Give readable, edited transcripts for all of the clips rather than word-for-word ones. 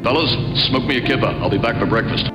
Fellas, smoke me a kippa. I'll be back for breakfast.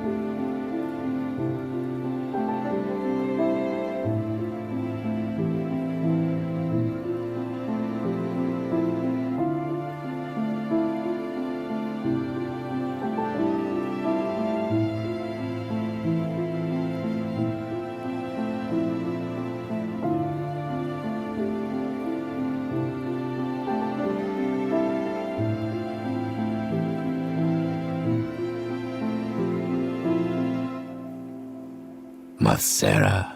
Sarah.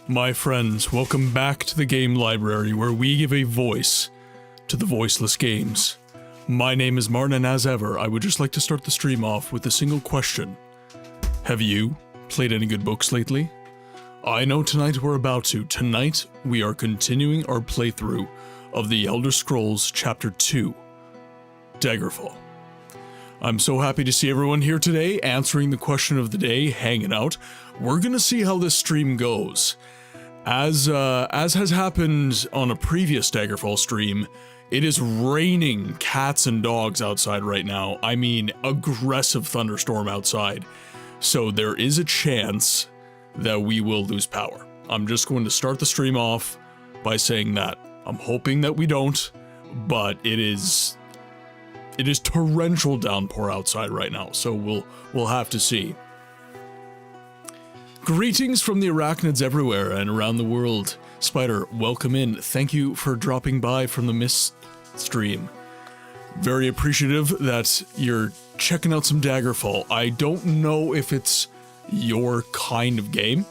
My friends, welcome back to the game library where we give a voice to the voiceless games. My name is Martin, and as ever, I would just like to start the stream off with a single question. Have you played any good books lately? I know tonight we're about to. Tonight, we are continuing our playthrough of the Elder Scrolls Chapter 2, Daggerfall. I'm so happy to see everyone here today, answering the question of the day, hanging out. We're gonna see how this stream goes. As has happened on a previous Daggerfall stream, it is raining cats and dogs outside right now. I mean, aggressive thunderstorm outside. So there is a chance that we will lose power. I'm just going to start the stream off by saying that. I'm hoping that we don't, but it is torrential downpour outside right now, so we'll have to see. Greetings from the arachnids everywhere and around the world. Spider, welcome in. Thank you for dropping by from the Mist stream. Very appreciative that you're checking out some Daggerfall. I don't know if it's your kind of game.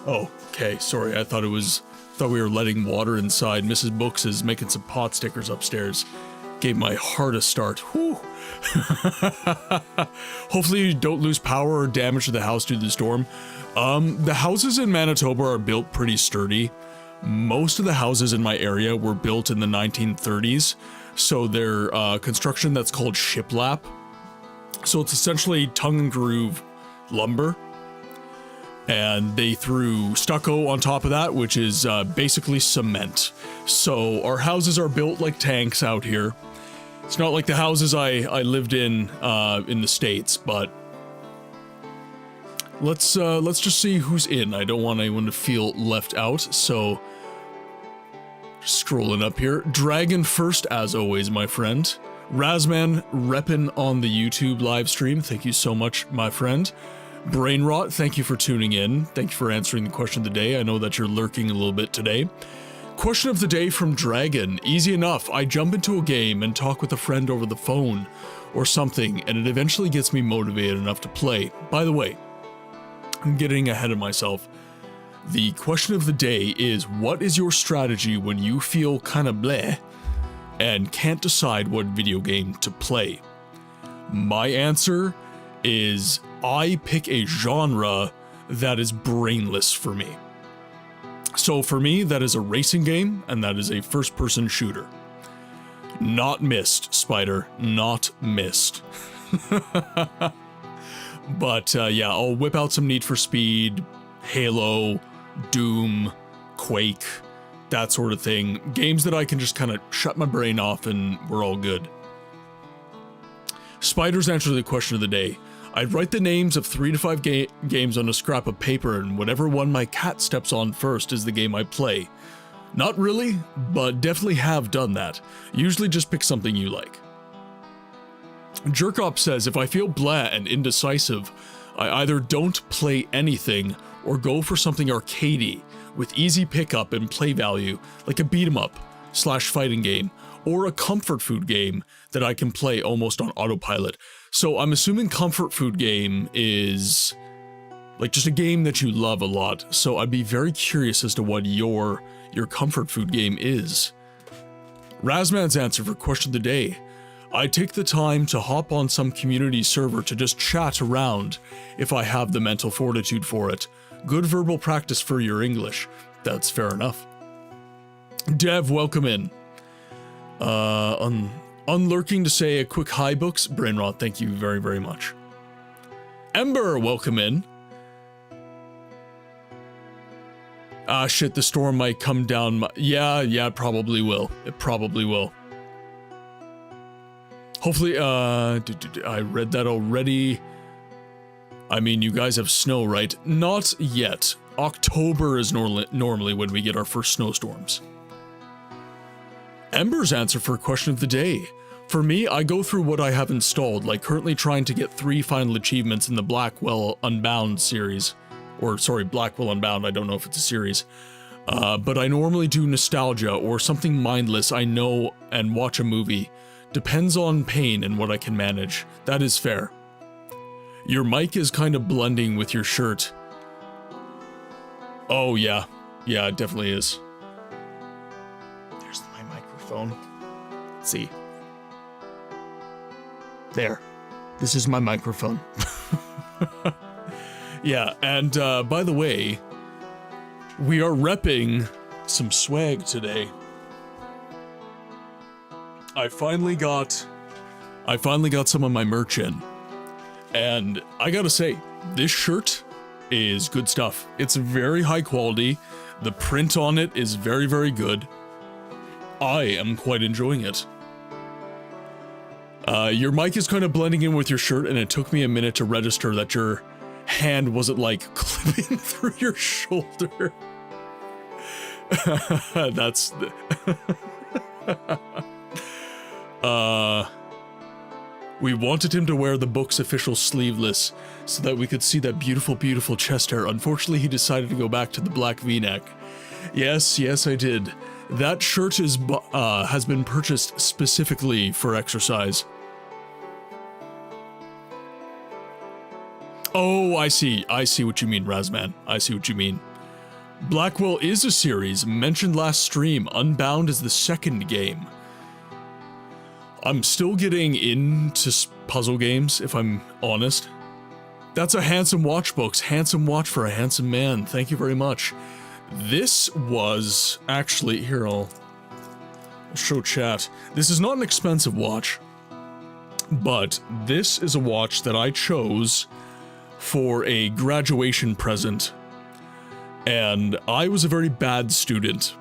Oh, okay, sorry, I thought we were letting water inside. Mrs. Books is making some pot stickers upstairs. Gave my heart a start. Whew. Hopefully you don't lose power or damage to the house due to the storm. The houses in Manitoba are built pretty sturdy. Most of the houses in my area were built in the 1930s, so they're construction that's called shiplap. So it's essentially tongue and groove lumber. And they threw stucco on top of that, which is basically cement. So our houses are built like tanks out here. It's not like the houses I lived in the States, but let's just see who's in. I don't want anyone to feel left out, so scrolling up here. Dragon first, as always, my friend. Razman reppin' on the YouTube live stream. Thank you so much, my friend. Brainrot, thank you for tuning in. Thank you for answering the question of the day. I know that you're lurking a little bit today. Question of the day from Dragon. Easy enough. I jump into a game and talk with a friend over the phone or something, and it eventually gets me motivated enough to play. By the way, I'm getting ahead of myself. The question of the day is, what is your strategy when you feel kind of bleh and can't decide what video game to play? My answer is I pick a genre that is brainless for me. So for me, that is a racing game, and that is a first-person shooter. Not missed, Spider. Not missed. But yeah, I'll whip out some Need for Speed, Halo, Doom, Quake, that sort of thing. Games that I can just kind of shut my brain off and we're all good. Spider's answer to the question of the day. I'd write the names of 3 to 5 games on a scrap of paper, and whatever one my cat steps on first is the game I play. Not really, but definitely have done that. Usually just pick something you like. Jerkop says, if I feel blah and indecisive, I either don't play anything or go for something arcadey with easy pickup and play value, like a beat-em-up / fighting game, or a comfort food game that I can play almost on autopilot. So I'm assuming comfort food game is like just a game that you love a lot. So I'd be very curious as to what your comfort food game is. Razman's answer for question of the day. I take the time to hop on some community server to just chat around if I have the mental fortitude for it. Good verbal practice for your English. That's fair enough. Dev, welcome in. Unlurking to say a quick hi, books. Brainrot, thank you very, very much. Ember, welcome in. Ah, shit, the storm might come down. Yeah, it probably will. It probably will. Hopefully, I read that already. I mean, you guys have snow, right? Not yet. October is normally when we get our first snowstorms. Ember's answer for question of the day. For me, I go through what I have installed, like currently trying to get 3 final achievements in the Blackwell Unbound series. Or, sorry, Blackwell Unbound, I don't know if it's a series. But I normally do nostalgia or something mindless I know and watch a movie. Depends on pain and what I can manage. That is fair. Your mic is kind of blending with your shirt. Oh, yeah. Yeah, it definitely is. There's my microphone. Let's see. There. This is my microphone. Yeah, and by the way, we are repping some swag today. I finally got some of my merch in. And I gotta say, this shirt is good stuff. It's very high quality. The print on it is very, very good. I am quite enjoying it. Your mic is kind of blending in with your shirt, and it took me a minute to register that your hand wasn't like clipping through your shoulder. That's we wanted him to wear the book's official sleeveless so that we could see that beautiful, beautiful chest hair. Unfortunately, he decided to go back to the black V-neck. Yes, I did. That shirt has been purchased specifically for exercise. Oh, I see what you mean, Razman. I see what you mean. Blackwell is a series, mentioned last stream. Unbound is the second game. I'm still getting into puzzle games, if I'm honest. That's a handsome watch, books. Handsome watch for a handsome man. Thank you very much. This was actually, here, I'll show chat. This is not an expensive watch, but this is a watch that I chose for a graduation present And I was a very bad student.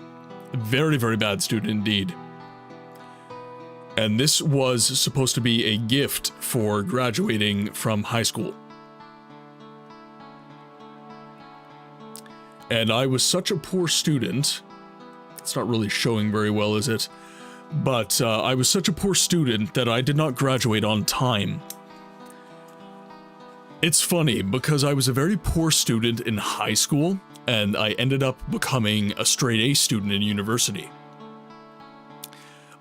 Very, very bad student indeed. And this was supposed to be a gift for graduating from high school. And I was such a poor student. It's not really showing very well, is it? But I was such a poor student that I did not graduate on time. It's funny because I was a very poor student in high school, and I ended up becoming a straight A student in university.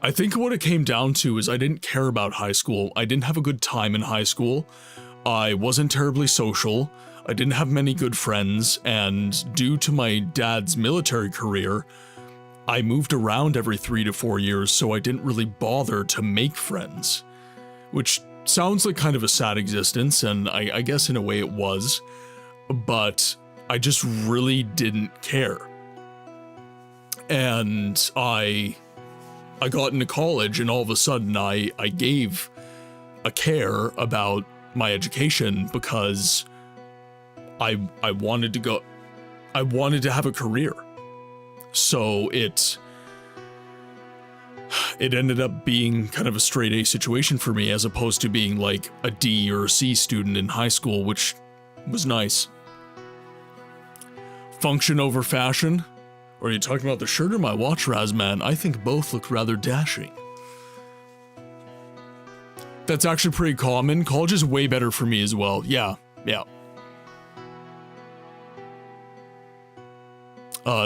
I think what it came down to is I didn't care about high school. I didn't have a good time in high school. I wasn't terribly social. I didn't have many good friends, and due to my dad's military career, I moved around every 3 to 4 years, so I didn't really bother to make friends. Which sounds like kind of a sad existence, and I guess in a way it was, but I just really didn't care. And I got into college, and all of a sudden I gave a care about my education because I wanted to have a career. So it ended up being kind of a straight A situation for me, as opposed to being like a D or a C student in high school, which was nice. Function over fashion? Or are you talking about the shirt or my watch, Razman? I think both look rather dashing. That's actually pretty common. College is way better for me as well. Yeah.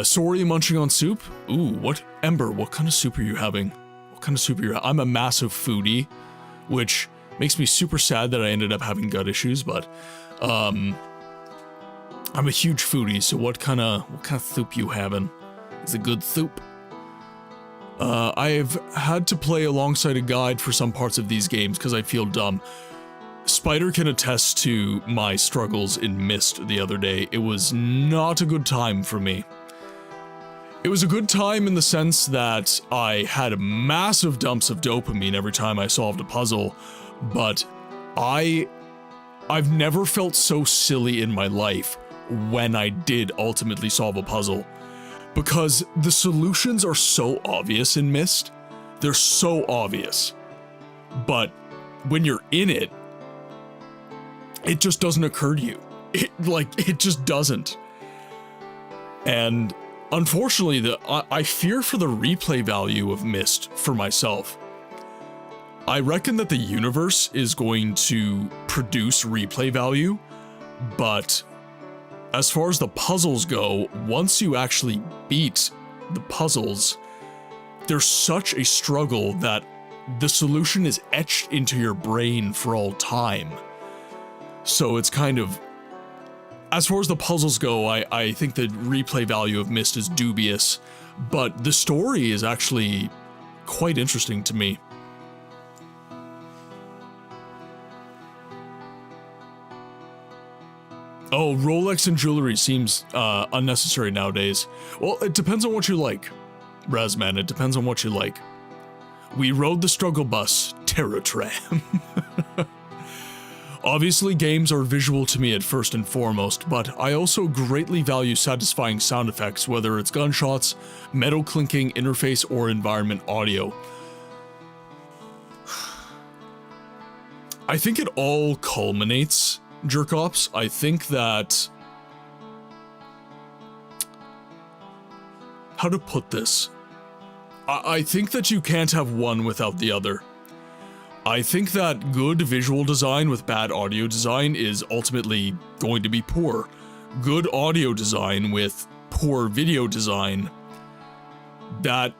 Sorry, munching on soup? Ooh, what? Ember, what kind of soup are you having? What kind of soup are you having? I'm a massive foodie, which makes me super sad that I ended up having gut issues, but, I'm a huge foodie, so what kind of soup you having? It's a good soup. I've had to play alongside a guide for some parts of these games because I feel dumb. Spider can attest to my struggles in Myst the other day. It was not a good time for me. It was a good time in the sense that I had massive dumps of dopamine every time I solved a puzzle, but I've never felt so silly in my life when I did ultimately solve a puzzle. Because the solutions are so obvious in Myst. They're so obvious. But when you're in it, it just doesn't occur to you. It just doesn't. And unfortunately, I fear for the replay value of Myst for myself. I reckon that the universe is going to produce replay value, but as far as the puzzles go, once you actually beat the puzzles, there's such a struggle that the solution is etched into your brain for all time. So it's kind of, as far as the puzzles go, I think the replay value of Myst is dubious, but the story is actually quite interesting to me. Oh, Rolex and jewelry seems unnecessary nowadays. Well, it depends on what you like, Razman. It depends on what you like. We rode the struggle bus, Terror Tram. Obviously, games are visual to me at first and foremost, but I also greatly value satisfying sound effects, whether it's gunshots, metal clinking, interface, or environment audio. I think it all culminates, Jerkops. I think that... How to put this? I think that you can't have one without the other. I think that good visual design with bad audio design is ultimately going to be poor. Good audio design with poor video design, that...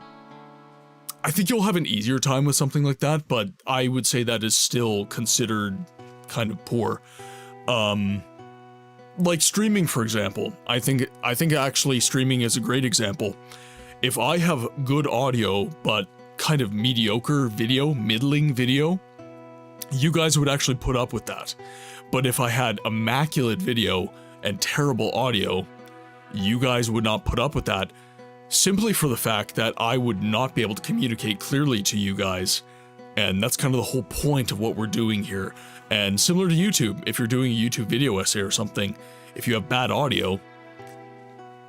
I think you'll have an easier time with something like that, but I would say that is still considered kind of poor. Like streaming, for example. I think actually streaming is a great example. If I have good audio, but kind of mediocre video, middling video, you guys would actually put up with that. But if I had immaculate video and terrible audio, you guys would not put up with that, simply for the fact that I would not be able to communicate clearly to you guys. And that's kind of the whole point of what we're doing here. And similar to YouTube, if you're doing a YouTube video essay or something, if you have bad audio,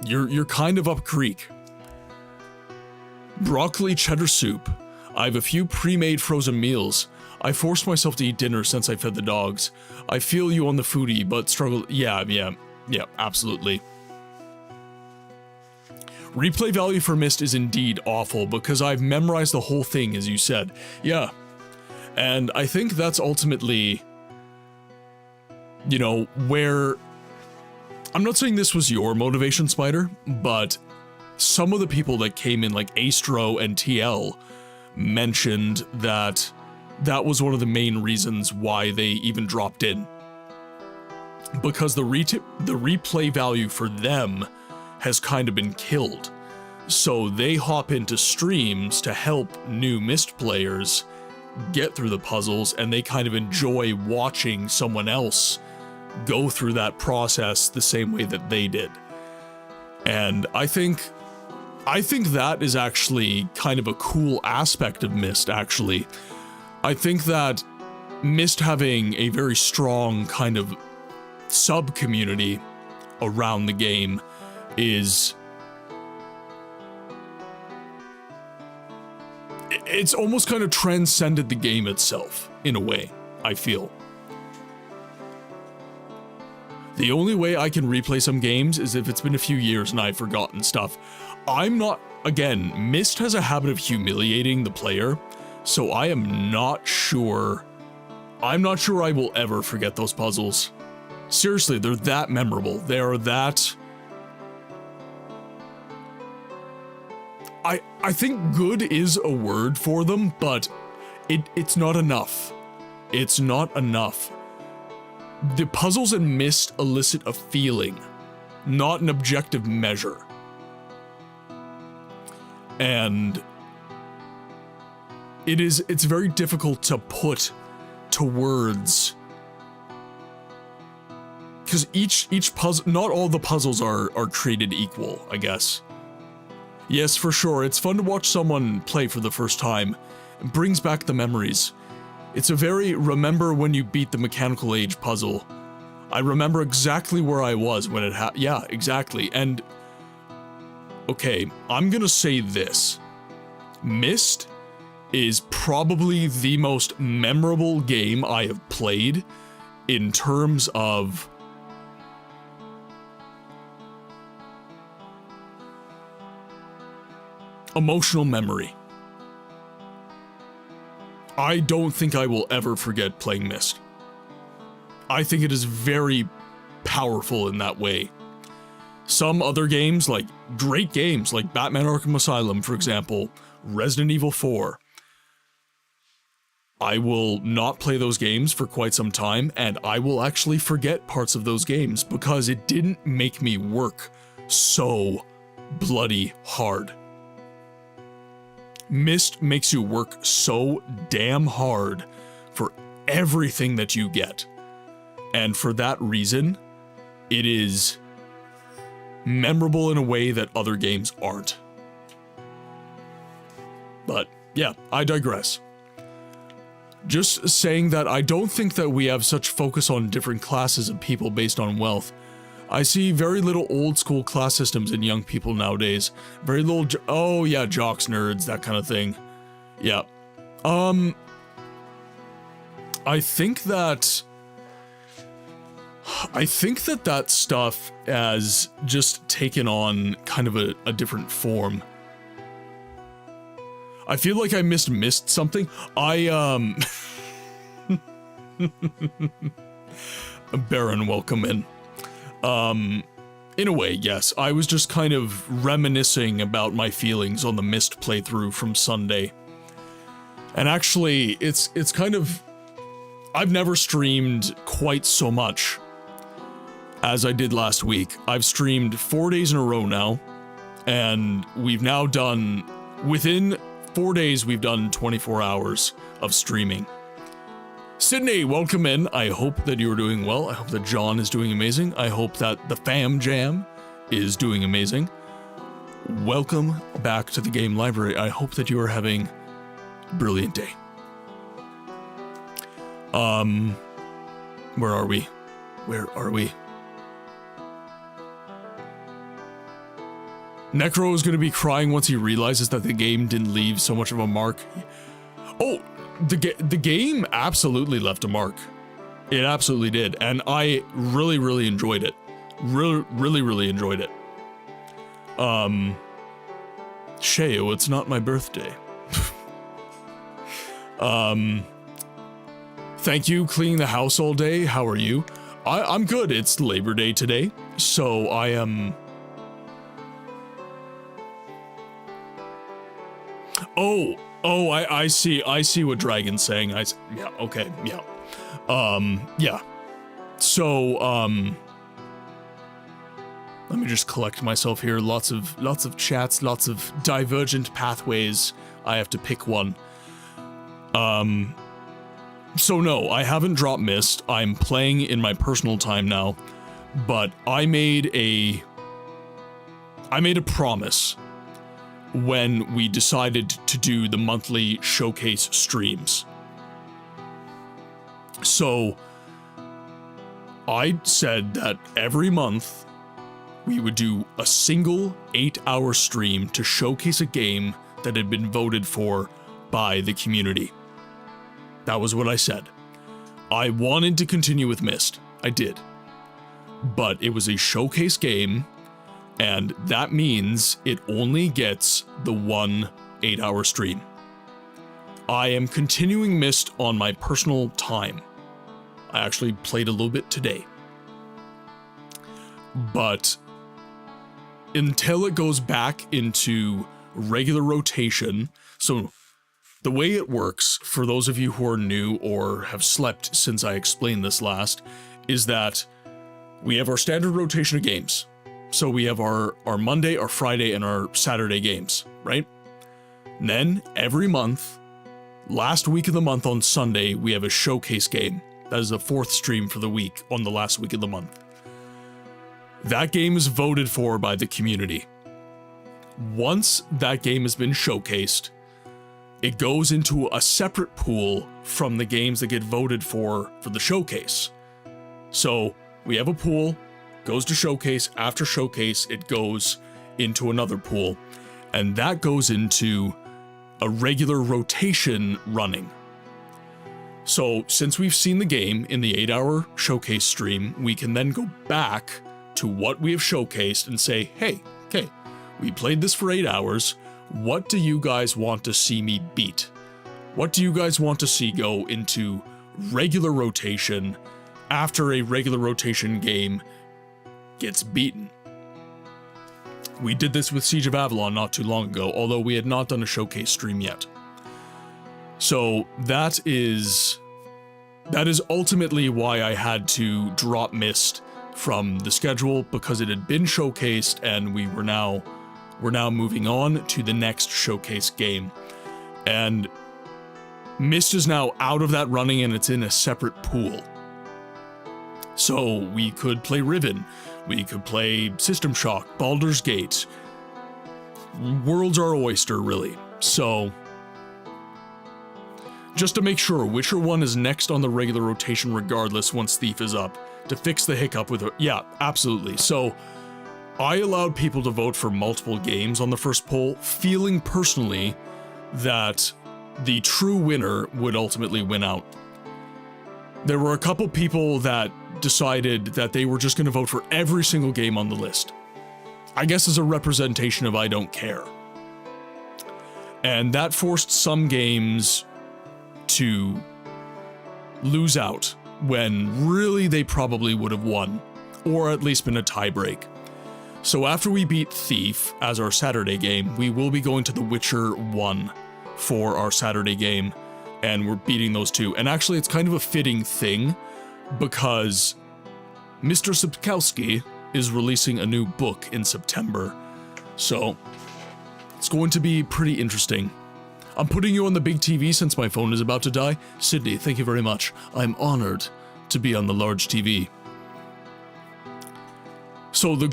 you're kind of up creek. Broccoli cheddar soup. I have a few pre-made frozen meals. I forced myself to eat dinner since I fed the dogs. I feel you on the foodie, but struggle. Yeah, absolutely. Replay value for Myst is indeed awful because I've memorized the whole thing, as you said. Yeah. And I think that's ultimately, you know, where... I'm not saying this was your motivation, Spider, but some of the people that came in, like Astro and TL, mentioned that that was one of the main reasons why they even dropped in. Because the replay value for them has kind of been killed. So they hop into streams to help new Myst players get through the puzzles, and they kind of enjoy watching someone else go through that process the same way that they did. And I think that is actually kind of a cool aspect of Myst, actually. I think that Myst having a very strong kind of sub-community around the game is... it's almost kind of transcended the game itself, in a way, I feel. The only way I can replay some games is if it's been a few years and I've forgotten stuff. I'm not... again, Myst has a habit of humiliating the player, so I am not sure... I'm not sure I will ever forget those puzzles. Seriously, they're that memorable. They are that... I think good is a word for them, but it's not enough. It's not enough. The puzzles in Myst elicit a feeling, not an objective measure. And it's very difficult to put to words, because each puzzle, not all the puzzles are created equal, I guess. Yes, for sure, it's fun to watch someone play for the first time. It brings back the memories. It's a very remember when you beat the mechanical age puzzle. I remember exactly where I was when it happened. Yeah, exactly. And okay, I'm gonna say this. Myst is probably the most memorable game I have played in terms of emotional memory. I don't think I will ever forget playing Myst. I think it is very powerful in that way. Some other games, like great games like Batman Arkham Asylum, for example, Resident Evil 4, I will not play those games for quite some time, and I will actually forget parts of those games because it didn't make me work so bloody hard. Myst makes you work so damn hard for everything that you get. And for that reason, it is memorable in a way that other games aren't. But yeah, I digress. Just saying that I don't think that we have such focus on different classes of people based on wealth. I see very little old school class systems in young people nowadays. Very little, oh yeah, jocks, nerds, that kind of thing. Yeah. I think that that stuff has just taken on kind of a different form. I feel like I missed something. Baron, welcome in. In a way, yes. I was just kind of reminiscing about my feelings on the Myst playthrough from Sunday. And actually, it's kind of... I've never streamed quite so much as I did last week. I've streamed 4 days in a row now, and we've now done... Within 4 days, we've done 24 hours of streaming. Sydney, welcome in. I hope that you're doing well. I hope that John is doing amazing. I hope that the Fam Jam is doing amazing. Welcome back to the game library. I hope that you are having a brilliant day. Where are we? Where are we? Necro is going to be crying once he realizes that the game didn't leave so much of a mark. Oh, the game absolutely left a mark. It absolutely did, and I really enjoyed it. Really enjoyed it. Shayo, it's not my birthday. Thank you, cleaning the house all day. How are you? I'm good. It's Labor Day today, so I am... Oh, I see what Dragon's saying. Yeah, okay, yeah. Yeah. So, let me just collect myself here. Lots of chats, lots of divergent pathways. I have to pick one. So no, I haven't dropped Mist. I'm playing in my personal time now, but I made a promise when we decided to do the monthly showcase streams. So I said that every month we would do a single 8-hour stream to showcase a game that had been voted for by the community. That was what I said. I wanted to continue with Myst. I did. But it was a showcase game, and that means it only gets the one 8-hour stream. I am continuing Myst on my personal time. I actually played a little bit today. But until it goes back into regular rotation, so the way it works, for those of you who are new or have slept since I explained this last, is that we have our standard rotation of games. So we have our Monday, our Friday, and our Saturday games, right? And then every month, last week of the month on Sunday, we have a showcase game. That is the 4th stream for the week on the last week of the month. That game is voted for by the community. Once that game has been showcased, it goes into a separate pool from the games that get voted for the showcase. So we have a pool, goes to showcase, after showcase it goes into another pool, and that goes into a regular rotation running. So since we've seen the game in the 8-hour showcase stream, we can then go back to what we have showcased and say, hey, okay, we played this for 8 hours. What do you guys want to see me beat? What do you guys want to see go into regular rotation after a regular rotation game gets beaten? We did this with Siege of Avalon not too long ago, although we had not done a showcase stream yet. So that is ultimately why I had to drop Myst from the schedule, because it had been showcased and we're now moving on to the next showcase game. And Myst is now out of that running and it's in a separate pool. So we could play Riven, we could play System Shock, Baldur's Gate. World's our oyster, really. So just to make sure, Witcher 1 is next on the regular rotation regardless once Thief is up, to fix the hiccup with it. Yeah, absolutely. So I allowed people to vote for multiple games on the first poll, feeling personally that the true winner would ultimately win out. There were a couple people that decided that they were just going to vote for every single game on the list. I guess as a representation of I don't care. And that forced some games to lose out when really they probably would have won, or at least been a tiebreak. So after we beat Thief as our Saturday game, we will be going to The Witcher 1 for our Saturday game, and we're beating those two. And actually, it's kind of a fitting thing, because Mr. Sapkowski is releasing a new book in September, so it's going to be pretty interesting. I'm putting you on the big TV since my phone is about to die. Sydney, thank you very much. I'm honored to be on the large TV. So the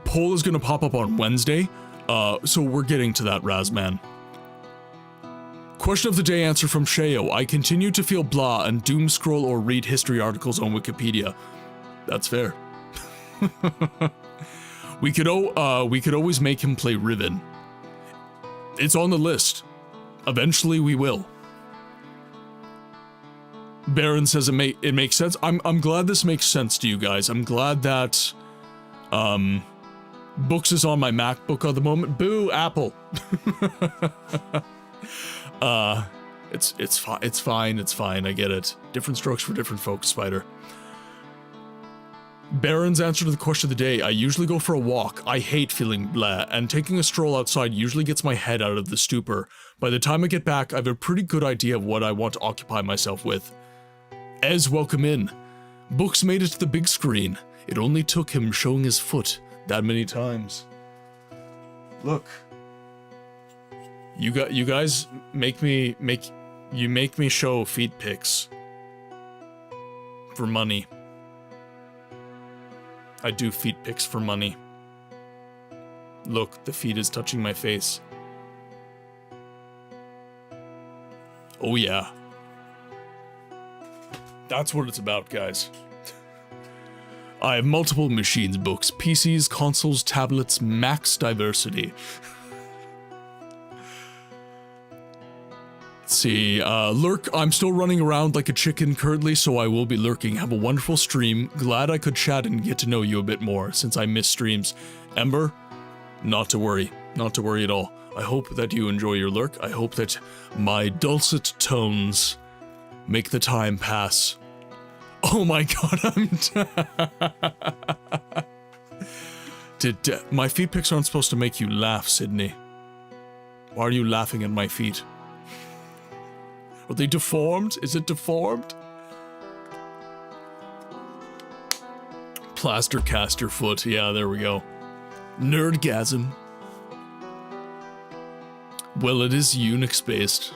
poll is going to pop up on Wednesday, so we're getting to that, Razman. Question of the day answer from Shayo. I continue to feel blah and doom scroll or read history articles on Wikipedia. That's fair. We could always make him play Riven. It's on the list. Eventually we will. Baron says it makes sense. I'm glad this makes sense to you guys. I'm glad that Books is on my MacBook at the moment. Boo, Apple. It's fine. I get it. Different strokes for different folks, Spider. Baron's answer to the question of the day: I usually go for a walk. I hate feeling blah, and taking a stroll outside usually gets my head out of the stupor. By the time I get back, I have a pretty good idea of what I want to occupy myself with. Ez, welcome in. Books made it to the big screen. It only took him showing his foot that many times. Look. You guys make me show feet pics. For money. I do feet pics for money. Look, the feet is touching my face. Oh yeah. That's what it's about, guys. I have multiple machines, Books, PCs, consoles, tablets, max diversity. Let's see, lurk, I'm still running around like a chicken currently, so I will be lurking. Have a wonderful stream. Glad I could chat and get to know you a bit more, since I miss streams. Ember, not to worry at all. I hope that you enjoy your lurk. I hope that my dulcet tones make the time pass. Oh my god, my feet pics aren't supposed to make you laugh, Sydney. Why are you laughing at my feet? Are they deformed? Is it deformed? Plaster cast your foot. Yeah, there we go. Nerdgasm. Well, it is Unix-based.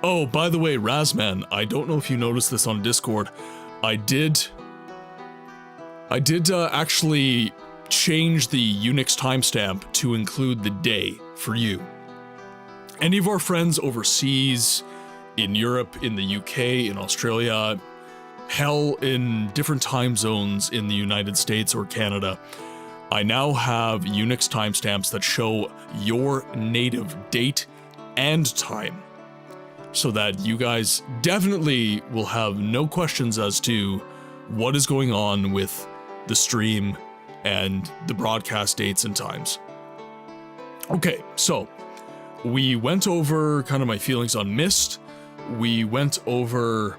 Oh, by the way, Razman, I don't know if you noticed this on Discord. I did actually change the Unix timestamp to include the day for you. Any of our friends overseas, in Europe, in the UK, in Australia, hell, in different time zones in the United States or Canada, I now have Unix timestamps that show your native date and time, so that you guys definitely will have no questions as to what is going on with the stream and the broadcast dates and times. Okay, so we went over kind of my feelings on Myst. We went over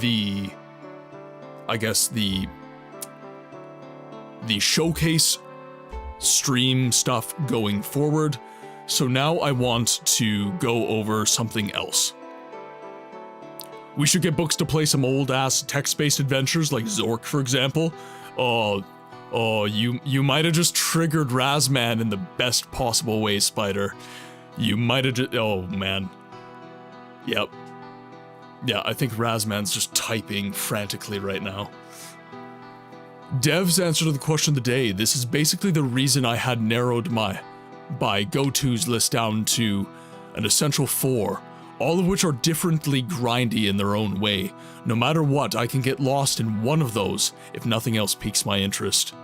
the showcase stream stuff going forward. So now I want to go over something else. We should get Books to play some old-ass text-based adventures like Zork, for example. Oh, you might have just triggered Razman in the best possible way, Spider. You might have just... Oh, man. Yep. Yeah, I think Razman's just typing frantically right now. Dev's answer to the question of the day. This is basically the reason I had narrowed my go-tos list down to an essential 4, all of which are differently grindy in their own way. No matter what, I can get lost in one of those if nothing else piques my interest.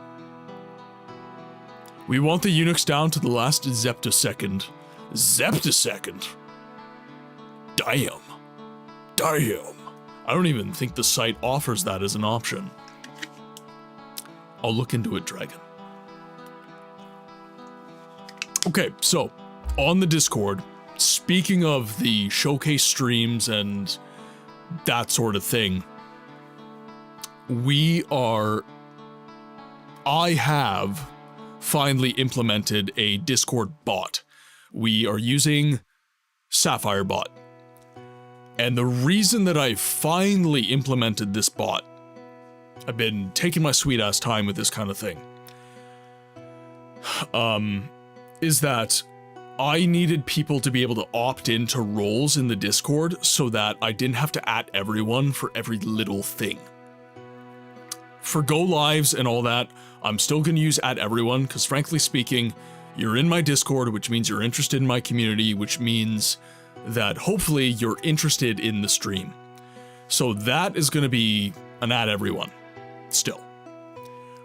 We want the Unix down to the last zeptosecond. Zeptosecond? Damn. I don't even think the site offers that as an option. I'll look into it, Dragon. Okay, so, on the Discord, speaking of the showcase streams and that sort of thing, I have finally implemented a Discord bot. We are using Sapphire Bot. And the reason that I finally implemented this bot, I've been taking my sweet ass time with this kind of thing, is that I needed people to be able to opt into roles in the Discord so that I didn't have to @, everyone for every little thing. For go lives and all that, I'm still going to use @, everyone, because frankly speaking, you're in my Discord, which means you're interested in my community, which means that hopefully you're interested in the stream. So that is going to be an @, everyone, still.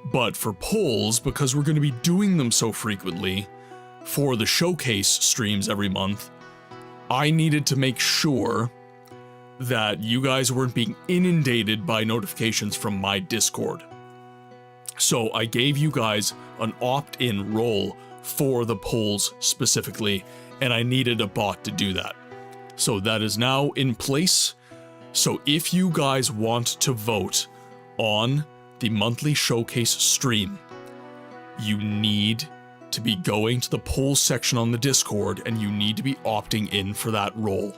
But for polls, because we're going to be doing them so frequently for the showcase streams every month, I needed to make sure that you guys weren't being inundated by notifications from my Discord. So I gave you guys an opt-in role for the polls specifically, and I needed a bot to do that. So that is now in place. So if you guys want to vote on the monthly showcase stream, you need to be going to the polls section on the Discord, and you need to be opting in for that role.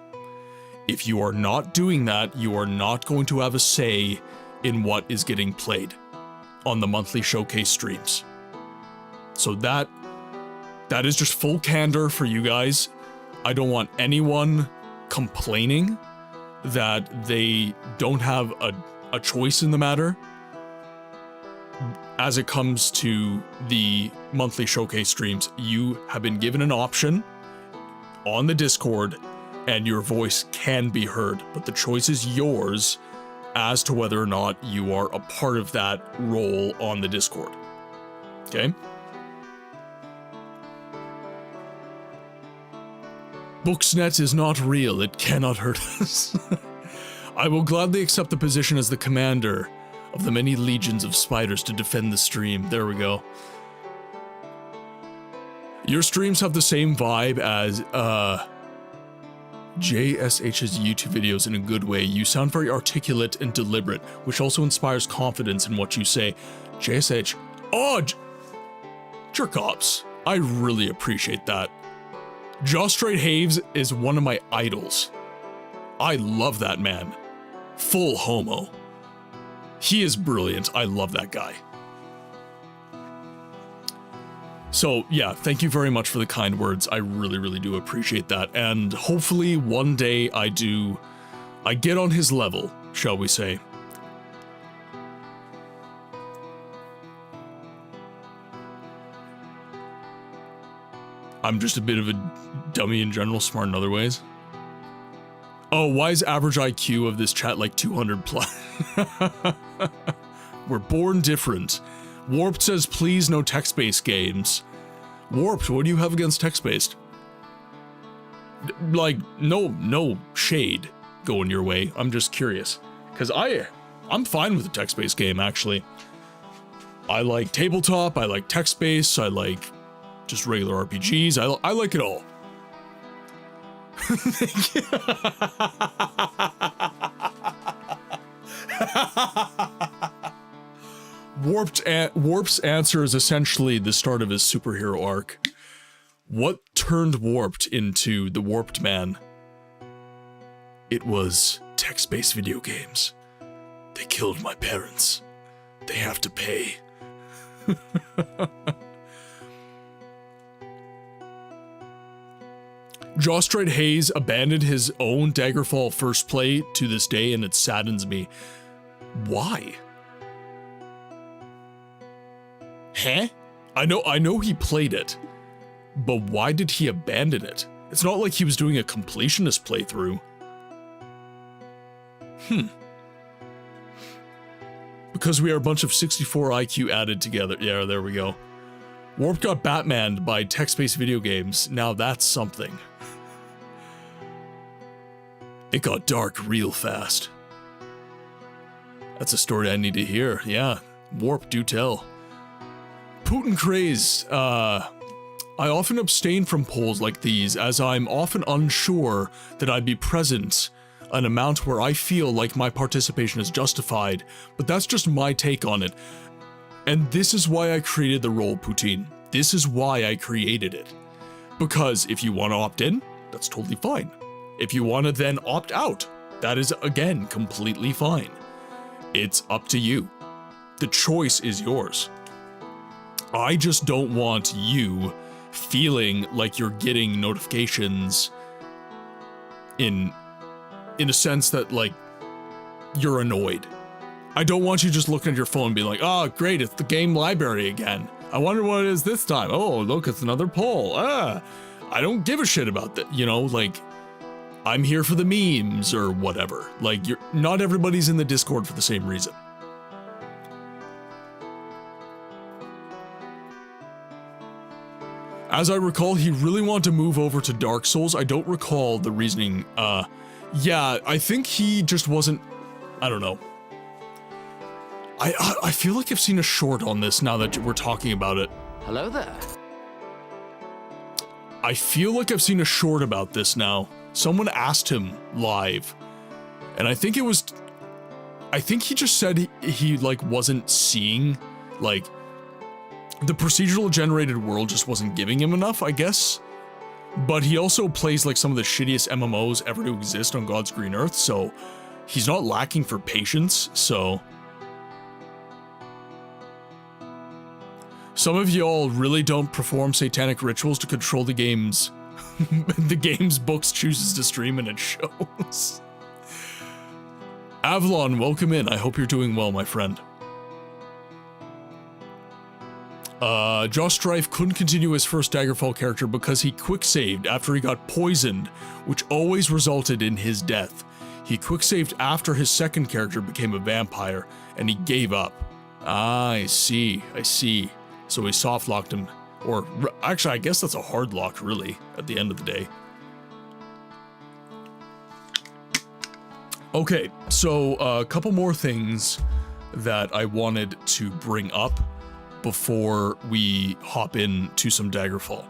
If you are not doing that, you are not going to have a say in what is getting played on the monthly showcase streams. So that is just full candor for you guys. I don't want anyone complaining that they don't have a choice in the matter as it comes to the monthly showcase streams. You have been given an option on the Discord, and your voice can be heard, but the choice is yours as to whether or not you are a part of that role on the Discord. Okay? Booksnet is not real. It cannot hurt us. I will gladly accept the position as the commander of the many legions of spiders to defend the stream. There we go. Your streams have the same vibe as JSH's YouTube videos in a good way. You sound very articulate and deliberate, which also inspires confidence in what you say. JSH, jerk ops. I really appreciate that. Jostrate Haves is one of my idols. I love that man. Full homo. He is brilliant. I love that guy. So yeah, thank you very much for the kind words. I really, really do appreciate that. And hopefully one day I get on his level, shall we say. I'm just a bit of a dummy in general, smart in other ways. Oh, why is average IQ of this chat like 200 plus? We're born different. Warped says, please no text-based games. Warped, what do you have against text-based? Like, no shade going your way. I'm just curious. Because I'm fine with a text-based game, actually. I like tabletop, I like text-based, I like just regular RPGs. I like it all. Warp's answer is essentially the start of his superhero arc. What turned Warped into the Warped Man? It was text-based video games. They killed my parents. They have to pay. Jostrate Hayes abandoned his own Daggerfall first play to this day, and it saddens me. Why? Huh? I know he played it, but why did he abandon it? It's not like he was doing a completionist playthrough. Because we are a bunch of 64 IQ added together. Yeah, there we go. Warp got Batmaned by text-based video games. Now that's something. It got dark real fast. That's a story I need to hear. Yeah, Warp, do tell. Putin craze. I often abstain from polls like these, as I'm often unsure that I'd be present an amount where I feel like my participation is justified, but that's just my take on it. And this is why I created the role, Putin. This is why I created it. Because if you want to opt in, that's totally fine. If you want to then opt out, that is, again, completely fine. It's up to you. The choice is yours. I just don't want you feeling like you're getting notifications in a sense that, like, you're annoyed. I don't want you just looking at your phone and being like, oh, great, it's the game library again. I wonder what it is this time. Oh, look, it's another poll. I don't give a shit about that. You know, like, I'm here for the memes or whatever. Like, not everybody's in the Discord for the same reason. As I recall, he really wanted to move over to Dark Souls. I don't recall the reasoning. Yeah, I think he just wasn't, I don't know. I feel like I've seen a short on this now that we're talking about it. Hello there. I feel like I've seen a short about this now. Someone asked him live, and I think he just said he like wasn't seeing, like, the procedural generated world just wasn't giving him enough, I guess. But he also plays like some of the shittiest MMOs ever to exist on God's green earth, so he's not lacking for patience, so. Some of y'all really don't perform satanic rituals to control the game's books chooses to stream, and it shows. Avalon, welcome in. I hope you're doing well, my friend. Josh Strife couldn't continue his first Daggerfall character because he quick-saved after he got poisoned, which always resulted in his death. He quick-saved after his second character became a vampire, and he gave up. Ah, I see. So he soft-locked him. Or, actually, I guess that's a hard lock, really, at the end of the day. Okay, so a couple more things that I wanted to bring up before we hop into some Daggerfall.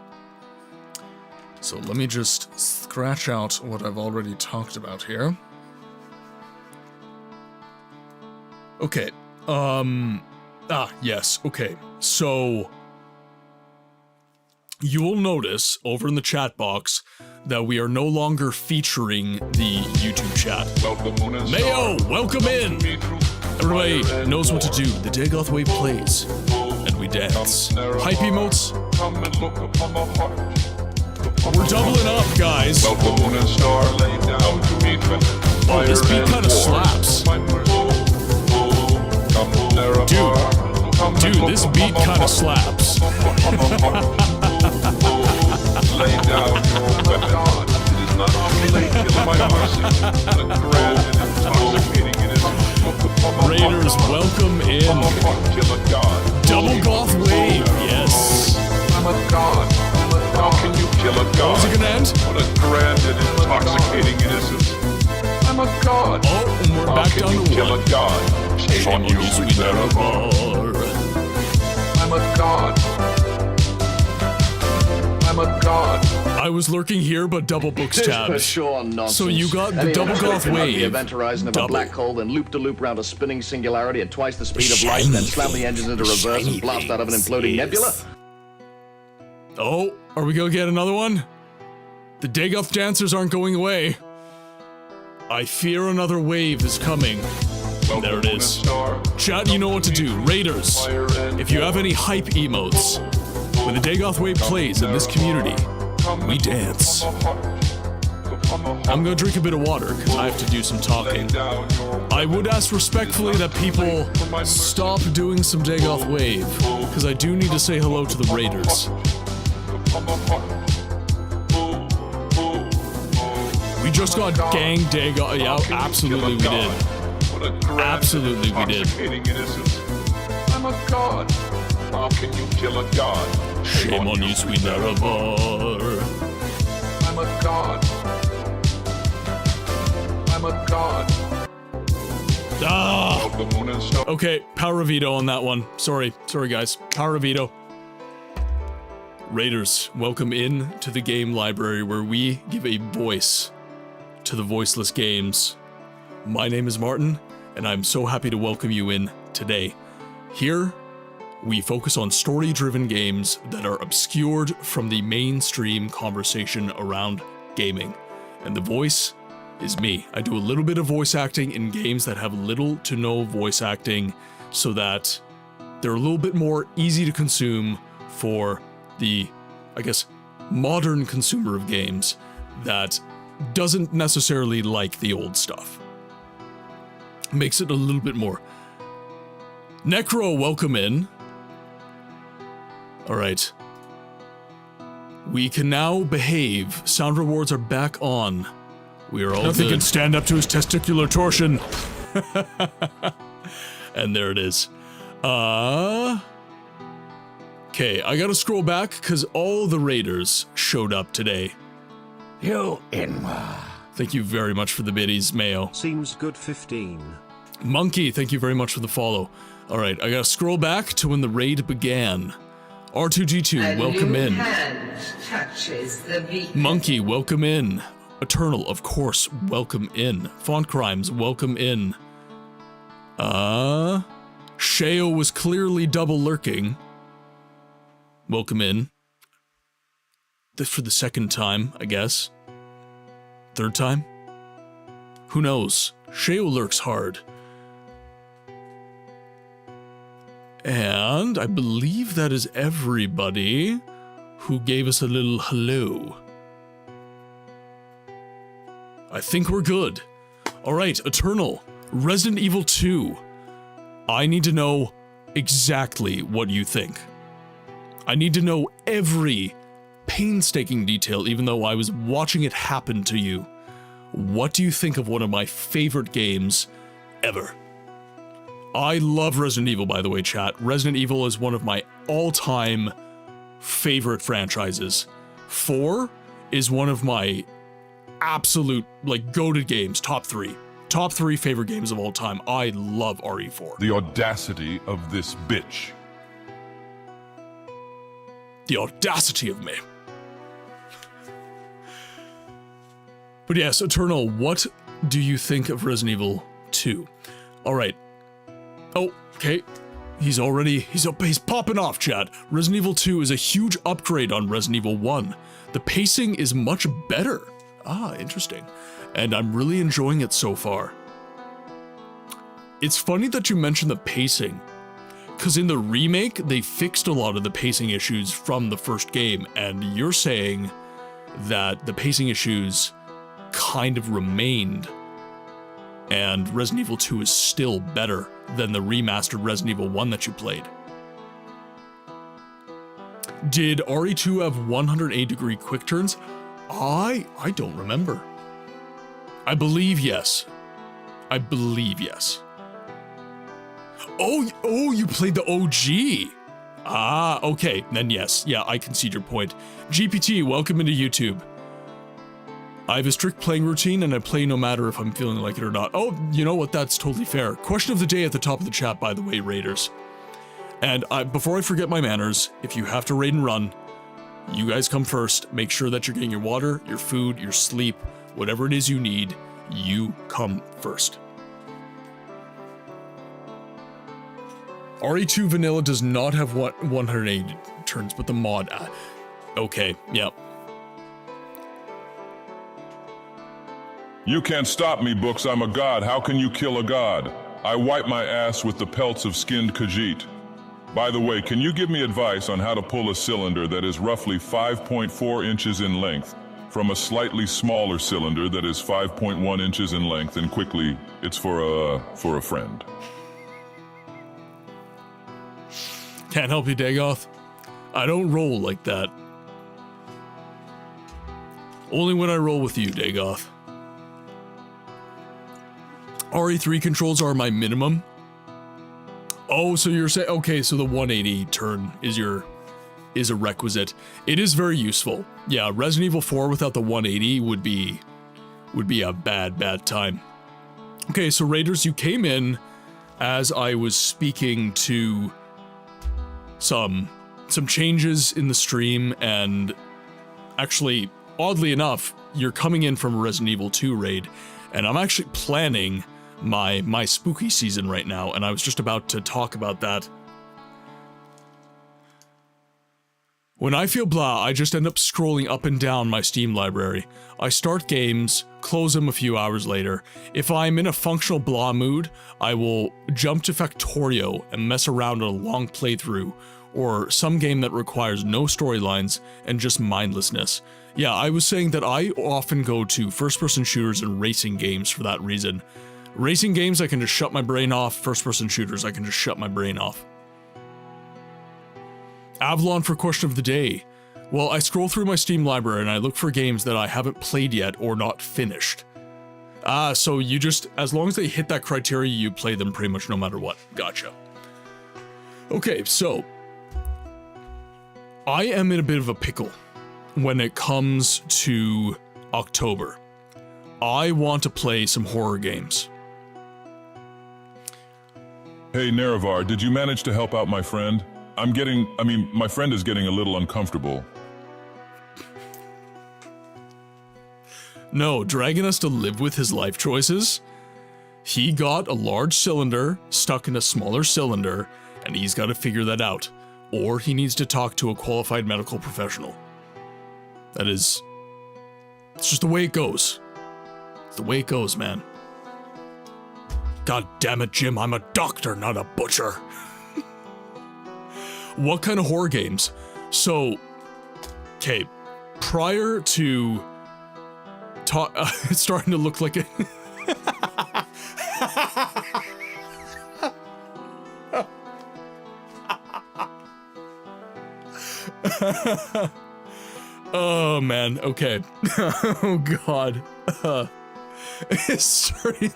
So let me just scratch out what I've already talked about here. Okay, yes, okay. So, you will notice over in the chat box that we are no longer featuring the YouTube chat. Mayo, welcome in! Everybody knows what to do. The Dagoth Wave plays, and we dance. Hype emotes. We're doubling up, guys. Oh, this beat kind of slaps. Dude, this beat kind of slaps. Raiders, welcome in. Double Goth Wave, yes. I'm a god. How can you kill a god? How's it gonna end? What a grand and intoxicating innocence. I'm a god. Oh, and we're back down to kill one. a god? Shame on you, sweet Daggerfall. I'm a god. I'm a god. I was lurking here, but double books tabbed. Sure nonsense. So you got the double goth wave. The event horizon of a black hole, then loop-to-loop round a spinning singularity at twice the speed of light, then slam the engines into reverse and blast out of an imploding nebula. Oh, are we gonna get another one? The Dagoth dancers aren't going away. I fear another wave is coming. There it is. Chat, you know what to do. Raiders, if you have any hype emotes, when the Dagoth Wave plays in this community, we dance. I'm gonna drink a bit of water, because I have to do some talking. I would ask respectfully that people stop doing some Dagoth Wave, because I do need to say hello to the Raiders. We just got gang Dagoth. Yeah, absolutely we did. Absolutely we did. I'm a god. How can you kill a god? Shame on you, sweet Daggerfall. I'm a god. I'm a god. Ah! The moon and star. Okay, power veto on that one. Sorry guys. Power veto. Raiders, welcome in to the game library where we give a voice to the voiceless games. My name is Martin, and I'm so happy to welcome you in today. Here, we focus on story-driven games that are obscured from the mainstream conversation around gaming. And the voice is me. I do a little bit of voice acting in games that have little to no voice acting so that they're a little bit more easy to consume for the, I guess, modern consumer of games that doesn't necessarily like the old stuff. Makes it a little bit more. Necro, welcome in. Alright. We can now behave. Sound rewards are back on. We are all Nothing good. Can stand up to his testicular torsion. And there it is. Okay, Okay, I gotta scroll back because all the raiders showed up today. Thank you very much for the biddies, Mayo. Seems good 15. Monkey, thank you very much for the follow. Alright, I gotta scroll back to when the raid began. R2G2, welcome in. Monkey, welcome in. Eternal, of course, welcome in. Font Crimes, welcome in. Sheo was clearly double lurking. Welcome in. This for the second time, I guess. Third time? Who knows? Sheo lurks hard. And I believe that is everybody who gave us a little hello. I think we're good. Alright, Eternal. Resident Evil 2. I need to know exactly what you think. I need to know every painstaking detail, even though I was watching it happen to you. What do you think of one of my favorite games ever? I love Resident Evil, by the way, chat. Resident Evil is one of my all-time favorite franchises. 4 is one of my absolute, like, goated games, top 3. Top 3 favorite games of all time. I love RE4. The audacity of this bitch. The audacity of me. But yes, Eternal, what do you think of Resident Evil 2? Alright. Oh, okay. He's popping off, chat. Resident Evil 2 is a huge upgrade on Resident Evil 1. The pacing is much better. Ah, interesting. And I'm really enjoying it so far. It's funny that you mentioned the pacing, because in the remake, they fixed a lot of the pacing issues from the first game, and you're saying that the pacing issues kind of remained, and Resident Evil 2 is still better than the remastered Resident Evil 1 that you played. Did RE2 have 180-degree quick turns? I don't remember. I believe yes. I believe yes. Oh, you played the OG. Ah, okay, then yes. Yeah, I concede your point. GPT, welcome into YouTube. I have a strict playing routine and I play no matter if I'm feeling like it or not. Oh, you know what? That's totally fair. Question of the day at the top of the chat, by the way, raiders. And before I forget my manners, if you have to raid and run, you guys come first. Make sure that you're getting your water, your food, your sleep, whatever it is you need, you come first. RE2 Vanilla does not have 180 turns, but the mod... okay, yep. You can't stop me, Books. I'm a god. How can you kill a god? I wipe my ass with the pelts of skinned Khajiit. By the way, can you give me advice on how to pull a cylinder that is roughly 5.4 inches in length from a slightly smaller cylinder that is 5.1 inches in length, and quickly, it's for a friend. Can't help you, Dagoth. I don't roll like that. Only when I roll with you, Dagoth. RE3 controls are my minimum. Oh, so you're saying, okay, so the 180 turn is a requisite. It is very useful. Yeah, Resident Evil 4 without the 180 would be a bad time. Okay, so Raiders, you came in as I was speaking to some changes in the stream, and actually, oddly enough, you're coming in from a Resident Evil 2 raid, and I'm actually planning my spooky season right now, and I was just about to talk about that. When I feel blah, I just end up scrolling up and down my Steam library. I start games, close them a few hours later. If I'm in a functional blah mood, I will jump to Factorio and mess around on a long playthrough, or some game that requires no storylines and just mindlessness. Yeah, I was saying that I often go to first-person shooters and racing games for that reason. Racing games, I can just shut my brain off. First-person shooters, I can just shut my brain off. Avalon for question of the day. Well, I scroll through my Steam library and I look for games that I haven't played yet or not finished. Ah, so you just, as long as they hit that criteria, you play them pretty much no matter what. Gotcha. Okay, so I am in a bit of a pickle when it comes to October. I want to play some horror games. Hey, Nerevar, did you manage to help out my friend? My friend is getting a little uncomfortable. No, dragging us to live with his life choices. He got a large cylinder stuck in a smaller cylinder, and he's got to figure that out. Or he needs to talk to a qualified medical professional. It's just the way it goes. It's the way it goes, man. God damn it, Jim, I'm a doctor, not a butcher. What kind of horror games? So, okay, prior to... it's starting to look like it. Oh man, okay. Oh god. It's starting.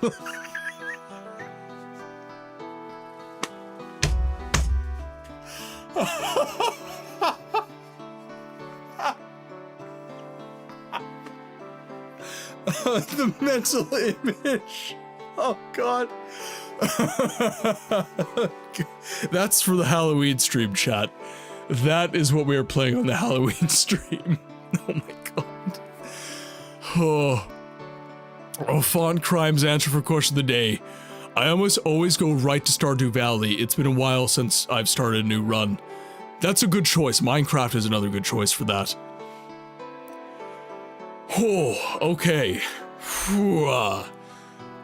The mental image. Oh god. That's for the Halloween stream, chat. That is what we are playing on the Halloween stream. Oh my god. Oh, Font Crime's answer for question of the day. I almost always go right to Stardew Valley. It's been a while since I've started a new run. That's a good choice. Minecraft is another good choice for that. Oh, okay.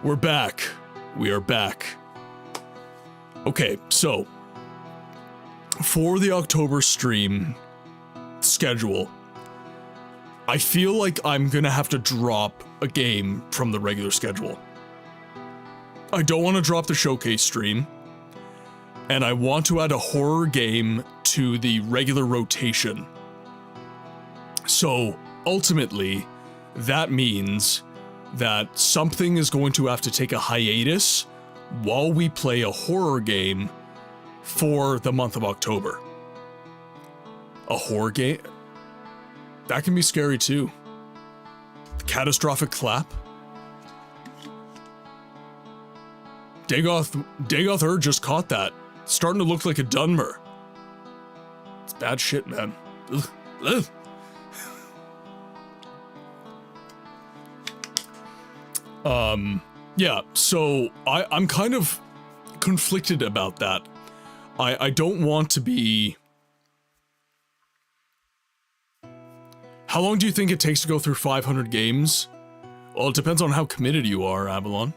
We're back. We are back. Okay, so for the October stream schedule, I feel like I'm gonna have to drop a game from the regular schedule. I don't want to drop the showcase stream, and I want to add a horror game to the regular rotation. So ultimately, that means that something is going to have to take a hiatus while we play a horror game for the month of October. A horror game? That can be scary too. The catastrophic clap? Dagoth Ur just caught that. It's starting to look like a Dunmer. It's bad shit, man. Ugh. Ugh. Yeah, so I'm kind of conflicted about that. I don't want to be... How long do you think it takes to go through 500 games? Well, it depends on how committed you are, Avalon.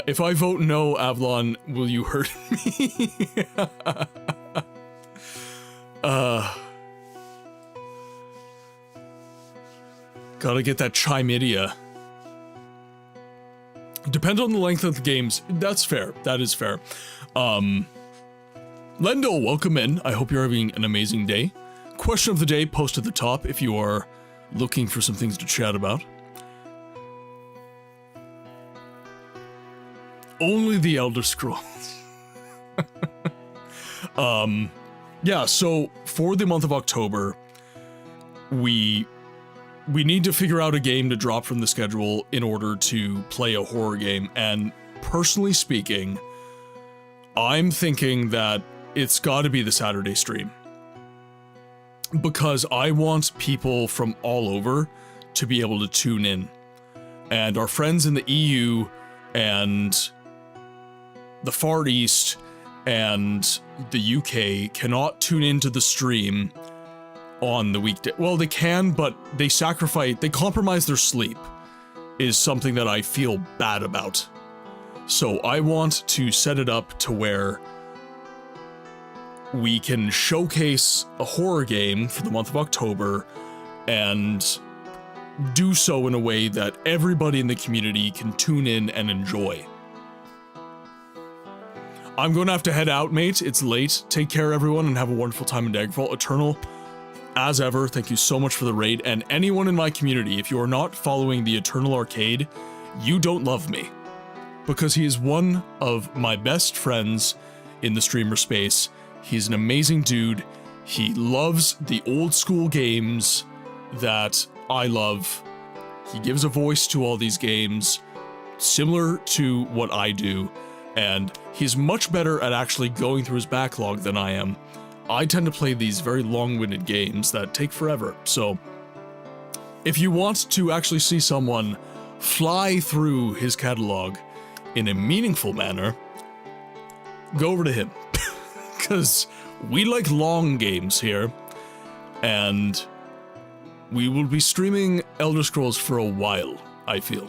If I vote no, Avalon, will you hurt me? Gotta get that chimidia. Depends on the length of the games. That's fair. That is fair. Lendl, welcome in. I hope you're having an amazing day. Question of the day, post at the top if you are looking for some things to chat about. Only the Elder Scrolls. Yeah, so for the month of October, we need to figure out a game to drop from the schedule in order to play a horror game, and personally speaking, I'm thinking that it's gotta be the Saturday stream. Because I want people from all over to be able to tune in. And our friends in the EU and the Far East and the UK cannot tune into the stream on the weekday. Well, they can, but they compromise their sleep, is something that I feel bad about. So I want to set it up to where we can showcase a horror game for the month of October and do so in a way that everybody in the community can tune in and enjoy. I'm going to have to head out, mate. It's late. Take care, everyone, and have a wonderful time in Daggerfall. Eternal, as ever, thank you so much for the raid, and anyone in my community, if you are not following the Eternal Arcade, you don't love me. Because he is one of my best friends in the streamer space. He's an amazing dude. He loves the old school games that I love. He gives a voice to all these games, similar to what I do, and he's much better at actually going through his backlog than I am. I tend to play these very long-winded games that take forever, so if you want to actually see someone fly through his catalog in a meaningful manner, go over to him, because we like long games here, and we will be streaming Elder Scrolls for a while, I feel.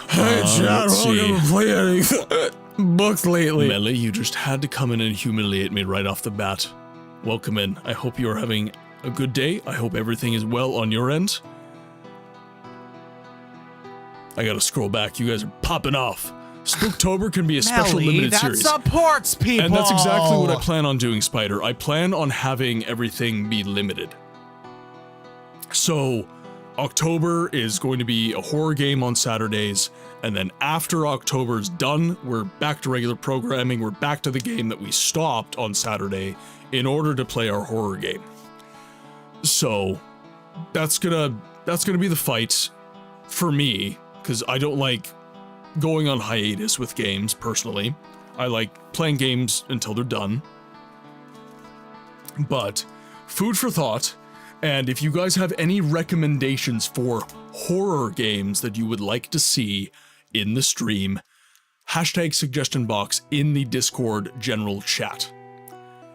Hey, Chad, let's see. welcome to Play Any Books Lately. Melee, you just had to come in and humiliate me right off the bat. Welcome in. I hope you are having a good day. I hope everything is well on your end. I gotta scroll back. You guys are popping off. Spooktober can be a special limited that series. supports people. And that's exactly what I plan on doing, Spider. I plan on having everything be limited. So, October is going to be a horror game on Saturdays, and then after October's done, we're back to regular programming. We're back to the game that we stopped on Saturday in order to play our horror game. So, that's gonna be the fight for me, because I don't like going on hiatus with games, personally. I like playing games until they're done. But, food for thought, and if you guys have any recommendations for horror games that you would like to see in the stream, hashtag suggestion box in the Discord general chat.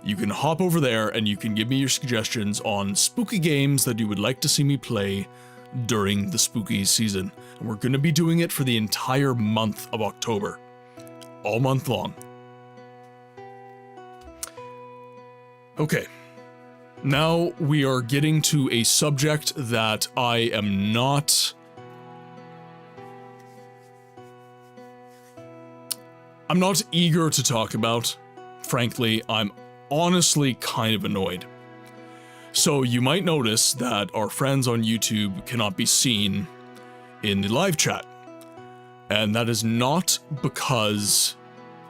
You can hop over there and you can give me your suggestions on spooky games that you would like to see me play during the spooky season. And we're going to be doing it for the entire month of October. All month long. Okay. Now we are getting to a subject that I am not... I'm not eager to talk about. Frankly, I'm honestly kind of annoyed. So you might notice that our friends on YouTube cannot be seen in the live chat. And that is not because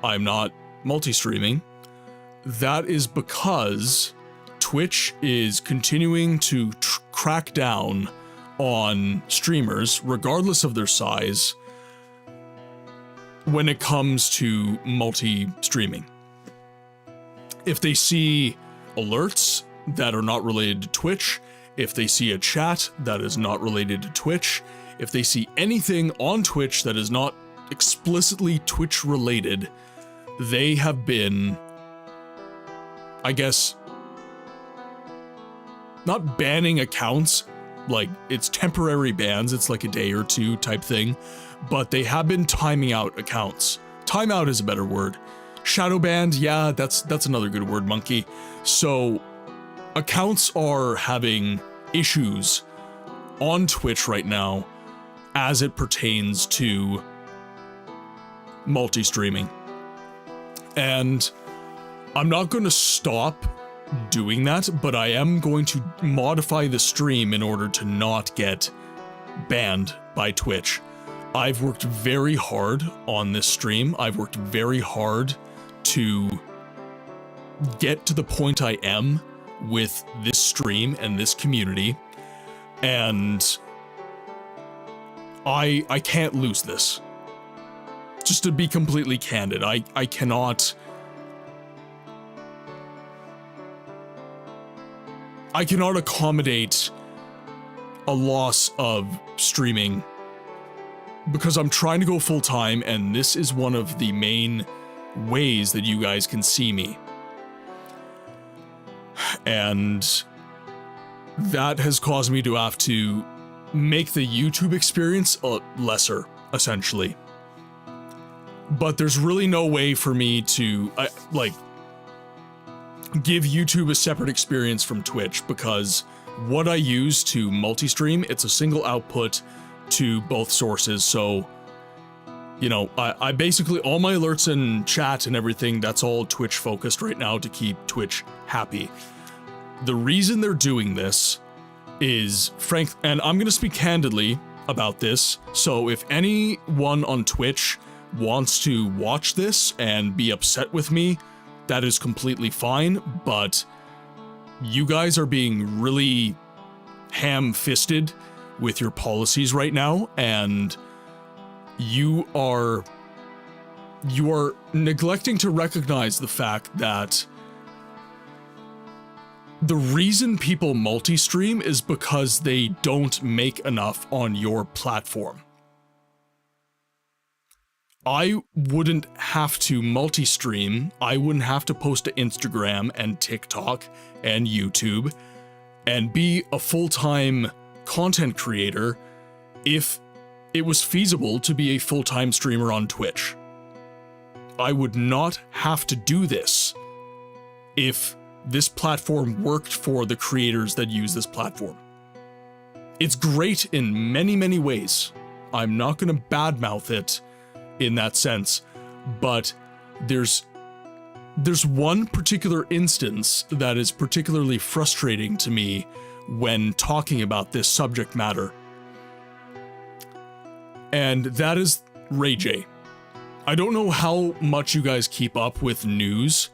I'm not multi-streaming. That is because Twitch is continuing to crack down on streamers, regardless of their size, when it comes to multi-streaming. If they see alerts that are not related to Twitch, if they see a chat that is not related to Twitch, if they see anything on Twitch that is not explicitly Twitch related, they have been, I guess, not banning accounts, like it's temporary bans, it's like a day or two type thing, but they have been timing out accounts. Timeout is a better word. Shadow banned, yeah, that's another good word, monkey. So accounts are having issues on Twitch right now as it pertains to multi-streaming. And I'm not going to stop doing that, but I am going to modify the stream in order to not get banned by Twitch. I've worked very hard on this stream. I've worked very hard to get to the point I am with this stream and this community, and I can't lose this. Just to be completely candid, I cannot accommodate a loss of streaming because I'm trying to go full time, and this is one of the main ways that you guys can see me. And that has caused me to have to make the YouTube experience lesser, essentially. But there's really no way for me to, give YouTube a separate experience from Twitch, because what I use to multi-stream, it's a single output to both sources. So, you know, I basically, all my alerts and chat and everything, that's all Twitch focused right now to keep Twitch happy. The reason they're doing this is, and I'm going to speak candidly about this, so if anyone on Twitch wants to watch this and be upset with me, that is completely fine, but you guys are being really ham-fisted with your policies right now, and you are neglecting to recognize the fact that the reason people multi-stream is because they don't make enough on your platform. I wouldn't have to multi-stream, I wouldn't have to post to Instagram and TikTok and YouTube and be a full-time content creator if it was feasible to be a full-time streamer on Twitch. I would not have to do this if this platform worked for the creators that use this platform. It's great in many, many ways. I'm not going to badmouth it in that sense, but there's one particular instance that is particularly frustrating to me when talking about this subject matter. And that is Ray J. I don't know how much you guys keep up with news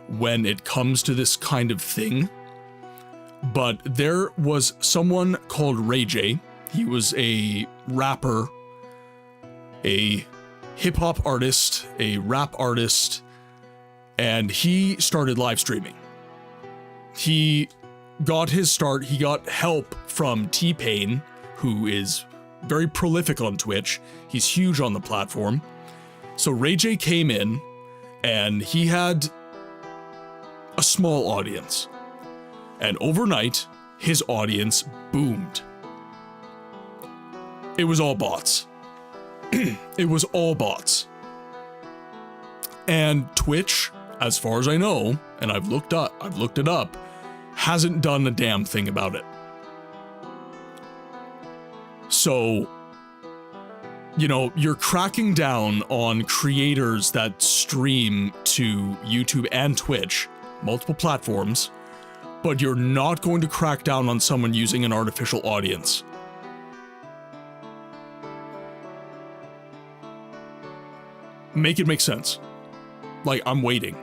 when it comes to this kind of thing, but there was someone called Ray J. He was a rapper, a hip-hop artist, a rap artist, and he started live streaming. He got his start, he got help from T.E.S, who is very prolific on Twitch. He's huge on the platform. So Ray J came in, and he had a small audience. And overnight, his audience boomed. It was all bots. It was all bots. And Twitch, as far as I know, and I've looked it up, hasn't done a damn thing about it. So, you know, you're cracking down on creators that stream to YouTube and Twitch, multiple platforms, but you're not going to crack down on someone using an artificial audience. Make it make sense. Like, I'm waiting.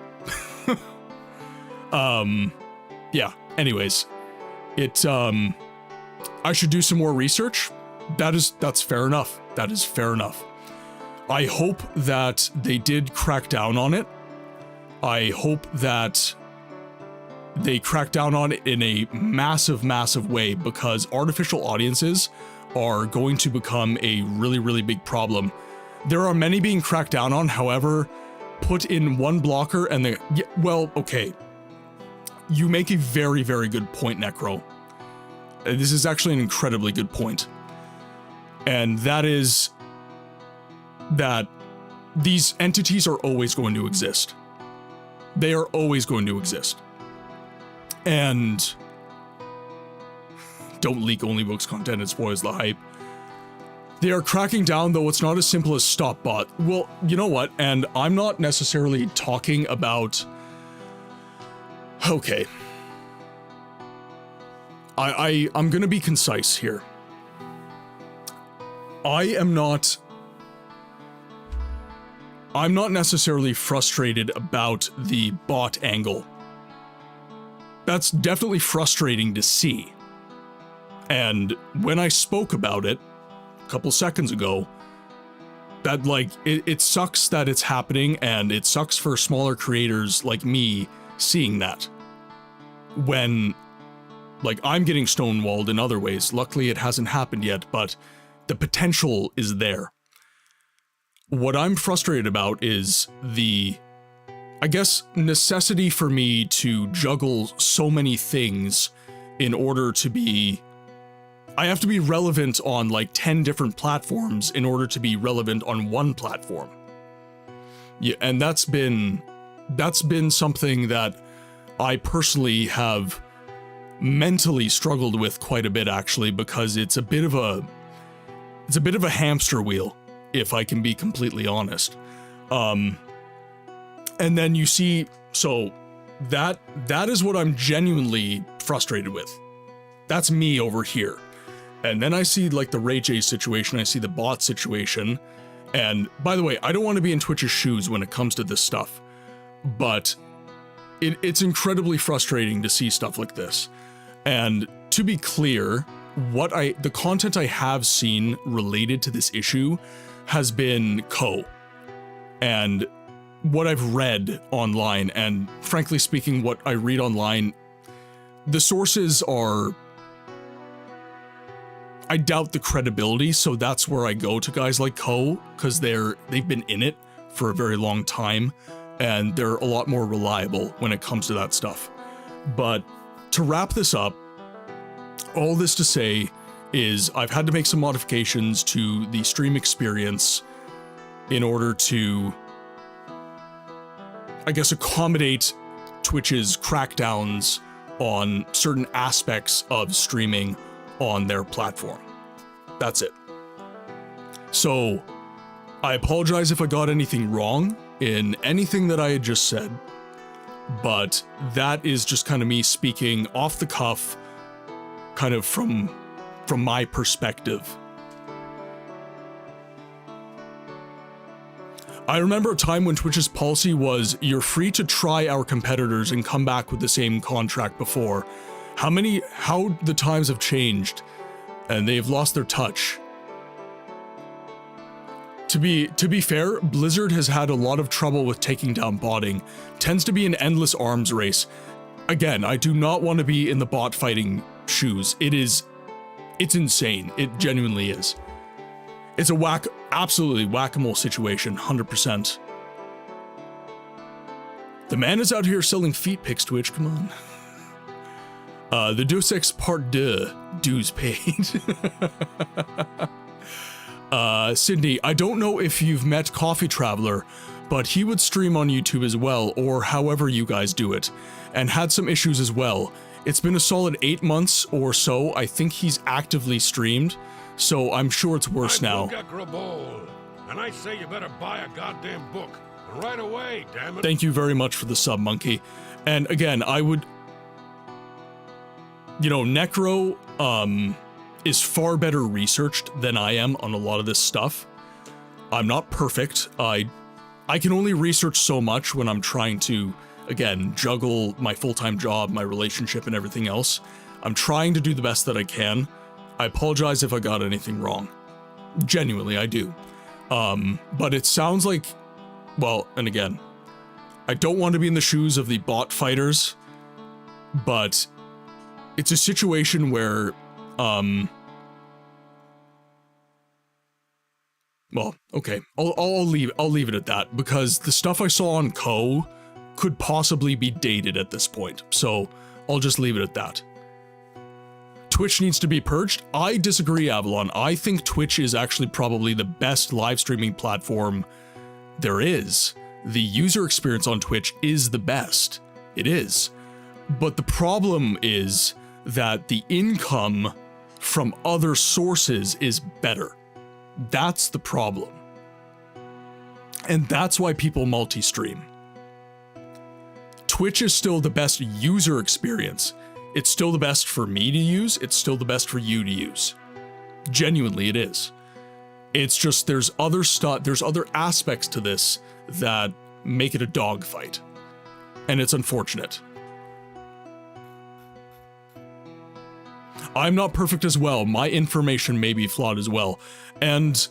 Yeah, anyways. I should do some more research. That's fair enough. That is fair enough. I hope that they did crack down on it. I hope that they crack down on it in a massive, massive way, because artificial audiences are going to become a really, really big problem. There are many being cracked down on, however, put in one blocker and they, yeah, well, okay. You make a very, very good point, Necro. This is actually an incredibly good point. And that is that these entities are always going to exist. They are always going to exist. And don't leak only books content, it spoils the hype. They are cracking down, though it's not as simple as stop bot. Well, you know what? And I'm not necessarily talking about... Okay. I'm gonna be concise here. I'm not necessarily frustrated about the bot angle. That's definitely frustrating to see. And when I spoke about it a couple seconds ago, that, like, it sucks that it's happening, and it sucks for smaller creators like me seeing that. When, like, I'm getting stonewalled in other ways. Luckily, it hasn't happened yet, but the potential is there. What I'm frustrated about is the, I guess, necessity for me to juggle so many things in order to be... I have to be relevant on like 10 different platforms in order to be relevant on one platform. Yeah, and that's been something that I personally have mentally struggled with quite a bit, actually, because it's a bit of a hamster wheel, if I can be completely honest. And then you see, so that is what I'm genuinely frustrated with. That's me over here. And then I see like the Ray J situation, I see the bot situation, And by the way, I don't want to be in Twitch's shoes when it comes to this stuff, but it's incredibly frustrating to see stuff like this. And to be clear, the content I have seen related to this issue has been and what I've read online, and frankly speaking, what I read online, the sources are, I doubt the credibility, so that's where I go to guys like because they've been in it for a very long time, and they're a lot more reliable when it comes to that stuff. But to wrap this up, all this to say is I've had to make some modifications to the stream experience in order to, I guess, accommodate Twitch's crackdowns on certain aspects of streaming on their platform. That's it. So, I apologize if I got anything wrong in anything that I had just said, but that is just kind of me speaking off the cuff, kind of from my perspective. I remember a time when Twitch's policy was, you're free to try our competitors and come back with the same contract before. How the times have changed, and they've lost their touch. To be fair, Blizzard has had a lot of trouble with taking down botting. Tends to be an endless arms race. Again, I do not want to be in the bot fighting shoes. It's insane. It genuinely is. It's a absolutely whack-a-mole situation, 100%. The man is out here selling feet pics, Twitch, come on. The Deus Ex Part 2, dues paid. Sydney, I don't know if you've met Coffee Traveler, but he would stream on YouTube as well, or however you guys do it, and had some issues as well. It's been a solid 8 months or so. I think he's actively streamed, so I'm sure it's worse now. And I say you better buy a goddamn book right away, damn it. Thank you very much for the sub, Monkey. And again, I would, Necro is far better researched than I am on a lot of this stuff. I'm not perfect. I can only research so much when I'm trying to, again, juggle my full-time job, my relationship, and everything else. I'm trying to do the best that I can. I apologize if I got anything wrong. Genuinely, I do. But it sounds like, well, and again, I don't want to be in the shoes of the bot fighters, but it's a situation where, well, okay, I'll leave it at that, because the stuff I saw on could possibly be dated at this point, so I'll just leave it at that. Twitch needs to be purged? I disagree, Avalon. I think Twitch is actually probably the best live streaming platform there is. The user experience on Twitch is the best. It is. But the problem is that the income from other sources is better. That's the problem. And that's why people multi-stream. Twitch is still the best user experience. It's still the best for me to use. It's still the best for you to use. Genuinely, it is. It's just there's other aspects to this that make it a dogfight. And it's unfortunate. I'm not perfect as well. My information may be flawed as well. And,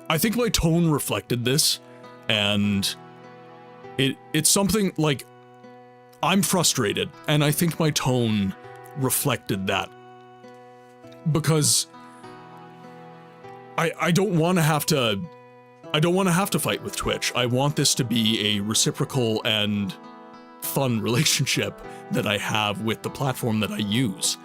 I think my tone reflected this, and it's something like, I'm frustrated, and I think my tone reflected that. Because I don't want to have to fight with Twitch. I want this to be a reciprocal and fun relationship that I have with the platform that I use.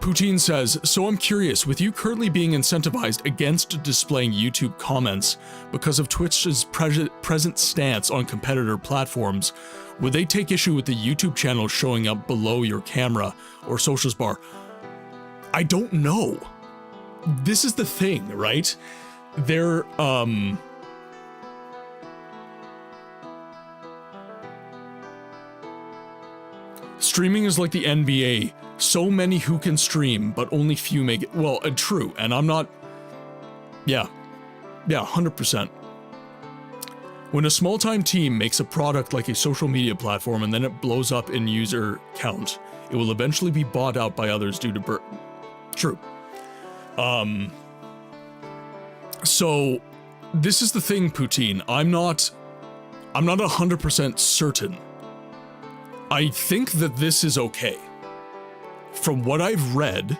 Poutine says, so I'm curious, with you currently being incentivized against displaying YouTube comments because of Twitch's present stance on competitor platforms, would they take issue with the YouTube channel showing up below your camera or socials bar? I don't know. This is the thing, right? They're, streaming is like the NBA. So many who can stream, but only few make it. Well, true, and I'm not... Yeah, 100%. When a small-time team makes a product like a social media platform and then it blows up in user count, it will eventually be bought out by others due to True. So, this is the thing, Poutine. I'm not 100% certain. I think that this is okay. From what I've read,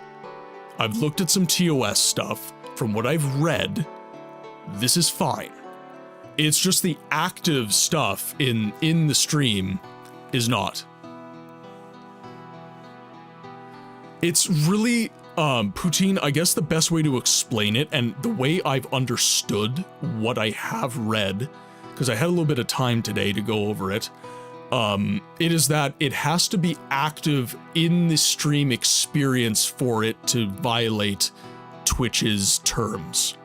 I've looked at some T.E.S. stuff. From what I've read, this is fine. It's just the active stuff in the stream is not. It's really, Poutine, I guess the best way to explain it, and the way I've understood what I have read, because I had a little bit of time today to go over it, it is that it has to be active in the stream experience for it to violate Twitch's terms.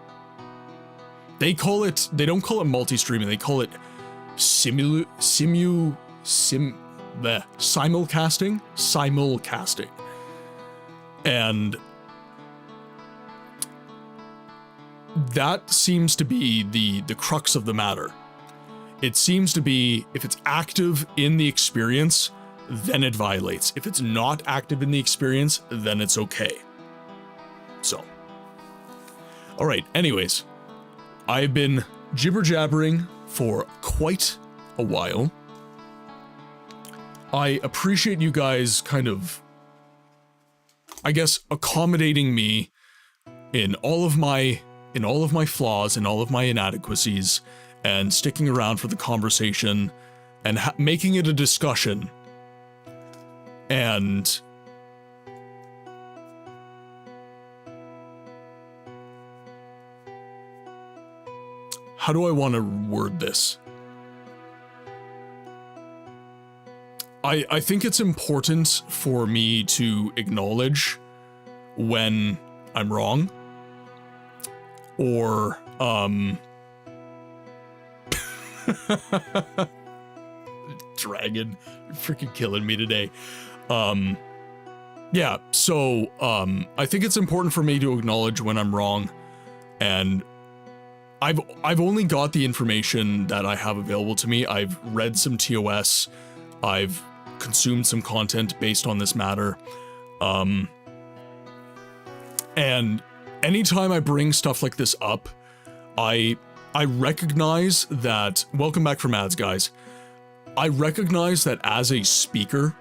They don't call it multi-streaming, they call it simulcasting. And that seems to be the crux of the matter. It seems to be, if it's active in the experience, then it violates. If it's not active in the experience, then it's okay. So. Alright, anyways. I've been jibber-jabbering for quite a while. I appreciate you guys kind of, I guess, accommodating me in all of my flaws and all of my inadequacies, and sticking around for the conversation and making it a discussion. And how do I want to word this? I think it's important for me to acknowledge when I'm wrong, or Dragon, you're freaking killing me today. Yeah, so I think it's important for me to acknowledge when I'm wrong, and I've only got the information that I have available to me. I've read some T.E.S. I've consumed some content based on this matter. And anytime I bring stuff like this up, I recognize that, welcome back from ads, guys. I recognize that as a speaker,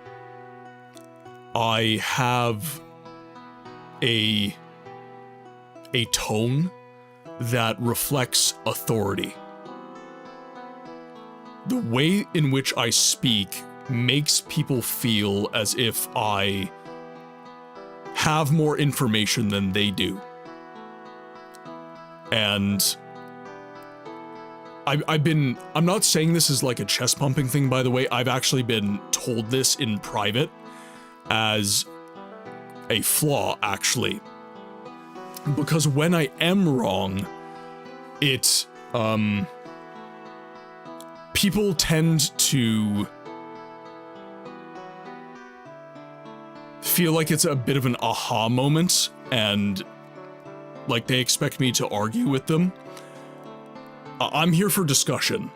I have a tone that reflects authority. The way in which I speak makes people feel as if I have more information than they do. And I'm not saying this is like a chest pumping thing, by the way. I've actually been told this in private as a flaw, actually. Because when I am wrong, it, people tend to feel like it's a bit of an aha moment, and like they expect me to argue with them. I'm here for discussion.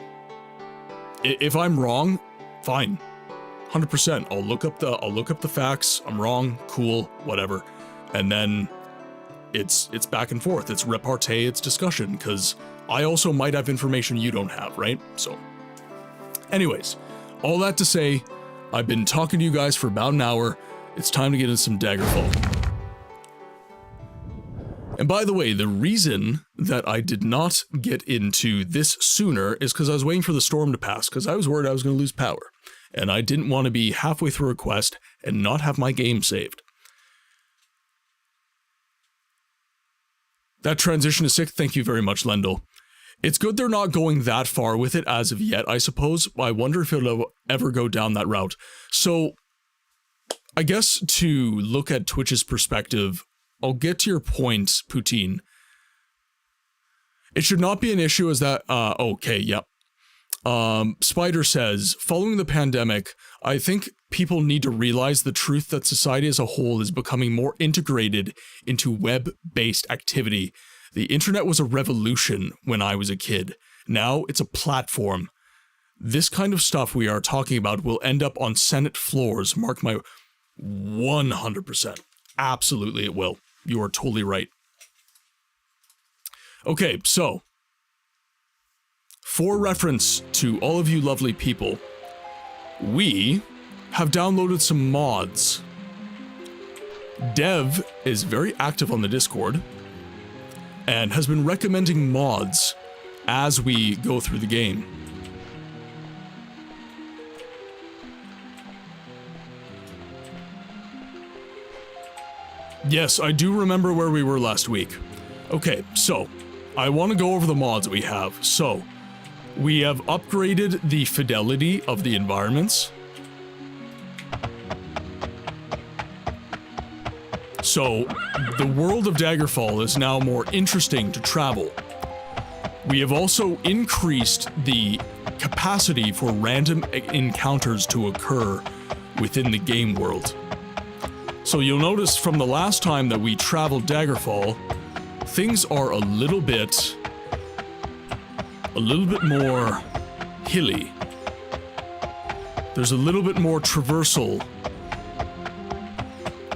If I'm wrong, fine. 100%. I'll look up the facts. I'm wrong. Cool. Whatever. And then it's back and forth. It's repartee. It's discussion, because I also might have information you don't have, right? So, anyways, all that to say, I've been talking to you guys for about an hour. It's time to get into some Daggerfall. And by the way, the reason that I did not get into this sooner is because I was waiting for the storm to pass, because I was worried I was going to lose power. And I didn't want to be halfway through a quest and not have my game saved. That transition is sick. Thank you very much, Lendl. It's good they're not going that far with it as of yet, I suppose. I wonder if it'll ever go down that route. So, I guess to look at Twitch's perspective, I'll get to your point, Poutine. It should not be an issue as that, okay, yep. Spider says, following the pandemic, I think people need to realize the truth that society as a whole is becoming more integrated into web-based activity. The internet was a revolution when I was a kid. Now it's a platform. This kind of stuff we are talking about will end up on Senate floors. Mark my 100%. Absolutely it will. You are totally right. Okay, so for reference to all of you lovely people, we have downloaded some mods. Dev is very active on the Discord and has been recommending mods as we go through the game. Yes, I do remember where we were last week. Okay, so I want to go over the mods we have. So we have upgraded the fidelity of the environments. So the world of Daggerfall is now more interesting to travel. We have also increased the capacity for random encounters to occur within the game world. So you'll notice from the last time that we traveled Daggerfall, things are a little bit more hilly. There's a little bit more traversal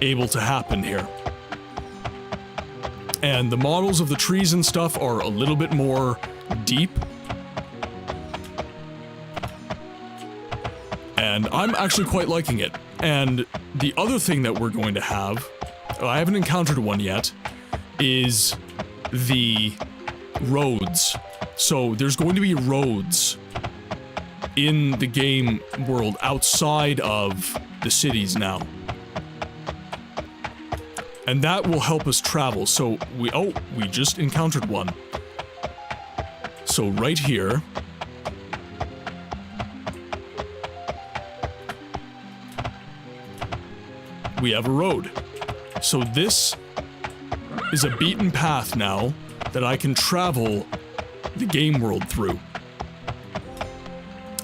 able to happen here. And the models of the trees and stuff are a little bit more deep. And I'm actually quite liking it. And the other thing that we're going to have, I haven't encountered one yet, is the roads. So there's going to be roads in the game world outside of the cities now. And that will help us travel. So we just encountered one. So right here, we have a road. So this is a beaten path now that I can travel the game world through.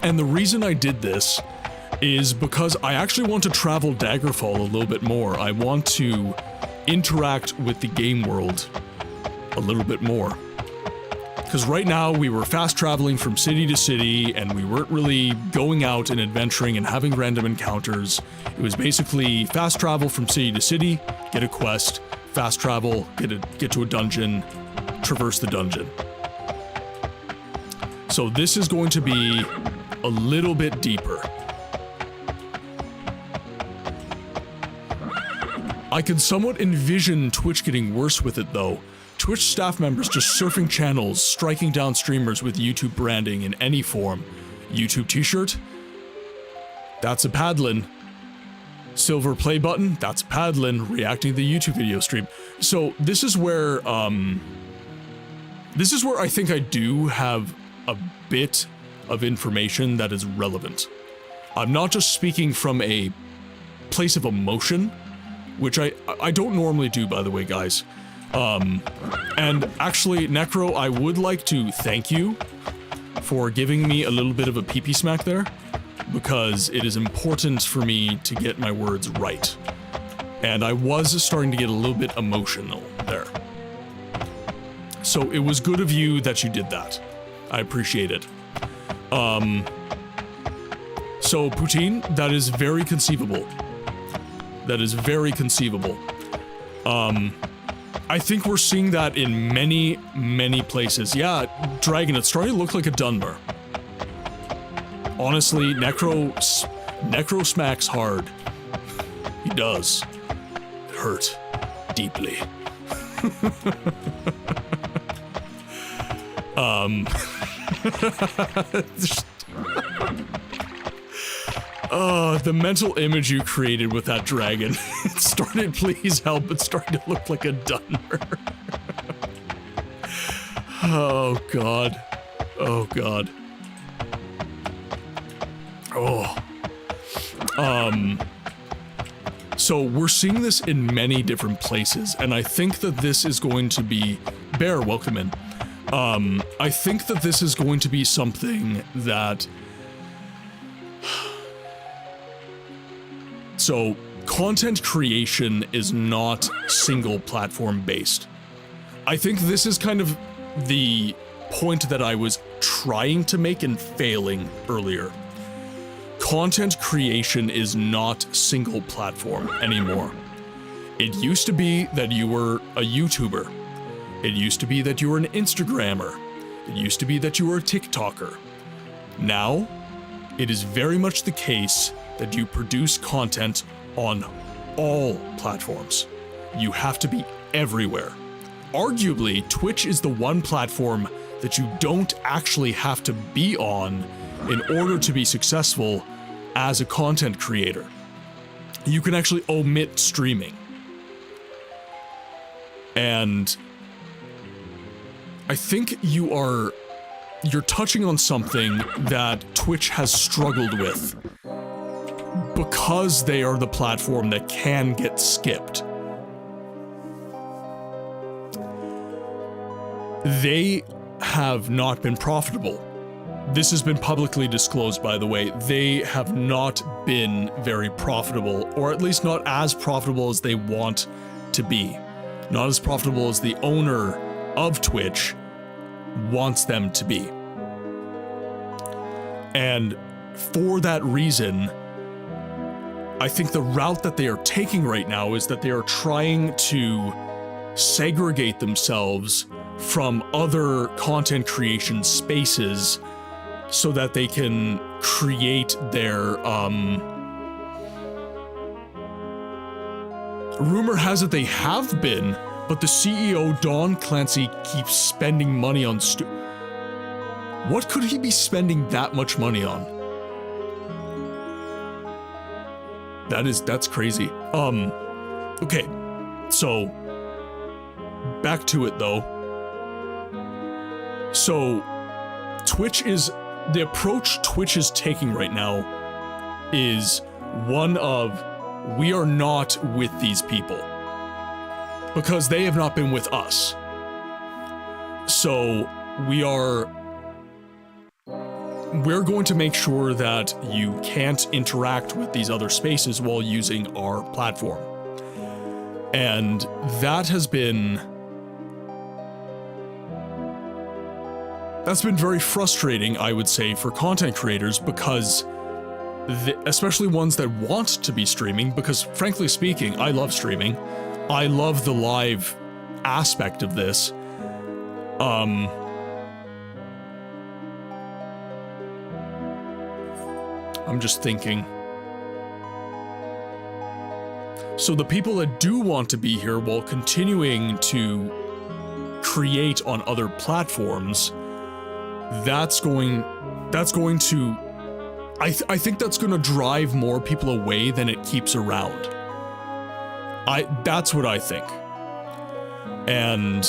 And the reason I did this is because I actually want to travel Daggerfall a little bit more. I want to interact with the game world a little bit more. Because right now we were fast traveling from city to city and we weren't really going out and adventuring and having random encounters. It was basically fast travel from city to city, get a quest, fast travel, get to a dungeon, traverse the dungeon. So this is going to be a little bit deeper. I can somewhat envision Twitch getting worse with it though. Twitch staff members just surfing channels, striking down streamers with YouTube branding in any form. YouTube t-shirt? That's a paddlin'. Silver play button? That's a paddlin', reacting to the YouTube video stream. So this is where I think I do have a bit of information that is relevant. I'm not just speaking from a place of emotion, which I don't normally do, by the way, guys. And actually, Necro, I would like to thank you for giving me a little bit of a pee-pee smack there, because it is important for me to get my words right. And I was starting to get a little bit emotional there. So it was good of you that you did that. I appreciate it. So, Poutine, that is very conceivable. That is very conceivable. I think we're seeing that in many, many places. Yeah, Dragon, it's starting to look like a Dunmer. Honestly, Necro smacks hard. He does. It hurt. Deeply. The mental image you created with that dragon. It started, please help, it started to look like a Dunmer. Oh god. Oh god. Oh. So we're seeing this in many different places, and I think that this is going to be... Bear, welcome in. I think that this is going to be something that... So, content creation is not single platform based. I think this is kind of the point that I was trying to make and failing earlier. Content creation is not single platform anymore. It used to be that you were a YouTuber. It used to be that you were an Instagrammer. It used to be that you were a TikToker. Now, it is very much the case that you produce content on all platforms. You have to be everywhere. Arguably, Twitch is the one platform that you don't actually have to be on in order to be successful as a content creator. You can actually omit streaming. And I think you're touching on something that Twitch has struggled with because they are the platform that can get skipped. They have not been profitable. This has been publicly disclosed, by the way. They have not been very profitable, or at least not as profitable as they want to be. Not as profitable as the owner of Twitch wants them to be. And for that reason, I think the route that they are taking right now is that they are trying to segregate themselves from other content creation spaces so that they can create their, rumor has it they have been, but the CEO, Don Clancy, keeps spending money on what could he be spending that much money on? That's crazy. Okay, so, back to it though. So, the approach Twitch is taking right now is one of, we are not with these people. Because they have not been with us. So, we're going to make sure that you can't interact with these other spaces while using our platform. And that's been very frustrating, I would say, for content creators, because especially ones that want to be streaming, because frankly speaking, I love streaming. I love the live aspect of this. I'm just thinking. So the people that do want to be here while continuing to create on other platforms, that's going to, I think that's going to drive more people away than it keeps around. That's what I think. And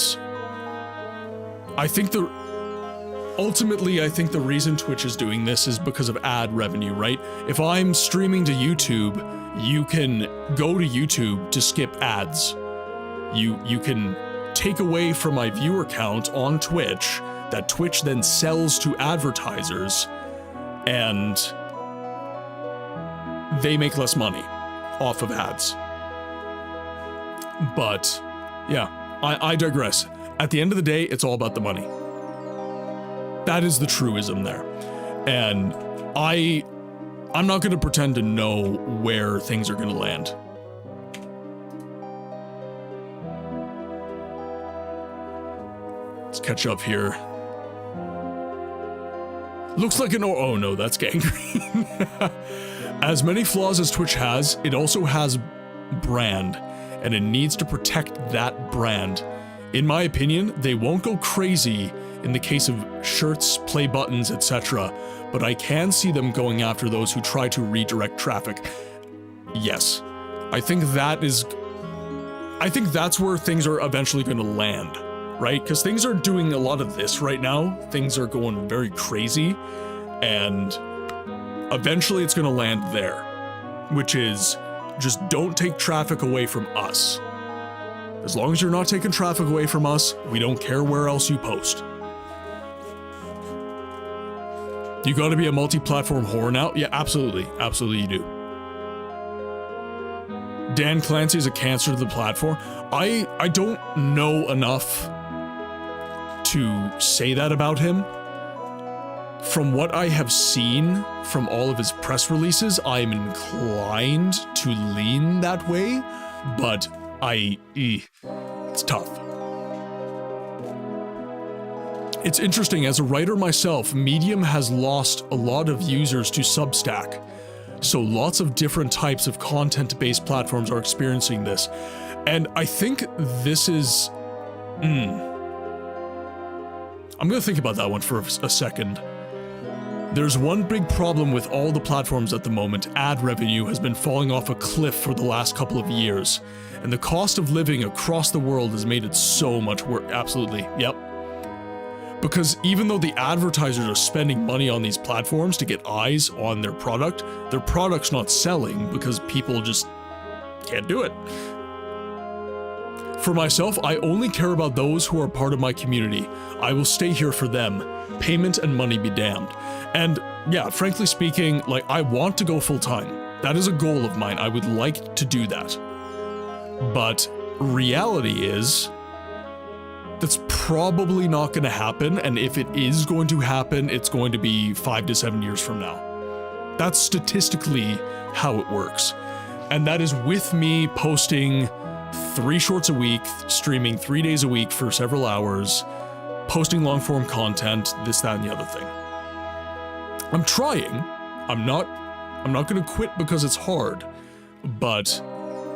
I think ultimately, I think the reason Twitch is doing this is because of ad revenue, right? If I'm streaming to YouTube, you can go to YouTube to skip ads. You can take away from my viewer count on Twitch that Twitch then sells to advertisers, and they make less money off of ads. But yeah, I digress. At the end of the day, it's all about the money. That is the truism there. And I'm not going to pretend to know where things are going to land. Let's catch up here. Looks like oh no, that's gangrene. As many flaws as Twitch has, it also has brand, and it needs to protect that brand. In my opinion, they won't go crazy in the case of shirts, play buttons, etc., but I can see them going after those who try to redirect traffic. Yes, I think that's where things are eventually going to land, right? Because things are doing a lot of this right now. Things are going very crazy, and eventually it's going to land there, which is just don't take traffic away from us. As long as you're not taking traffic away from us, we don't care where else you post. You gotta be a multi-platform whore now? Yeah, absolutely. Absolutely you do. Dan Clancy is a cancer to the platform. I don't know enough to say that about him. From what I have seen from all of his press releases, I'm inclined to lean that way, but it's tough. It's interesting, as a writer myself, Medium has lost a lot of users to Substack. So lots of different types of content-based platforms are experiencing this. And I think this is... I'm gonna think about that one for a second. There's one big problem with all the platforms at the moment. Ad revenue has been falling off a cliff for the last couple of years. And the cost of living across the world has made it so much worse. Absolutely, yep. Because even though the advertisers are spending money on these platforms to get eyes on their product's not selling because people just can't do it. For myself, I only care about those who are part of my community. I will stay here for them. Payment and money be damned. And yeah, frankly speaking, like, I want to go full time. That is a goal of mine. I would like to do that. But reality is, that's probably not going to happen, and if it is going to happen, it's going to be 5 to 7 years from now. That's statistically how it works. And that is with me posting 3 shorts a week, streaming 3 days a week for several hours, posting long-form content, this, that, and the other thing. I'm trying. I'm not going to quit because it's hard, but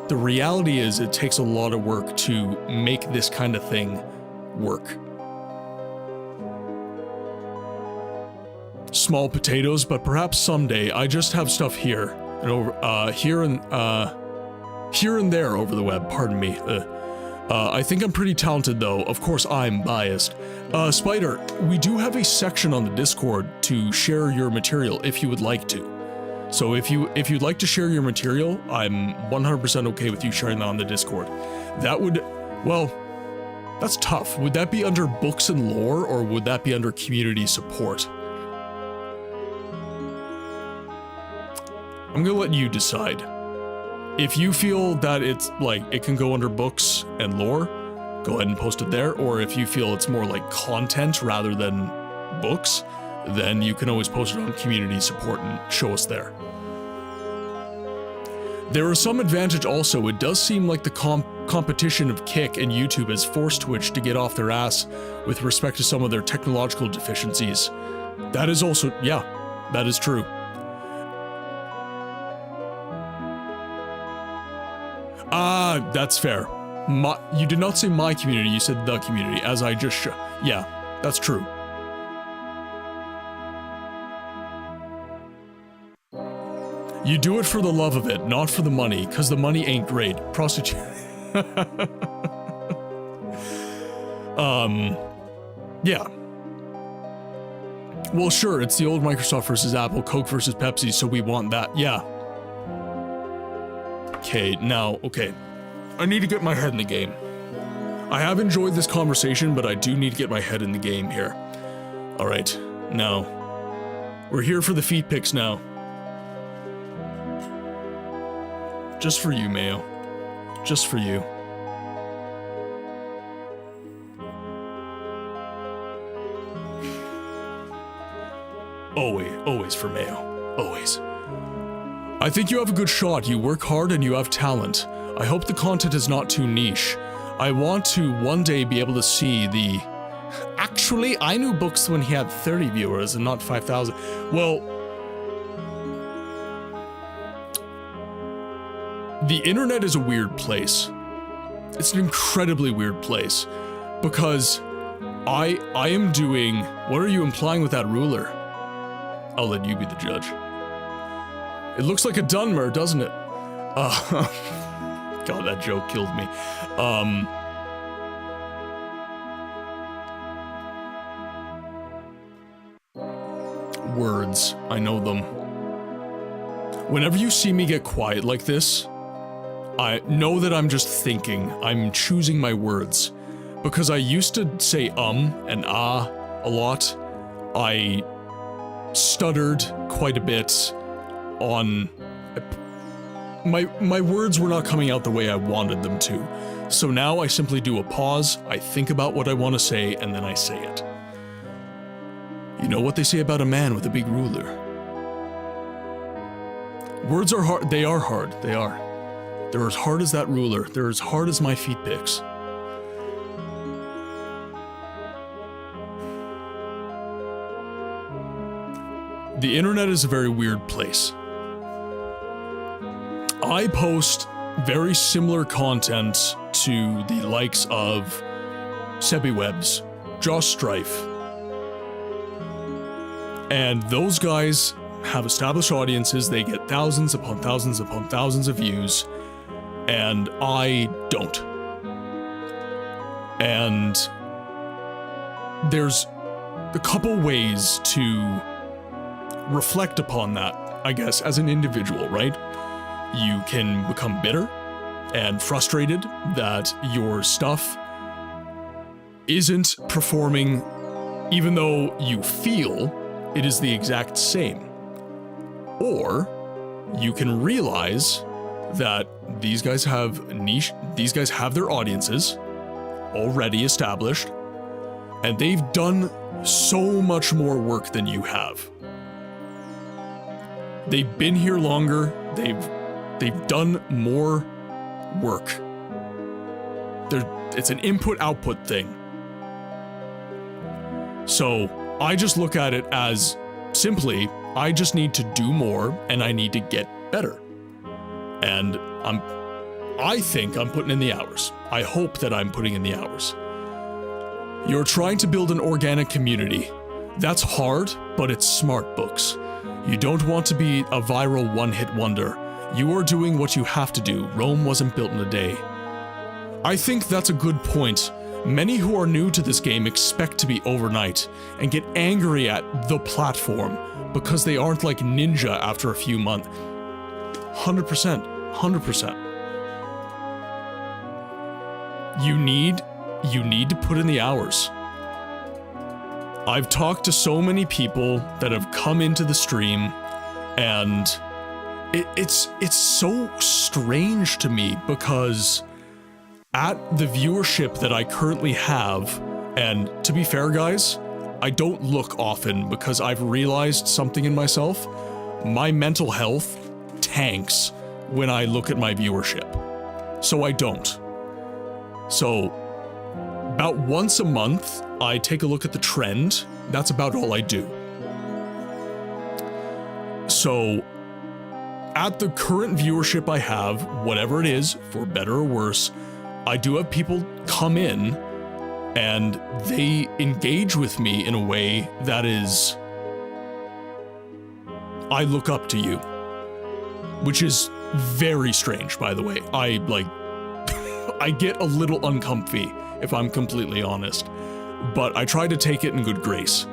the reality is it takes a lot of work to make this kind of thing work. Small potatoes, but perhaps someday. I just have stuff here and over here and there over the web. Pardon me. I think I'm pretty talented, though. Of course, I'm biased. Spider, we do have a section on the Discord to share your material if you would like to. So if you'd like to share your material, I'm 100% okay with you sharing that on the Discord. That would, well, that's tough. Would that be under books and lore, or would that be under community support? I'm gonna let you decide. If you feel that it's like it can go under books and lore, go ahead and post it there. Or if you feel it's more like content rather than books, then you can always post it on community support and show us there. There is some advantage also. It does seem like the competition of Kick and YouTube has forced Twitch to get off their ass with respect to some of their technological deficiencies. That is also, yeah, that is true. That's fair. You did not say my community, you said the community, as I just yeah, that's true. You do it for the love of it, not for the money, cause the money ain't great. Prostitute. Yeah. Well, sure, it's the old Microsoft versus Apple, Coke versus Pepsi, so we want that, yeah. Okay, now, okay. I need to get my head in the game. I have enjoyed this conversation, but I do need to get my head in the game here. Alright, now. We're here for the feet pics now. Just for you, Mayo. Just for you. Always for Mayo. Always. I think you have a good shot. You work hard and you have talent. I hope the content is not too niche. I want to one day be able to see the... Actually, I knew books when he had 30 viewers and not 5,000. Well... The internet is a weird place. It's an incredibly weird place. Because I am doing... What are you implying with that ruler? I'll let you be the judge. It looks like a Dunmer, doesn't it? God, that joke killed me. Words. I know them. Whenever you see me get quiet like this, I know that I'm just thinking. I'm choosing my words. Because I used to say and ah a lot. stuttered quite a bit on... My words were not coming out the way I wanted them to. So now I simply do a pause, I think about what I want to say, and then I say it. You know what they say about a man with a big ruler? Words are hard. They are hard. They are. They're as hard as that ruler. They're as hard as my feet picks. The internet is a very weird place. I post very similar content to the likes of SebiWebs, Josh Strife, and those guys have established audiences. They get thousands upon thousands upon thousands of views, and I don't. And there's a couple ways to reflect upon that, I guess, as an individual, right? You can become bitter and frustrated that your stuff isn't performing, even though you feel it is the exact same. Or you can realize that these guys have their audiences already established, and they've done so much more work than you have. They've been here longer, they've done more work. It's an input-output thing. So I just look at it as simply, I just need to do more and I need to get better. And I think I'm putting in the hours. I hope that I'm putting in the hours. You're trying to build an organic community. That's hard, but it's smart, books. You don't want to be a viral one-hit wonder. You are doing what you have to do. Rome wasn't built in a day. I think that's a good point. Many who are new to this game expect to be overnight and get angry at the platform because they aren't like Ninja after a few months. 100%. 100%. You need to put in the hours. I've talked to so many people that have come into the stream, and it's so strange to me because at the viewership that I currently have, and to be fair, guys, I don't look often because I've realized something in myself. My mental health tanks when I look at my viewership. So I don't. So about once a month, I take a look at the trend. That's about all I do. So at the current viewership I have, whatever it is, for better or worse, I do have people come in and they engage with me in a way that is, I look up to you, which is very strange, by the way. I get a little uncomfy, if I'm completely honest, but I try to take it in good grace.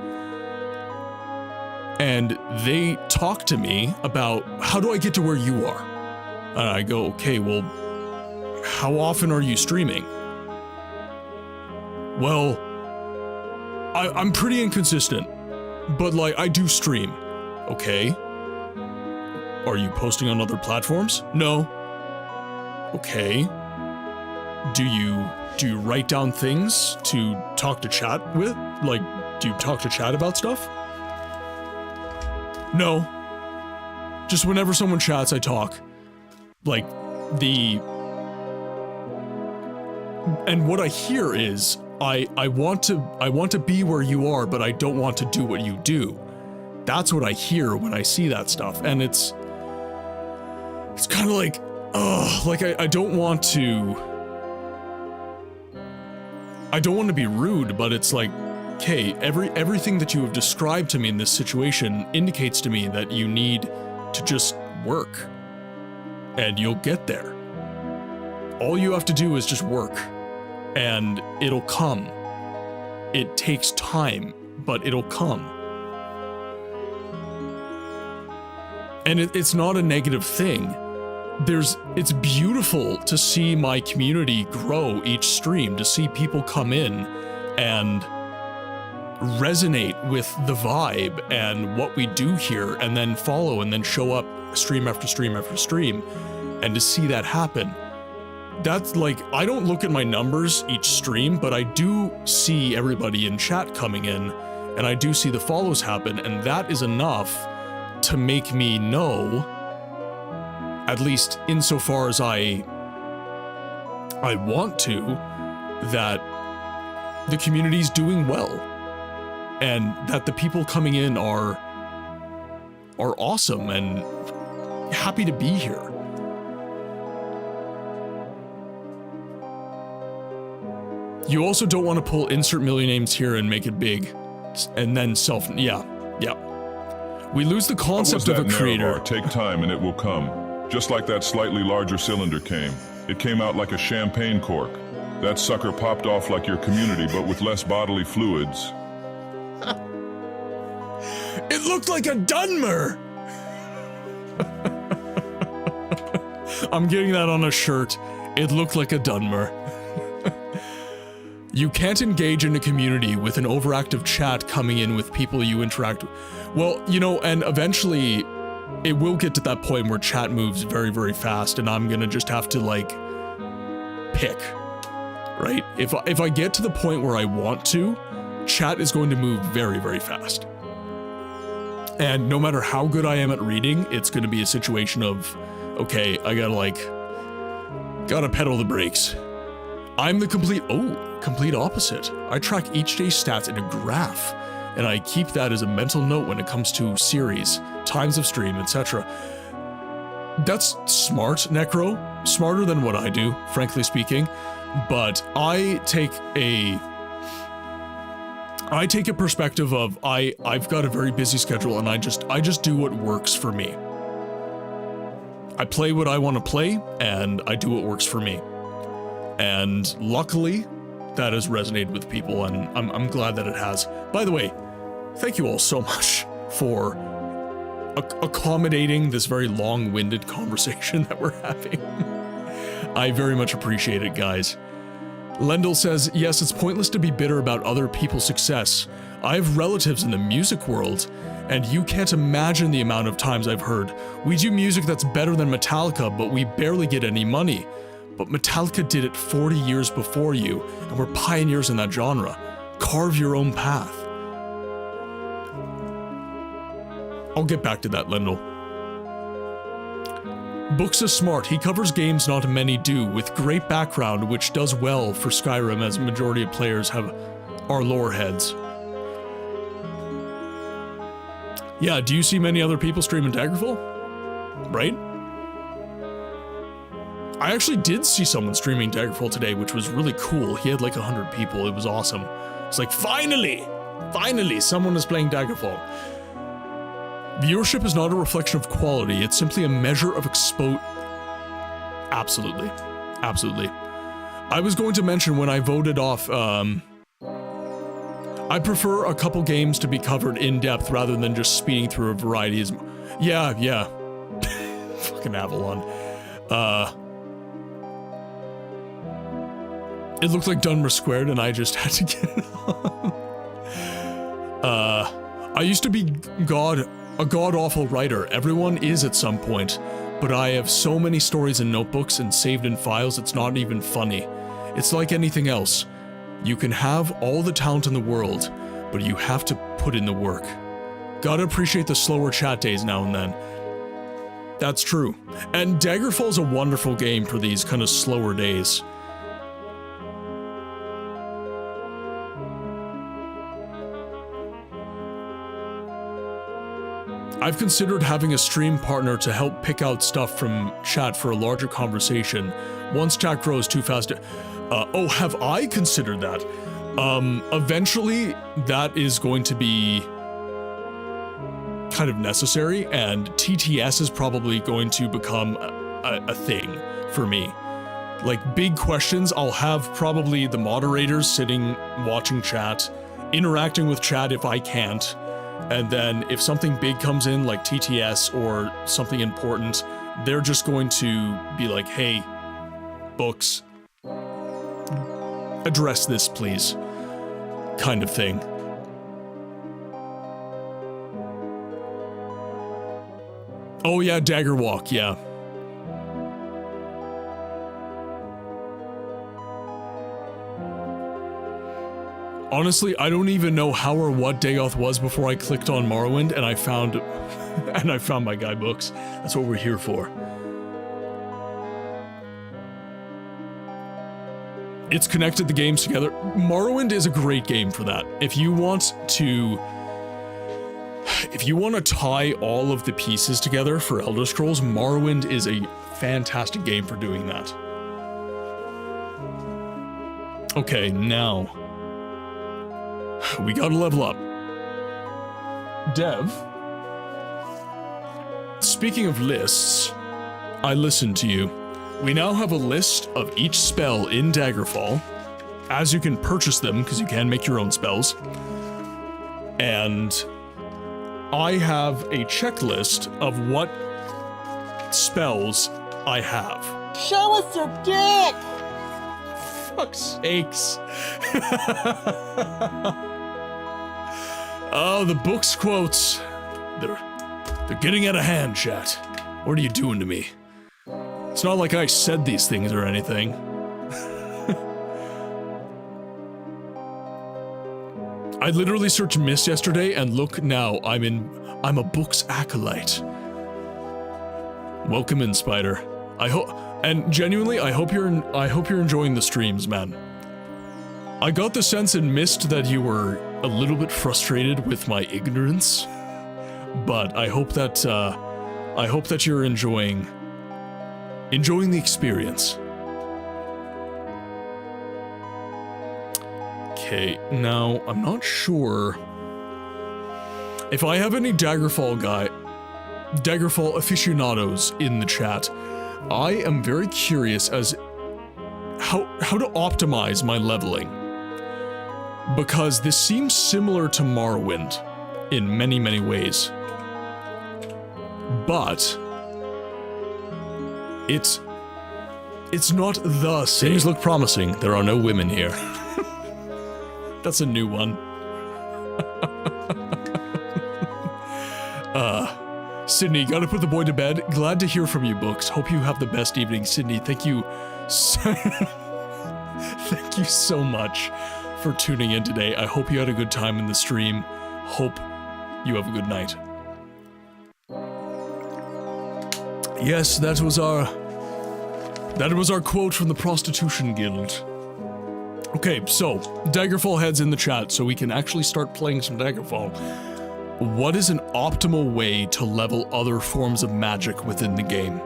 And they talk to me about, how do I get to where you are? And I go, okay, well, how often are you streaming? Well, I'm pretty inconsistent, but like, I do stream. Okay. Are you posting on other platforms? No. Okay. Do you write down things to talk to chat with? Like, do you talk to chat about stuff? No. Just whenever someone chats, I talk. Like, and what I hear is, I want to be where you are, but I don't want to do what you do. That's what I hear when I see that stuff, and it's kind of like, like I don't want to be rude, but it's like, okay, everything that you have described to me in this situation indicates to me that you need to just work, and you'll get there. All you have to do is just work, and it'll come. It takes time, but it'll come. And it's not a negative thing. It's beautiful to see my community grow each stream, to see people come in and resonate with the vibe and what we do here, and then follow and then show up stream after stream after stream, and to see that happen. That's like, I don't look at my numbers each stream, but I do see everybody in chat coming in, and I do see the follows happen, and that is enough to make me know, at least insofar as I want to, that the community's doing well, and that the people coming in are awesome and happy to be here. You also don't want to pull insert million names here and make it big, and then yeah. We lose the concept of a creator. Take time and it will come. Just like that slightly larger cylinder came. It came out like a champagne cork. That sucker popped off like your community, but with less bodily fluids. It looked like a Dunmer! I'm getting that on a shirt. It looked like a Dunmer. You can't engage in a community with an overactive chat coming in with people you interact with. Well, you know, and eventually it will get to that point where chat moves very, very fast, and I'm gonna just have to, like, pick, right? If I get to the point where I want to, chat is going to move very, very fast. And no matter how good I am at reading, it's gonna be a situation of, okay, I gotta pedal the brakes. I'm the complete opposite. I track each day's stats in a graph, and I keep that as a mental note when it comes to series, times of stream, etc. That's smart, Necro. Smarter than what I do, frankly speaking. But I take a perspective of I've got a very busy schedule, and I just do what works for me. I play what I want to play, and I do what works for me. And luckily, that has resonated with people, and I'm glad that it has. By the way, thank you all so much for accommodating this very long-winded conversation that we're having. I very much appreciate it, guys. Lendl says, yes, it's pointless to be bitter about other people's success. I have relatives in the music world, and you can't imagine the amount of times I've heard, we do music that's better than Metallica, but we barely get any money. But Metallica did it 40 years before you, and we're pioneers in that genre. Carve your own path. I'll get back to that, Lendl. Books is smart. He covers games not many do, with great background, which does well for Skyrim, as majority of players are lore heads. Yeah, do you see many other people streaming Daggerfall? Right? I actually did see someone streaming Daggerfall today, which was really cool. He had like 100 people. It was awesome. It's like, finally, someone is playing Daggerfall. Viewership is not a reflection of quality. It's simply a measure of Absolutely. I was going to mention when I voted off, I prefer a couple games to be covered in depth rather than just speeding through a variety. Yeah. Fucking Avalon. It looked like Dunmer squared, and I just had to get it on. I used to be a god-awful writer. Everyone is at some point, but I have so many stories in notebooks and saved in files, it's not even funny. It's like anything else. You can have all the talent in the world, but you have to put in the work. Gotta appreciate the slower chat days now and then. That's true. And Daggerfall's a wonderful game for these kind of slower days. I've considered having a stream partner to help pick out stuff from chat for a larger conversation. Once chat grows too fast. Oh, have I considered that? Eventually, that is going to be kind of necessary, and T.E.S. is probably going to become a thing for me. Like, big questions, I'll have probably the moderators sitting, watching chat, interacting with chat if I can't. And then if something big comes in, like T.E.S. or something important, they're just going to be like, hey, books, address this, please, kind of thing. Oh yeah, Dagger Walk, yeah. Honestly, I don't even know how or what Dagoth was before I clicked on Morrowind and I found my guy books. That's what we're here for. It's connected the games together. Morrowind is a great game for that. If you want to tie all of the pieces together for Elder Scrolls, Morrowind is a fantastic game for doing that. Okay, now we gotta level up. Dev, speaking of lists, I listened to you. We now have a list of each spell in Daggerfall, as you can purchase them, because you can make your own spells. And I have a checklist of what spells I have. Show us your dick! Fuck's sakes. Oh, the book's quotes. They're getting out of hand, chat. What are you doing to me? It's not like I said these things or anything. I literally searched Mist yesterday, and look now, I'm a book's acolyte. Welcome in, Spider. And genuinely, I hope you're enjoying the streams, man. I got the sense in Mist that you were a little bit frustrated with my ignorance, but I hope that you're enjoying the experience. Okay, now I'm not sure if I have any Daggerfall aficionados in the chat. I am very curious as how to optimize my leveling, because this seems similar to Morrowind in many, many ways, but it's not the same. Things look promising. There are no women here. That's a new one. Sydney, gotta put the boy to bed. Glad to hear from you, Books. Hope you have the best evening. Sydney, thank you thank you so much for tuning in today. I hope you had a good time in the stream. Hope you have a good night. Yes, that was our quote from the Prostitution Guild. Okay, so Daggerfall heads in the chat so we can actually start playing some Daggerfall. What is an optimal way to level other forms of magic within the game?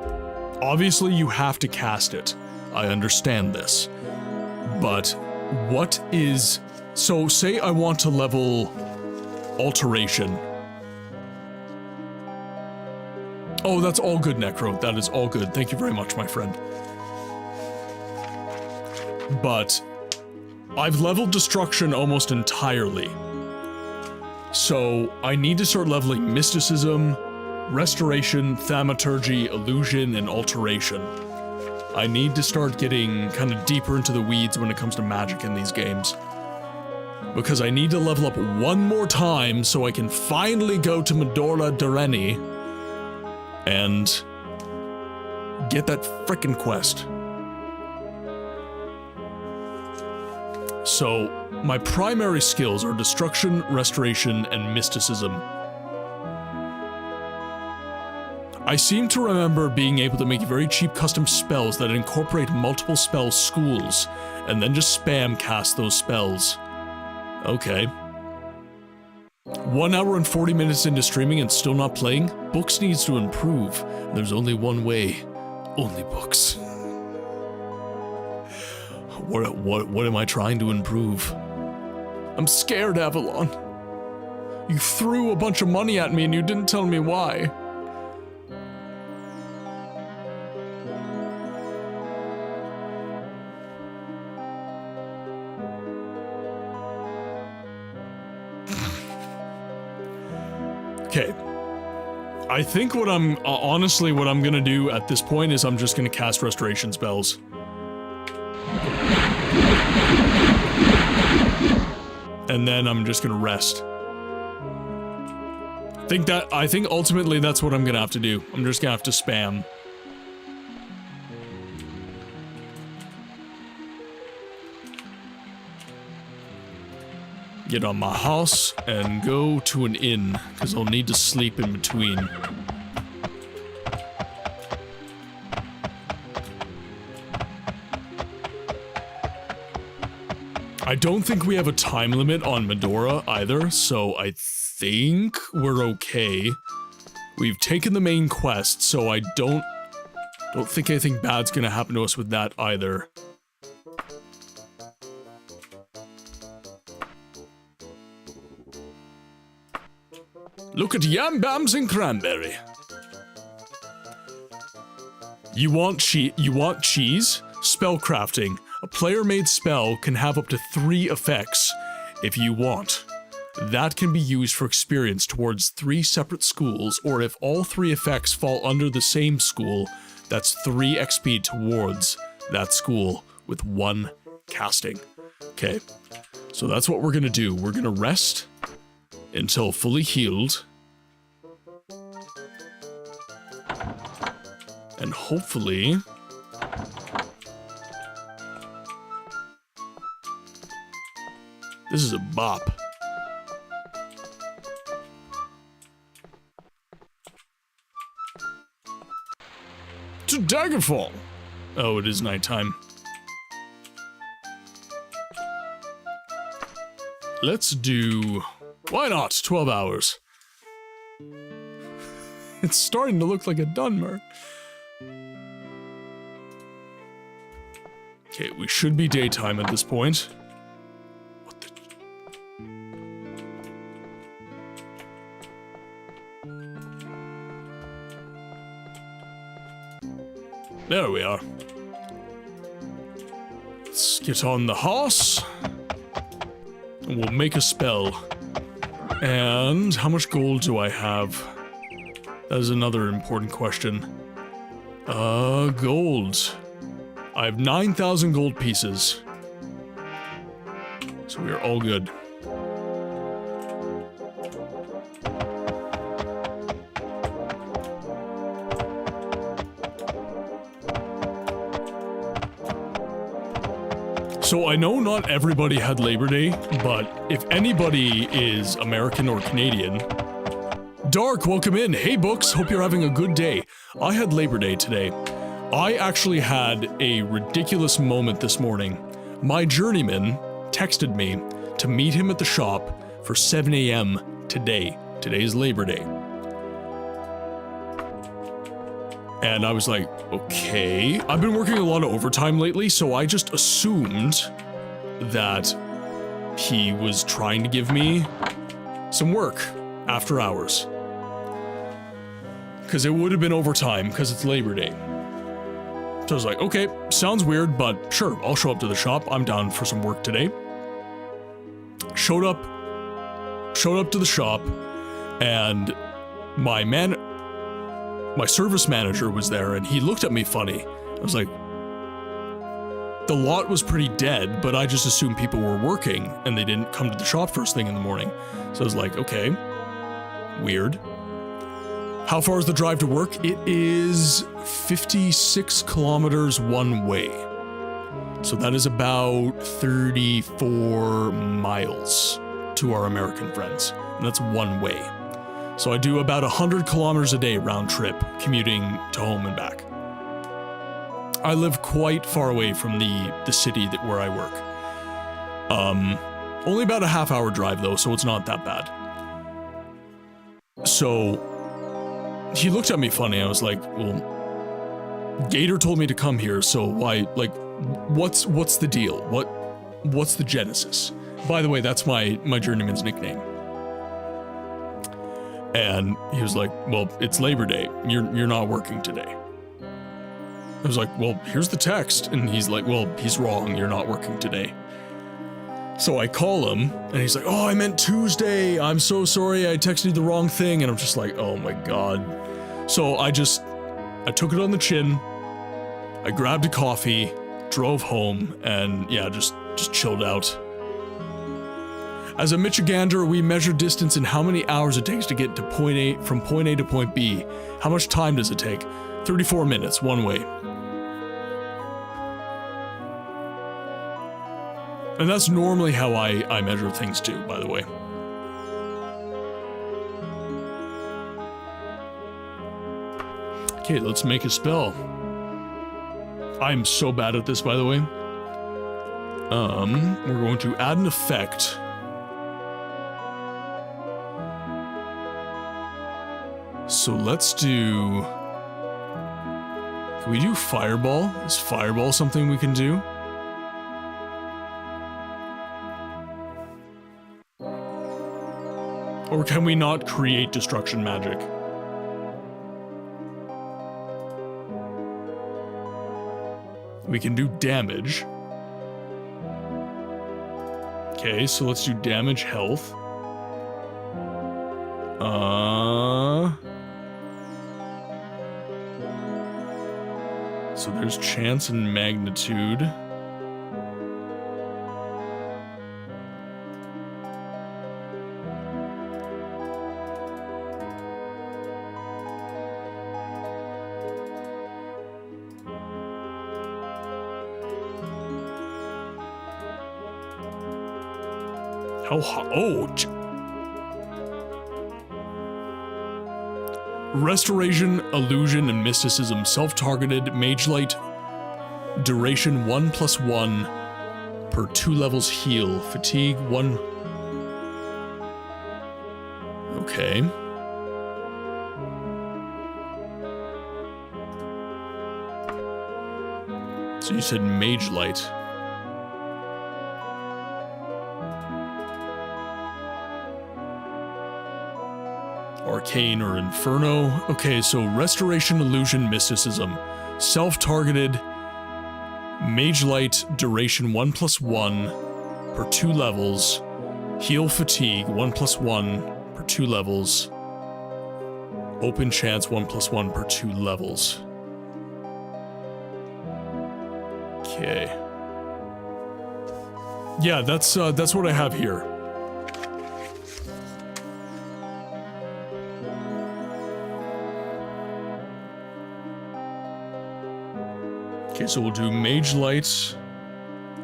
Obviously, you have to cast it. I understand this. But what is... So, say I want to level Alteration. Oh, that's all good, Necro. That is all good. Thank you very much, my friend. But I've leveled Destruction almost entirely. So I need to start leveling Mysticism, Restoration, Thaumaturgy, Illusion, and Alteration. I need to start getting kind of deeper into the weeds when it comes to magic in these games. Because I need to level up one more time so I can finally go to Medora Dareni and get that frickin' quest. So, my primary skills are Destruction, Restoration, and Mysticism. I seem to remember being able to make very cheap custom spells that incorporate multiple spell schools, and then just spam cast those spells. Okay. 1 hour and 40 minutes into streaming and still not playing? Books needs to improve. There's only one way. Only Books. What am I trying to improve? I'm scared, Avalon. You threw a bunch of money at me and you didn't tell me why. Okay. I think what I'm gonna do at this point is I'm just gonna cast restoration spells. And then I'm just gonna rest. I think ultimately that's what I'm gonna have to do. I'm just gonna have to spam. Get on my horse and go to an inn, because I'll need to sleep in between. I don't think we have a time limit on Medora either, so I think we're okay. We've taken the main quest, so I don't think anything bad's gonna happen to us with that either. Look at yam bams and cranberry. You want cheese? Spellcrafting. A player-made spell can have up to 3 effects if you want. That can be used for experience towards 3 separate schools, or if all 3 effects fall under the same school, that's 3 XP towards that school with 1 casting. Okay, so that's what we're gonna do. We're gonna rest until fully healed. And hopefully... this is a bop. To Daggerfall! Oh, it is nighttime. Let's do... why not? 12 hours. It's starting to look like a Dunmer. Okay, we should be daytime at this point. What the... there we are. Let's get on the horse. And we'll make a spell. And how much gold do I have? That is another important question. Gold. I have 9,000 gold pieces. So we are all good. So I know not everybody had Labor Day, but if anybody is American or Canadian... Dark, welcome in. Hey, Books, hope you're having a good day. I had Labor Day today. I actually had a ridiculous moment this morning. My journeyman texted me to meet him at the shop for 7 a.m. today. Today's Labor Day. And I was like, okay. I've been working a lot of overtime lately, so I just assumed that he was trying to give me some work after hours. Because it would have been overtime, because it's Labor Day. So I was like, okay, sounds weird, but sure, I'll show up to the shop. I'm down for some work today. Showed up to the shop, and my service manager was there, and he looked at me funny. I was like, the lot was pretty dead, but I just assumed people were working, and they didn't come to the shop first thing in the morning. So I was like, okay, weird. How far is the drive to work? It is 56 kilometers one way. So that is about 34 miles to our American friends, and that's one way. So I do about 100 kilometers a day round trip, commuting to home and back. I live quite far away from the city where I work. Only about a half-hour drive though, so it's not that bad. So he looked at me funny. I was like, well, Gator told me to come here, so why, like, what's the deal? What's the genesis? By the way, that's my journeyman's nickname. And he was like, well, it's Labor Day. You're not working today. I was like, well, here's the text. And he's like, well, he's wrong. You're not working today. So I call him, and he's like, oh, I meant Tuesday. I'm so sorry. I texted you the wrong thing. And I'm just like, oh my God. So I took it on the chin. I grabbed a coffee, drove home, and yeah, just chilled out. As a Michigander, we measure distance in how many hours it takes to get to point A, from point A to point B. How much time does it take? 34 minutes, one way. And that's normally how I measure things too, by the way. Okay, let's make a spell. I'm so bad at this, by the way. We're going to add an effect. So let's do... Can we do Fireball? Is Fireball something we can do? Or can we not create destruction magic? We can do damage. Okay, so let's do damage health. So there's chance and magnitude. How hot? Oh! Restoration, Illusion, and Mysticism. Self-targeted, Mage Light. Duration 1+1 per 2 levels heal. Fatigue 1. Okay. So you said Mage Light. Arcane or Inferno. Okay, so Restoration, Illusion, Mysticism. Self-targeted, Mage Light, duration 1+1 per 2 levels. Heal Fatigue 1+1 per 2 levels. Open Chance 1+1 per 2 levels. Okay. Yeah, that's what I have here. Okay, so we'll do Mage Light.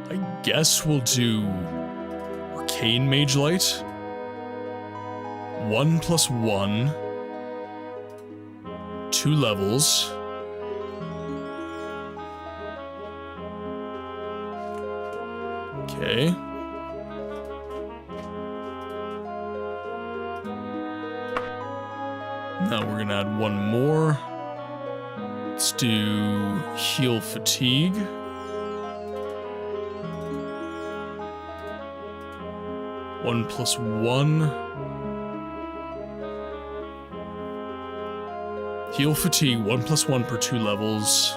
I guess we'll do Arcane Mage Light. 1+1. 2 levels. Okay. Now we're gonna add one more. Let's do Heal Fatigue. One plus one. Heal Fatigue, 1+1 per 2 levels.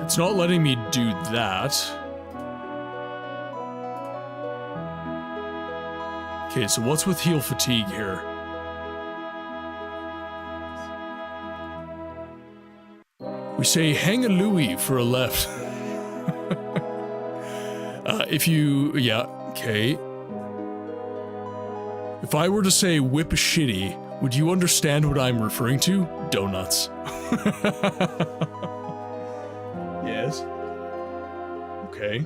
It's not letting me do that. Okay, so what's with Heal Fatigue here? We say hang a Louis for a left. Yeah, okay. If I were to say whip shitty, would you understand what I'm referring to? Donuts. Yes. Okay.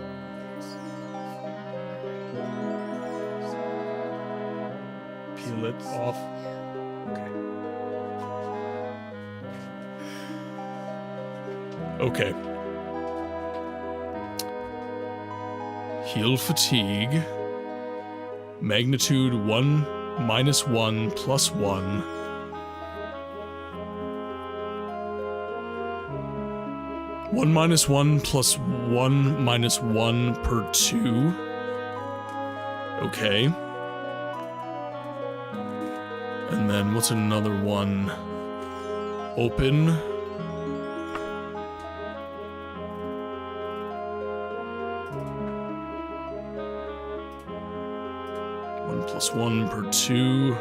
Peel it off. Okay. Heal Fatigue. Magnitude 1 minus 1 plus 1. One minus 1 plus 1 minus 1 per 2. Okay. And then what's another one? Open. 1 per 2.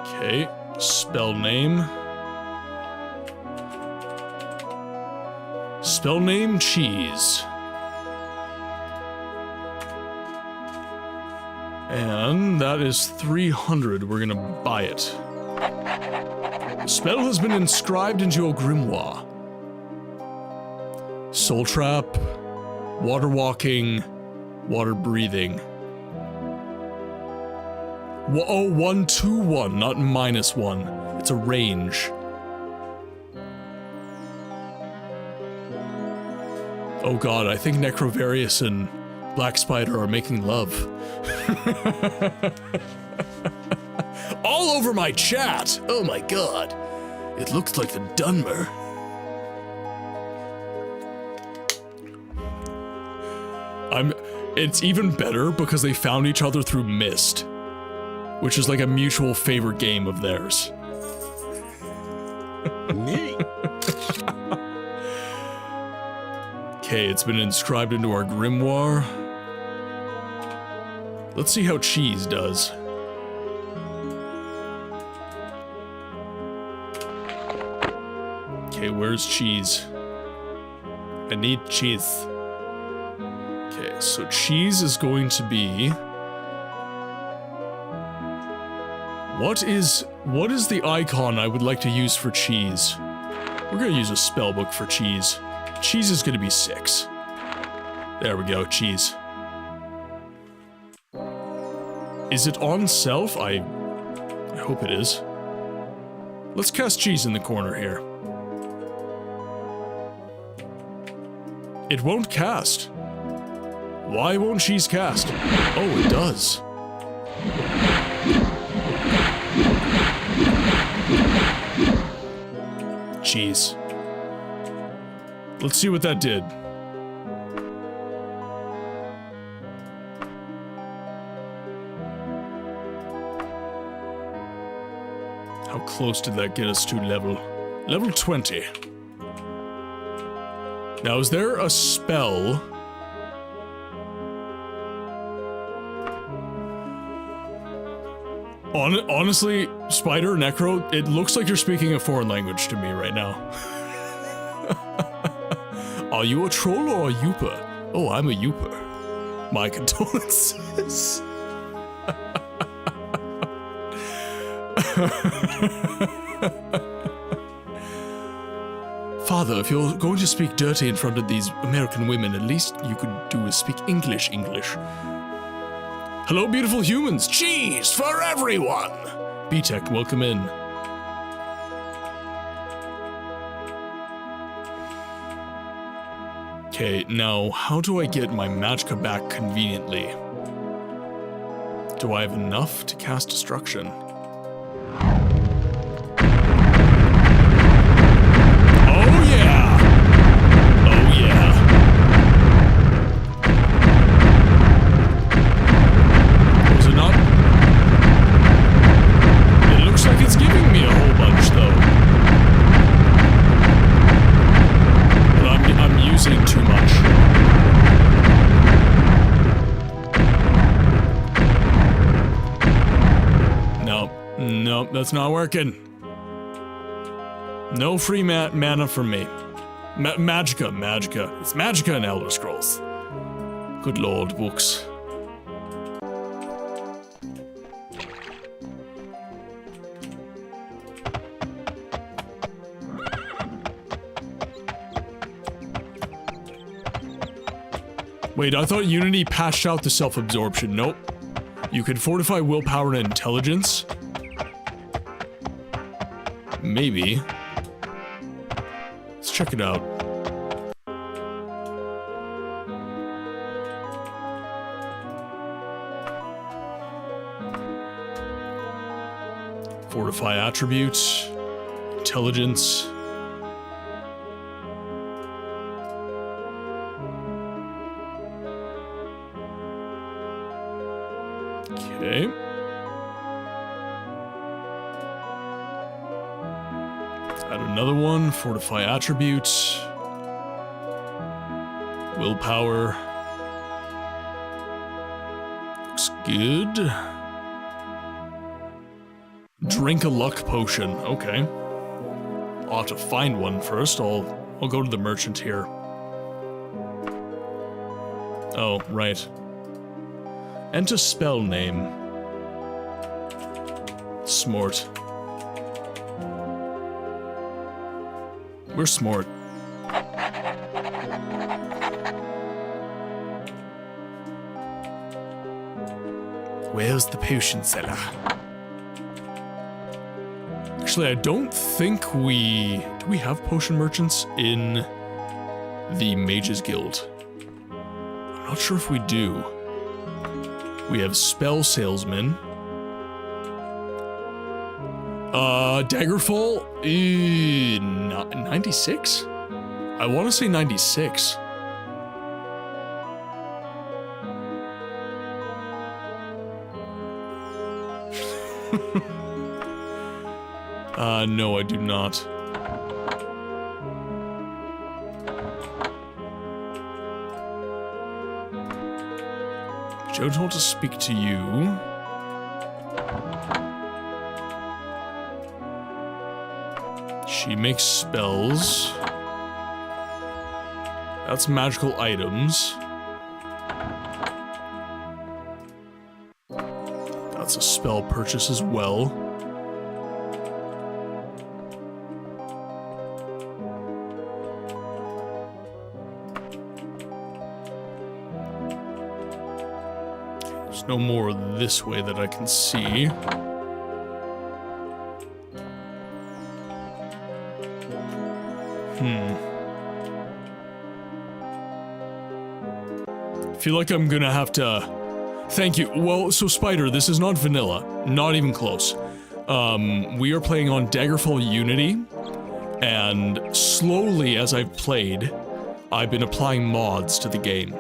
Okay, spell name. Spell name cheese. And that is 300. We're gonna buy it. Spell has been inscribed into your grimoire. Soul Trap, Water Walking, Water Breathing. Oh, 1, 2, 1, not -1. It's a range. Oh god, I think Necrovarius and Black Spider are making love. All over my chat! Oh my god. It looks like the Dunmer. It's even better because they found each other through Myst, which is like a mutual favorite game of theirs. Neat. Okay, it's been inscribed into our grimoire. Let's see how cheese does. Okay, where's cheese? I need cheese. Okay, so cheese is going to be... What is the icon I would like to use for cheese? We're gonna use a spellbook for cheese. Cheese is gonna be 6. There we go, cheese. Is it on self? I hope it is. Let's cast cheese in the corner here. It won't cast. Why won't cheese cast? Oh, it does. Cheese. Let's see what that did. How close did that get us to level 20? Now, is there a spell? Honestly, Spider, Necro, it looks like you're speaking a foreign language to me right now. Are you a troll or a Youper? Oh, I'm a Youper. My condolences. Father, if you're going to speak dirty in front of these American women, at least you could do is speak English. Hello, beautiful humans. Cheese for everyone. B-Tech, welcome in. Okay, now, how do I get my magicka back conveniently? Do I have enough to cast Destruction? That's not working. No free mana from me. Magicka. It's Magicka in Elder Scrolls. Good lord, books. Wait, I thought Unity patched out the self-absorption. Nope. You can fortify willpower and intelligence. Maybe. Let's check it out. Fortify attributes, intelligence. Okay. Add another one, fortify attributes, willpower, looks good. Drink a luck potion, okay. I'll have to find one first, I'll go to the merchant here. Oh, right. Enter spell name. Smart. We're smart. Where's the potion seller? Actually, I don't think we... Do we have potion merchants in the Mages Guild? I'm not sure if we do. We have spell salesman. Daggerfall? 96? I want to say 96. No, I do not. Joe told to speak to you. She makes spells. That's magical items. That's a spell purchase as well. There's no more this way that I can see. I feel like I'm gonna have to... Thank you. Well, so Spider, this is not vanilla. Not even close. We are playing on Daggerfall Unity, and slowly as I've played, I've been applying mods to the game.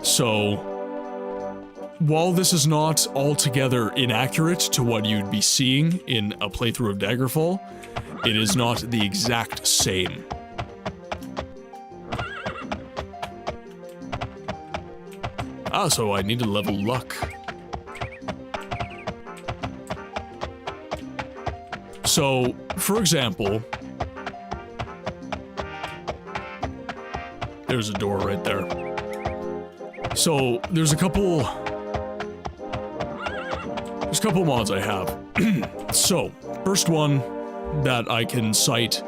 So, while this is not altogether inaccurate to what you'd be seeing in a playthrough of Daggerfall, it is not the exact same. Ah, so I need to level luck. So, for example, there's a door right there. So, there's a couple mods I have. So, first one that I can cite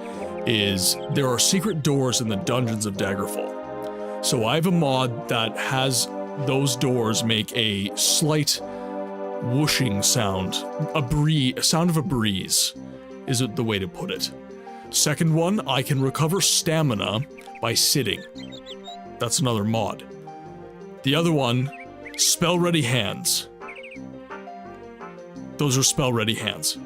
is there are secret doors in the dungeons of Daggerfall. So I have a mod that has those doors make a slight whooshing sound. A sound of a breeze is the way to put it. Second one, I can recover stamina by sitting. That's another mod. The other one, spell ready hands. Those are spell ready hands.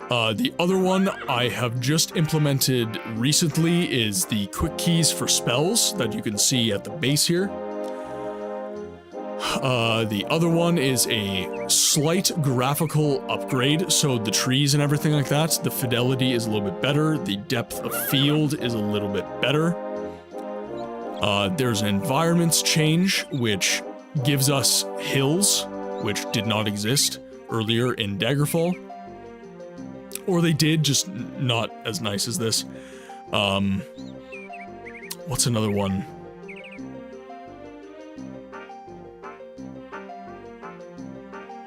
The other one I have just implemented recently is the quick keys for spells that you can see at the base here. The other one is a slight graphical upgrade, so the trees and everything like that, the fidelity is a little bit better, the depth of field is a little bit better. There's an environments change, which gives us hills, which did not exist earlier in Daggerfall. Or they did, just not as nice as this. What's another one?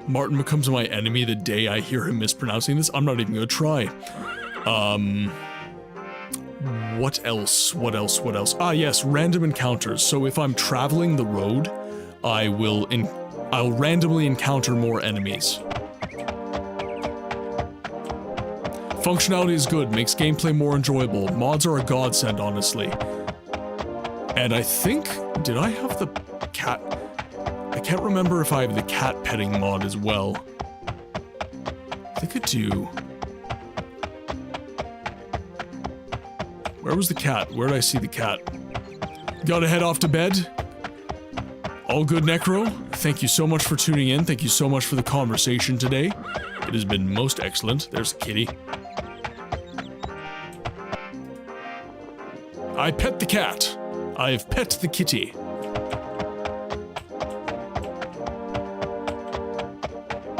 Martin becomes my enemy the day I hear him mispronouncing this. I'm not even gonna try. What else? What else? What else? Ah, yes, random encounters. So if I'm traveling the road, I'll randomly encounter more enemies. Functionality is good, makes gameplay more enjoyable. Mods are a godsend, honestly. And I think, did I have the cat? I can't remember if I have the cat petting mod as well. I think I do. Where was the cat? Where did I see the cat? Gotta head off to bed. All good, Necro. Thank you so much for tuning in. Thank you so much for the conversation today. It has been most excellent. There's the kitty. I pet the cat. I've pet the kitty.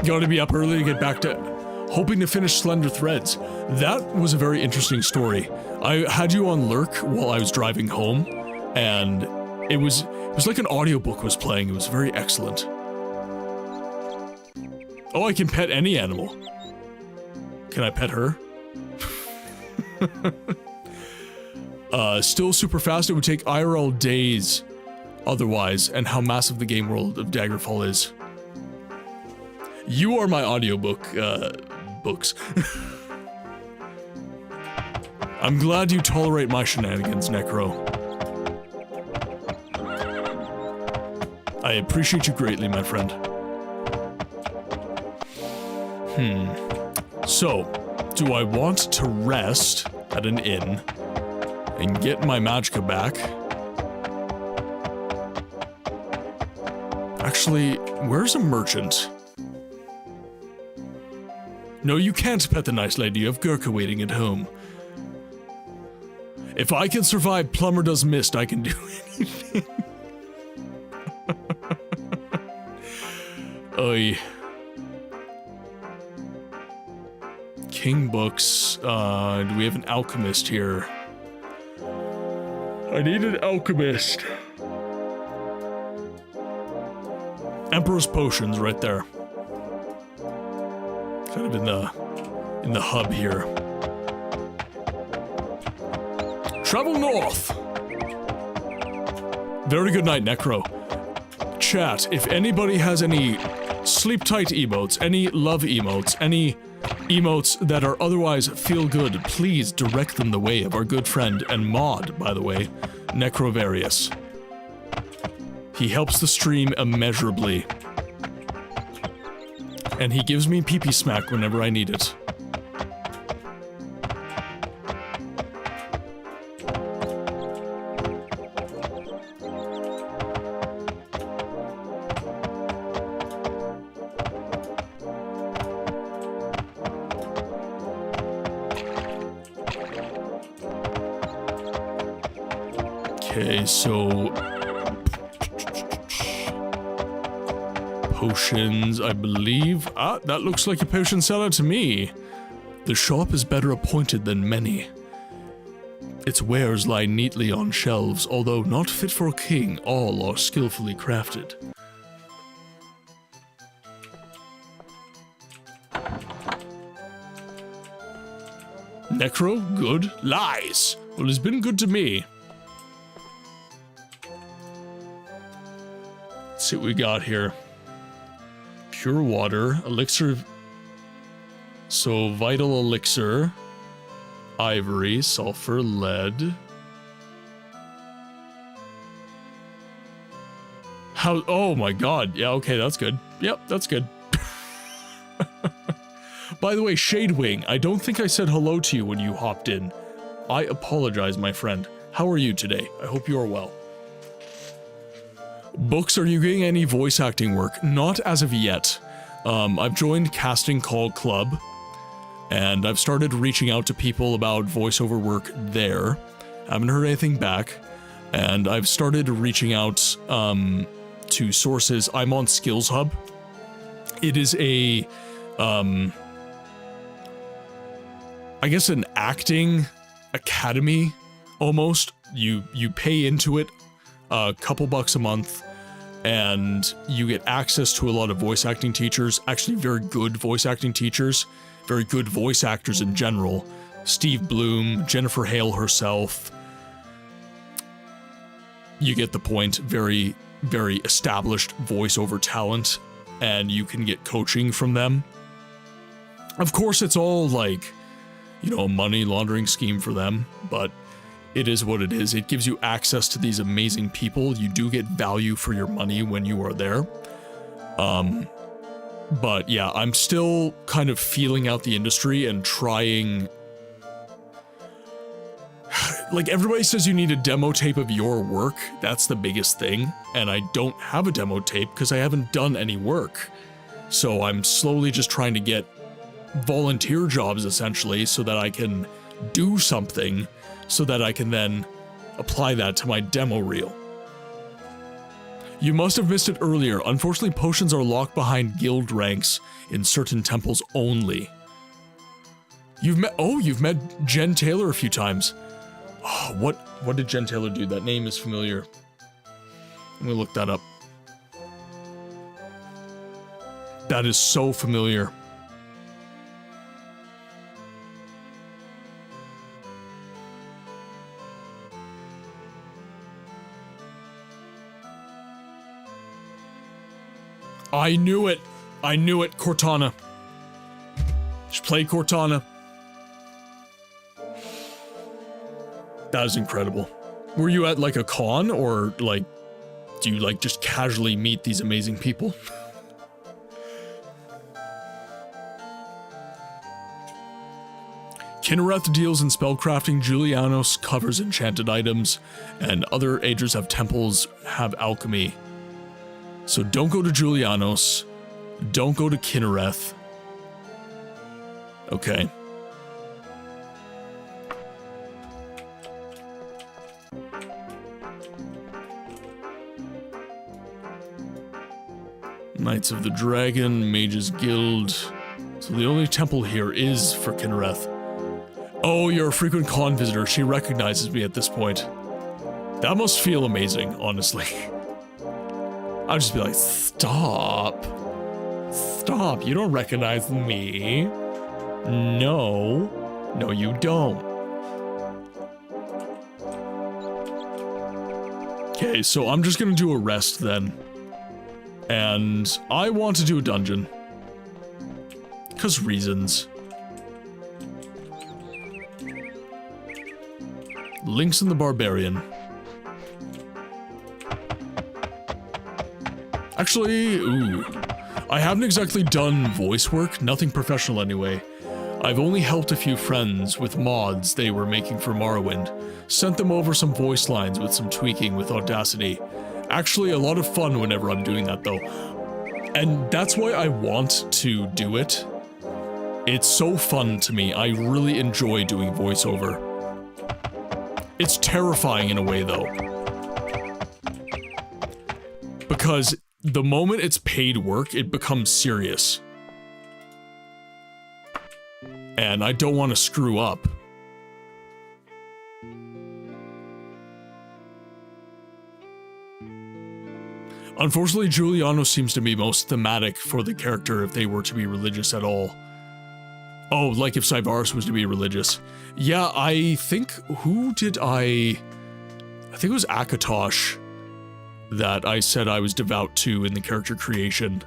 Gotta be up early to get back to... Hoping to finish Slender Threads. That was a very interesting story. I had you on lurk while I was driving home, and it was... was like an audiobook was playing. It was very excellent. Oh, I can pet any animal. Can I pet her? Still super fast. It would take IRL days otherwise, and how massive the game world of Daggerfall is. You are my audiobook, books. I'm glad you tolerate my shenanigans, Necro. I appreciate you greatly, my friend. So, do I want to rest at an inn and get my magicka back? Actually, where's a merchant? No, you can't pet the nice lady. You have Gurkha waiting at home. If I can survive Plumber Does Mist, I can do anything. Oy. King Books. Do we have an alchemist here? I need an alchemist. Emperor's Potions right there. Kind of in the hub here. Travel north. Very good night, Necro. Chat, if anybody has any sleep tight emotes, any love emotes, any emotes that are otherwise feel good, please direct them the way of our good friend and mod, by the way, Necrovarius. He helps the stream immeasurably. And he gives me pee-pee smack whenever I need it. Okay, so potions, I believe. Ah, that looks like a potion seller to me. The shop is better appointed than many. Its wares lie neatly on shelves, although not fit for a king, all are skillfully crafted. Necro, good? Lies! Well, it's been good to me. Let's see what we got here. Pure water, elixir. So, vital elixir, ivory, sulfur, lead. How? Oh my god. Yeah, okay, that's good. Yep, that's good. By the way, Shadewing, I don't think I said hello to you when you hopped in. I apologize, my friend. How are you today? I hope you are well. Books, are you getting any voice acting work? Not as of yet. I've joined Casting Call Club, and I've started reaching out to people about voiceover work there. I haven't heard anything back, and I've started reaching out to sources. I'm on Skills Hub. It is a, I guess an acting academy, almost. You pay into it a couple bucks a month, and you get access to a lot of voice acting teachers, actually very good voice acting teachers, very good voice actors in general. Steve Bloom, Jennifer Hale herself. You get the point. Very, very established voiceover talent, and you can get coaching from them. Of course, it's all like, you know, a money laundering scheme for them, but it is what it is. It gives you access to these amazing people. You do get value for your money when you are there. But yeah, I'm still kind of feeling out the industry and trying. Like, everybody says you need a demo tape of your work. That's the biggest thing. And I don't have a demo tape because I haven't done any work. So I'm slowly just trying to get volunteer jobs, essentially, so that I can do something, so that I can then apply that to my demo reel. You must have missed it earlier. Unfortunately, potions are locked behind guild ranks in certain temples only. You've met Jen Taylor a few times. Oh, what did Jen Taylor do? That name is familiar. Let me look that up. That is so familiar. I knew it. I knew it, Cortana. She played Cortana. That is incredible. Were you at like a con, or like, do you like just casually meet these amazing people? Kinnereth deals in spellcrafting, Julianos covers enchanted items, and other Aegers have temples, have alchemy. So don't go to Julianos, don't go to Kinnereth. Okay. Knights of the Dragon, Mages Guild. So the only temple here is for Kinnereth. Oh, you're a frequent con visitor. She recognizes me at this point. That must feel amazing, honestly. I'll just be like, stop. Stop, you don't recognize me. No. No, you don't. Okay, so I'm just gonna do a rest then. And I want to do a dungeon. 'Cause reasons. Lynx and the Barbarian. Actually, ooh. I haven't exactly done voice work, nothing professional anyway. I've only helped a few friends with mods they were making for Morrowind. Sent them over some voice lines with some tweaking with Audacity. Actually, a lot of fun whenever I'm doing that though. And that's why I want to do it. It's so fun to me. I really enjoy doing voiceover. It's terrifying in a way though. Because the moment it's paid work, it becomes serious. And I don't want to screw up. Unfortunately, Giuliano seems to be most thematic for the character if they were to be religious at all. Oh, like if Cybaris was to be religious. Yeah, I think, who did I think it was Akatosh that I said I was devout to in the character creation.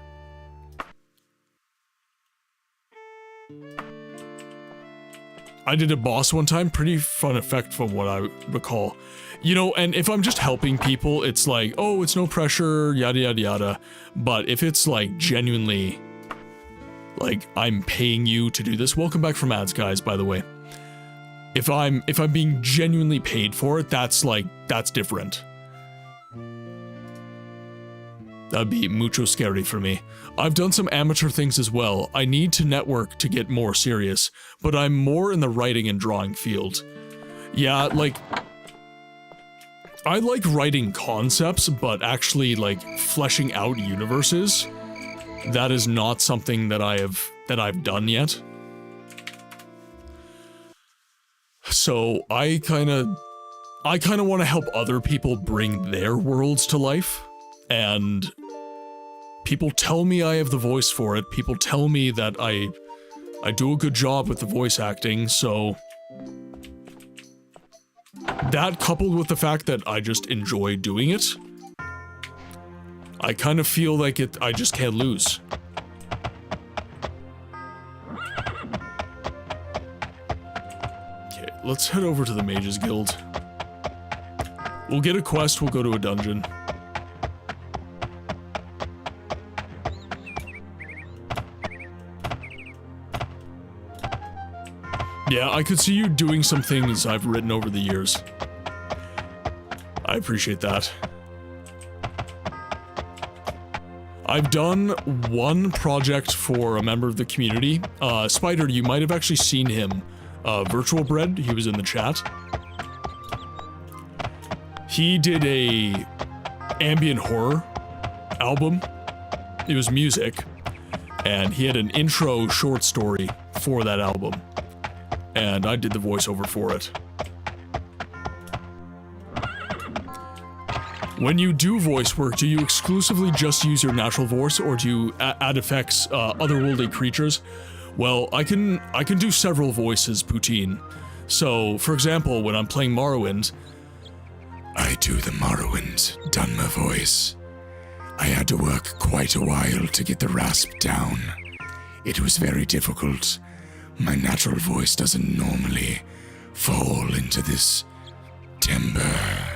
I did a boss one time, pretty fun effect from what I recall. You know, and if I'm just helping people, it's like, oh, it's no pressure, yada yada yada. But if it's like genuinely, like I'm paying you to do this, welcome back from ads, guys, by the way. If I'm being genuinely paid for it, that's different. That'd be mucho scary for me. I've done some amateur things as well. I need to network to get more serious, but I'm more in the writing and drawing field. Yeah, like, I like writing concepts, but actually, like, fleshing out universes, that is not something that I've done yet. So I kind of want to help other people bring their worlds to life, and people tell me I have the voice for it. People tell me that I do a good job with the voice acting, so that coupled with the fact that I just enjoy doing it, I kind of feel like I just can't lose. Okay, let's head over to the Mages Guild. We'll get a quest, we'll go to a dungeon. Yeah, I could see you doing some things I've written over the years. I appreciate that. I've done one project for a member of the community. Spider, you might have actually seen him. Virtual Bread, he was in the chat. He did a ambient horror album. It was music. And he had an intro short story for that album. And I did the voiceover for it. When you do voice work, do you exclusively just use your natural voice, or do you add effects, otherworldly creatures? Well, I can do several voices, Poutine. So, for example, when I'm playing Morrowind, I do the Morrowind Dunmer voice. I had to work quite a while to get the rasp down. It was very difficult. My natural voice doesn't normally fall into this timbre.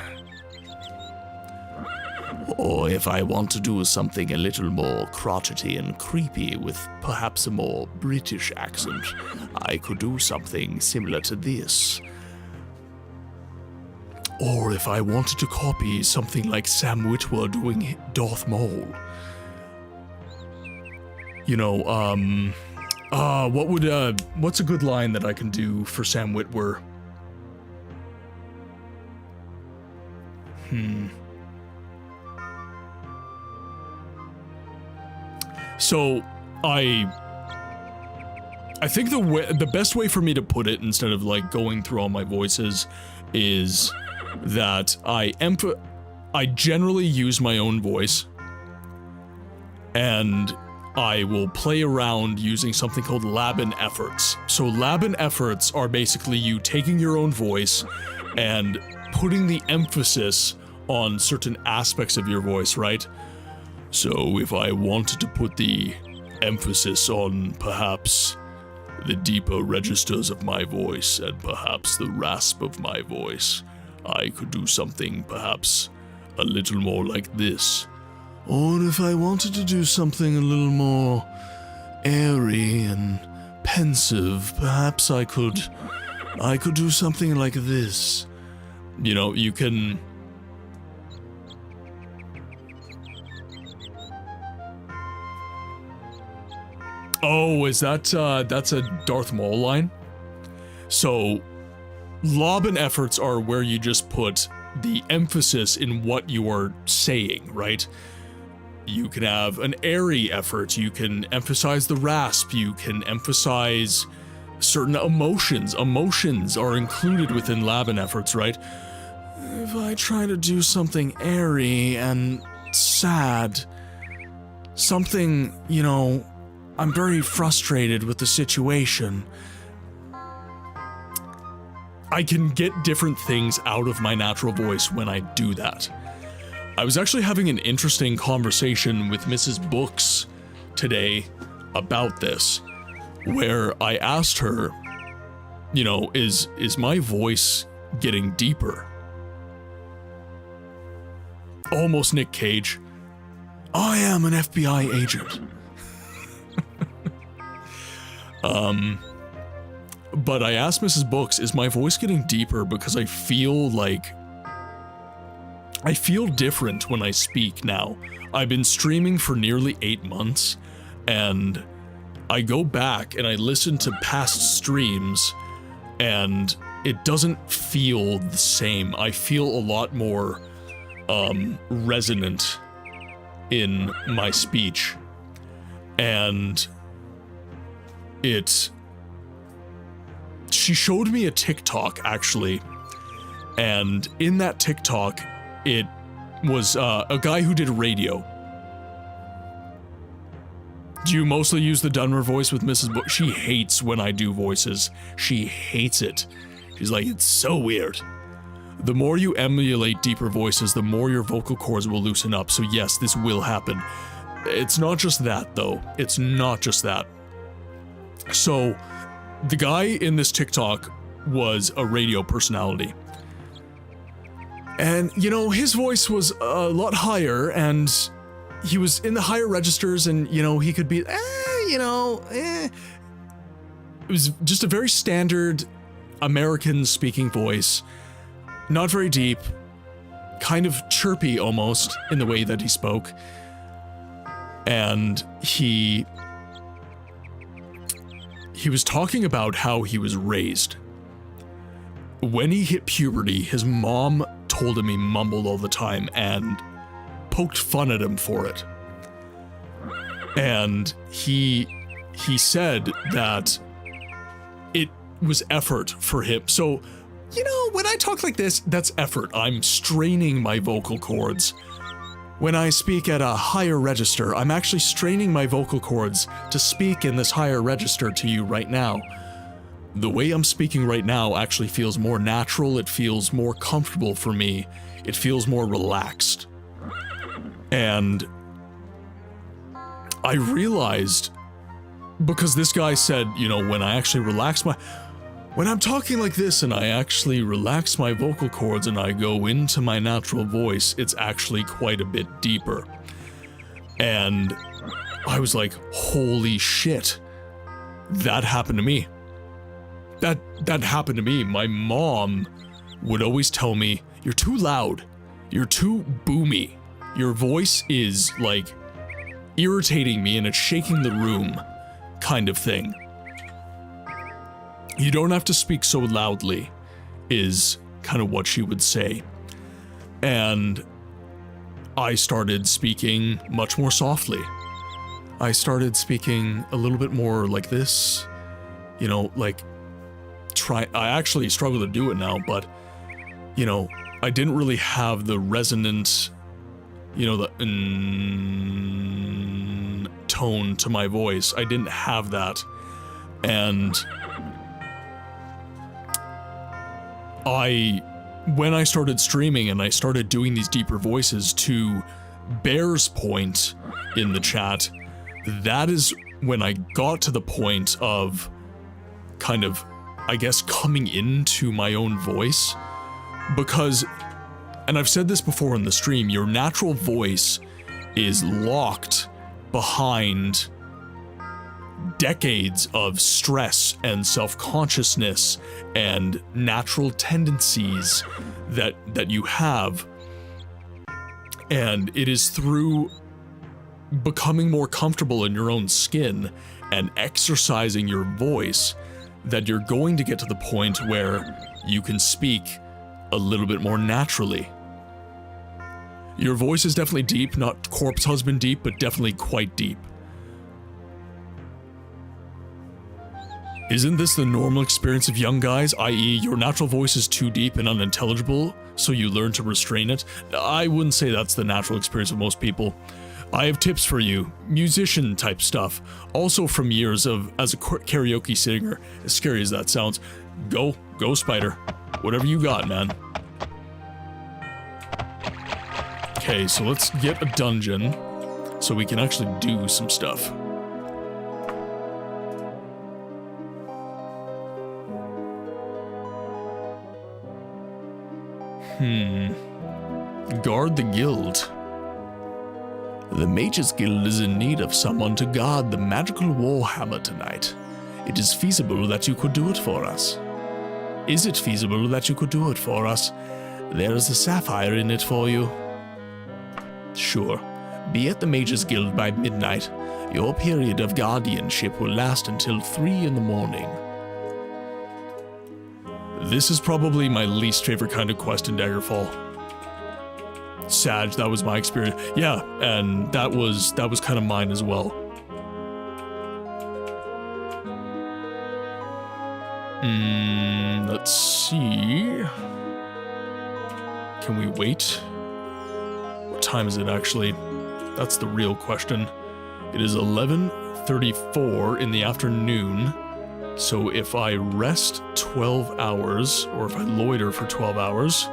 Or if I want to do something a little more crotchety and creepy with perhaps a more British accent, I could do something similar to this. Or if I wanted to copy something like Sam Witwer doing Darth Maul. You know, what's a good line that I can do for Sam Witwer? So, I think the best way for me to put it, instead of like going through all my voices, is that I generally use my own voice, and I will play around using something called lab-in efforts. So lab-in efforts are basically you taking your own voice and putting the emphasis on certain aspects of your voice, right? So if I wanted to put the emphasis on perhaps the deeper registers of my voice and perhaps the rasp of my voice, I could do something perhaps a little more like this. Or if I wanted to do something a little more airy and pensive, perhaps I could do something like this. You know, you can... Oh, is that, that's a Darth Maul line? So, lab-in efforts are where you just put the emphasis in what you are saying, right? You can have an airy effort, you can emphasize the rasp, you can emphasize certain emotions. Emotions are included within lab-in efforts, right? If I try to do something airy and sad, something, you know, I'm very frustrated with the situation, I can get different things out of my natural voice when I do that. I was actually having an interesting conversation with Mrs. Books today about this, where I asked her, you know, is my voice getting deeper? Almost Nick Cage. I am an FBI agent. But I asked Mrs. Books, is my voice getting deeper because I feel different when I speak now. I've been streaming for nearly 8 months, and I go back and I listen to past streams, and it doesn't feel the same. I feel a lot more resonant in my speech, and she showed me a TikTok, actually, and in that TikTok, it was a guy who did radio. Do you mostly use the Dunmer voice with Mrs. Book? She hates when I do voices. She hates it. She's like, it's so weird. The more you emulate deeper voices, the more your vocal cords will loosen up. So yes, this will happen. It's not just that, though. It's not just that. So, the guy in this TikTok was a radio personality. And, you know, his voice was a lot higher, and he was in the higher registers, and, you know, he could be, It was just a very standard American-speaking voice. Not very deep, kind of chirpy almost in the way that he spoke. And he was talking about how he was raised. When he hit puberty, his mom told him he mumbled all the time and poked fun at him for it. And he said that it was effort for him. So you know, when I talk like this, that's effort. I'm straining my vocal cords. When I speak at a higher register, I'm actually straining my vocal cords to speak in this higher register to you right now. The way I'm speaking right now actually feels more natural, it feels more comfortable for me, it feels more relaxed. And I realized, because this guy said, you know, when I'm talking like this and I actually relax my vocal cords and I go into my natural voice, it's actually quite a bit deeper. And I was like, holy shit, that happened to me. That happened to me. My mom would always tell me, you're too loud, you're too boomy, your voice is like irritating me and it's shaking the room, kind of thing. You don't have to speak so loudly, is kind of what she would say. And I started speaking much more softly. I started speaking a little bit more like this, you know, like I actually struggle to do it now, but, you know, I didn't really have the resonant, you know, the tone to my voice. I didn't have that. And when I started streaming and I started doing these deeper voices, to Bear's point in the chat, that is when I got to the point of kind of, I guess, coming into my own voice. Because, and I've said this before in the stream, your natural voice is locked behind decades of stress and self-consciousness and natural tendencies that you have. And it is through becoming more comfortable in your own skin and exercising your voice that you're going to get to the point where you can speak a little bit more naturally. Your voice is definitely deep, not corpse husband deep, but definitely quite deep. Isn't this the normal experience of young guys, i.e. your natural voice is too deep and unintelligible, so you learn to restrain it? I wouldn't say that's the natural experience of most people. I have tips for you, musician type stuff, also from years of as a karaoke singer, as scary as that sounds. Go Spider, whatever you got, man. Okay, so let's get a dungeon so we can actually do some stuff. Guard the guild. The Mages Guild is in need of someone to guard the magical warhammer tonight. It is feasible that you could do it for us. Is it feasible that you could do it for us? There is a sapphire in it for you. Sure. Be at the Mages Guild by midnight. Your period of guardianship will last until 3 in the morning. This is probably my least favorite kind of quest in Daggerfall. Sag, that was my experience. Yeah, and that was kind of mine as well. Let's see. Can we wait? What time is it actually? That's the real question. It is 11:34 in the afternoon. So if I rest 12 hours, or if I loiter for 12 hours,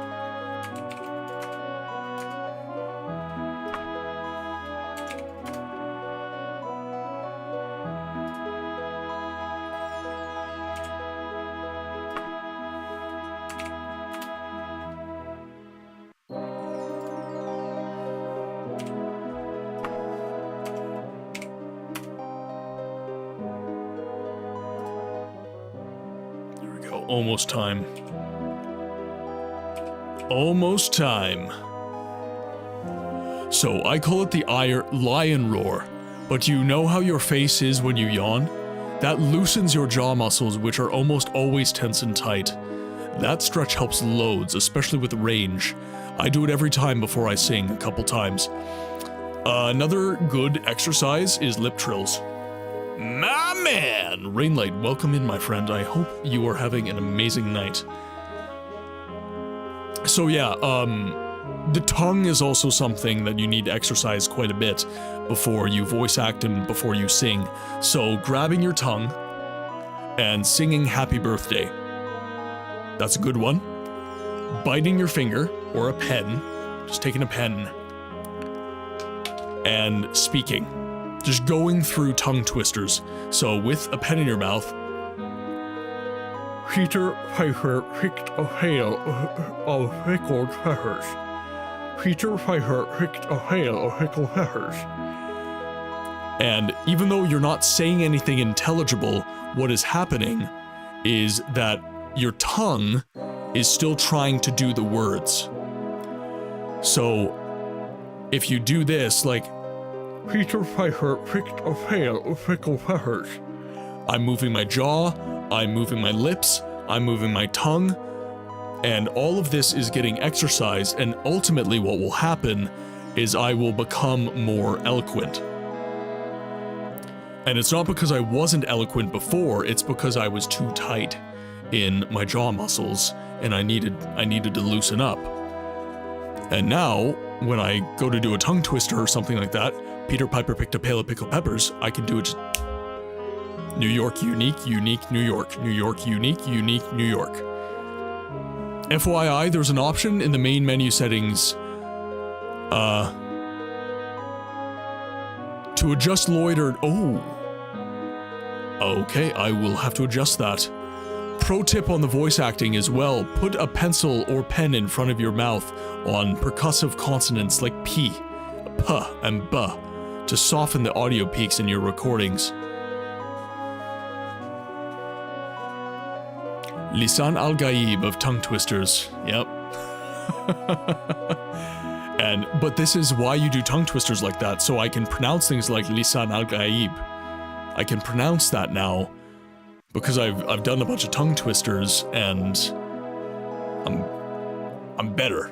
almost time. Almost time. So I call it the lion roar, but you know how your face is when you yawn? That loosens your jaw muscles, which are almost always tense and tight. That stretch helps loads, especially with range. I do it every time before I sing, a couple times. Another good exercise is lip trills. My man! Rainlight, welcome in, my friend. I hope you are having an amazing night. So yeah, the tongue is also something that you need to exercise quite a bit before you voice act and before you sing. So grabbing your tongue and singing Happy Birthday. That's a good one. Biting your finger or a pen, just taking a pen and speaking. Just going through tongue twisters. So with a pen in your mouth, Peter Piper picked a hail of pickled peppers. Peter Piper picked a hail of pickled peppers. And even though you're not saying anything intelligible, what is happening is that your tongue is still trying to do the words. So if you do this, like, Peter Piper picked a hail of pickled peppers. I'm moving my jaw, I'm moving my lips, I'm moving my tongue, and all of this is getting exercised, and ultimately what will happen is I will become more eloquent. And it's not because I wasn't eloquent before, it's because I was too tight in my jaw muscles, and I needed to loosen up. And now, when I go to do a tongue twister or something like that, Peter Piper picked a pail of pickled peppers, I can do it just New York, unique, unique, New York. New York, unique, unique, New York. FYI, there's an option in the main menu settings to adjust loiter. Oh. Okay, I will have to adjust that. Pro tip on the voice acting as well, put a pencil or pen in front of your mouth on percussive consonants like P, P, and B to soften the audio peaks in your recordings. Lisan al-Gaib of tongue twisters. Yep. But this is why you do tongue twisters like that, so I can pronounce things like Lisan al-Gaib. I can pronounce that now because I've done a bunch of tongue twisters and I'm better.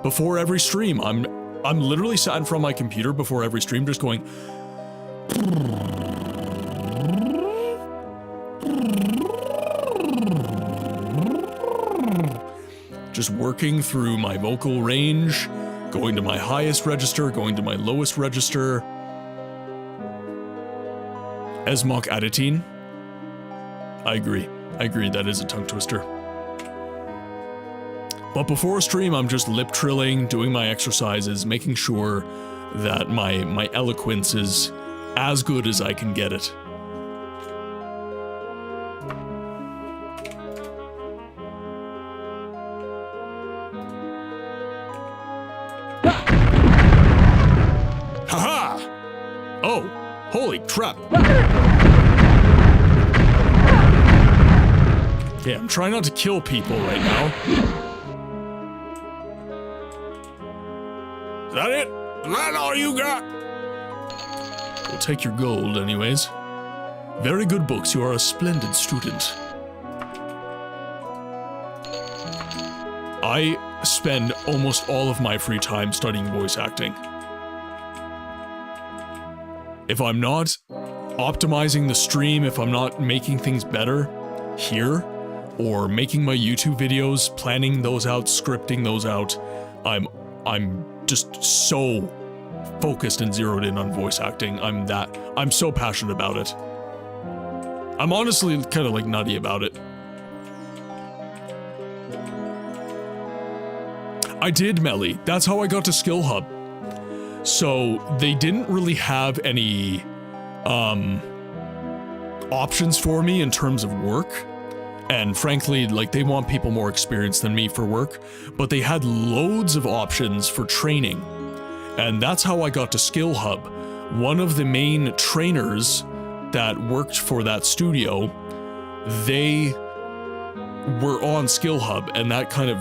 Before every stream, I'm literally sat in front of my computer before every stream just going just working through my vocal range, going to my highest register, going to my lowest register. Esmok Adatine. I agree, that is a tongue twister. But before a stream, I'm just lip trilling, doing my exercises, making sure that my eloquence is as good as I can get it. Haha! Oh, holy crap. Yeah, I'm trying not to kill people right now. Is that it? Is that all you got? We'll take your gold anyways. Very good books, you are a splendid student. I spend almost all of my free time studying voice acting. If I'm not optimizing the stream, if I'm not making things better here, or making my YouTube videos, planning those out, scripting those out, I'm just so focused and zeroed in on voice acting. I'm so passionate about it. I'm honestly kind of like nutty about it. I did Melly. That's how I got to Skill Hub. So they didn't really have any options for me in terms of work. And frankly, like, they want people more experienced than me for work, but they had loads of options for training. And that's how I got to Skill Hub. One of the main trainers that worked for that studio, they were on Skill Hub, and that kind of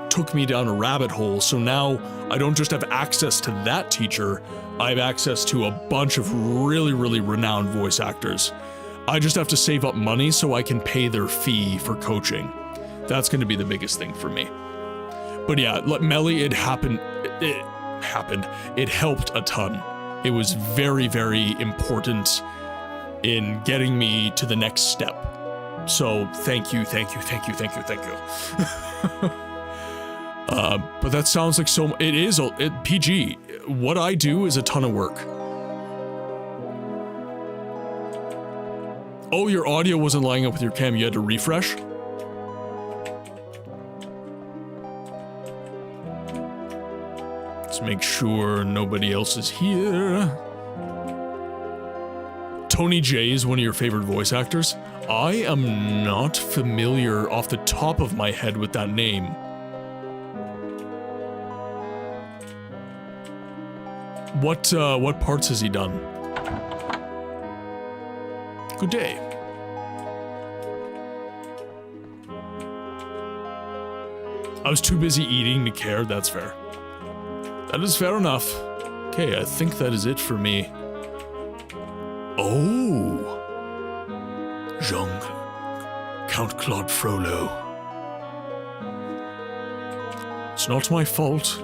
took me down a rabbit hole. So now I don't just have access to that teacher, I have access to a bunch of really, really renowned voice actors. I just have to save up money so I can pay their fee for coaching. That's going to be the biggest thing for me. But yeah, Melly, it happened. It helped a ton. It was very, very important in getting me to the next step. So thank you. But that sounds like it is, PG. What I do is a ton of work. Oh, your audio wasn't lining up with your cam, you had to refresh? Let's make sure nobody else is here. Tony J is one of your favorite voice actors? I am not familiar off the top of my head with that name. What parts has he done? Good day. I was too busy eating to care, that's fair. That is fair enough. Okay, I think that is it for me. Oh! Jungle. Count Claude Frollo. It's not my fault.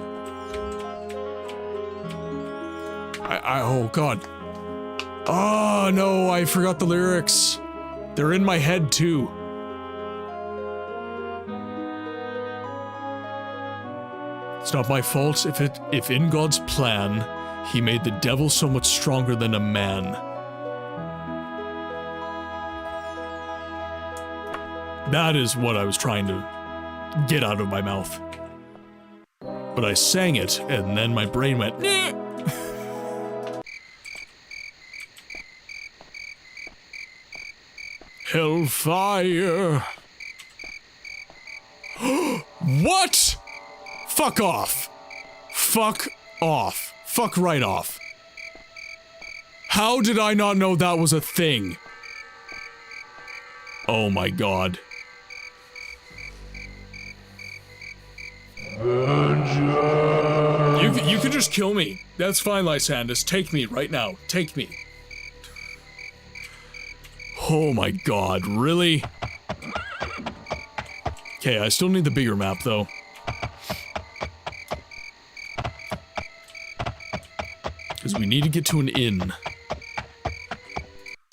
Oh god. Oh no, I forgot the lyrics. They're in my head too. It's not my fault if in God's plan, he made the devil so much stronger than a man. That is what I was trying to get out of my mouth. But I sang it, and then my brain went, "Nyeh." Hellfire. What? Fuck off. Fuck off. Fuck right off. How did I not know that was a thing? Oh my god. You could just kill me. That's fine, Lysandus. Take me right now. Take me. Oh my god, really? Okay, I still need the bigger map, though. Because we need to get to an inn.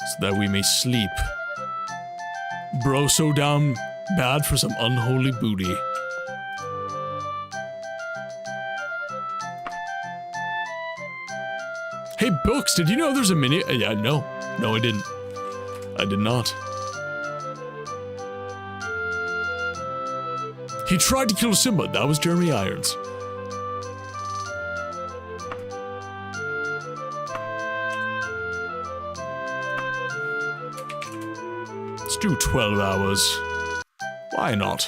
So that we may sleep. Bro, so down bad for some unholy booty. Hey, Books, did you know there's a mini- yeah, no. No, I didn't. I did not. He tried to kill Simba. That was Jeremy Irons. Let's do 12 hours. Why not?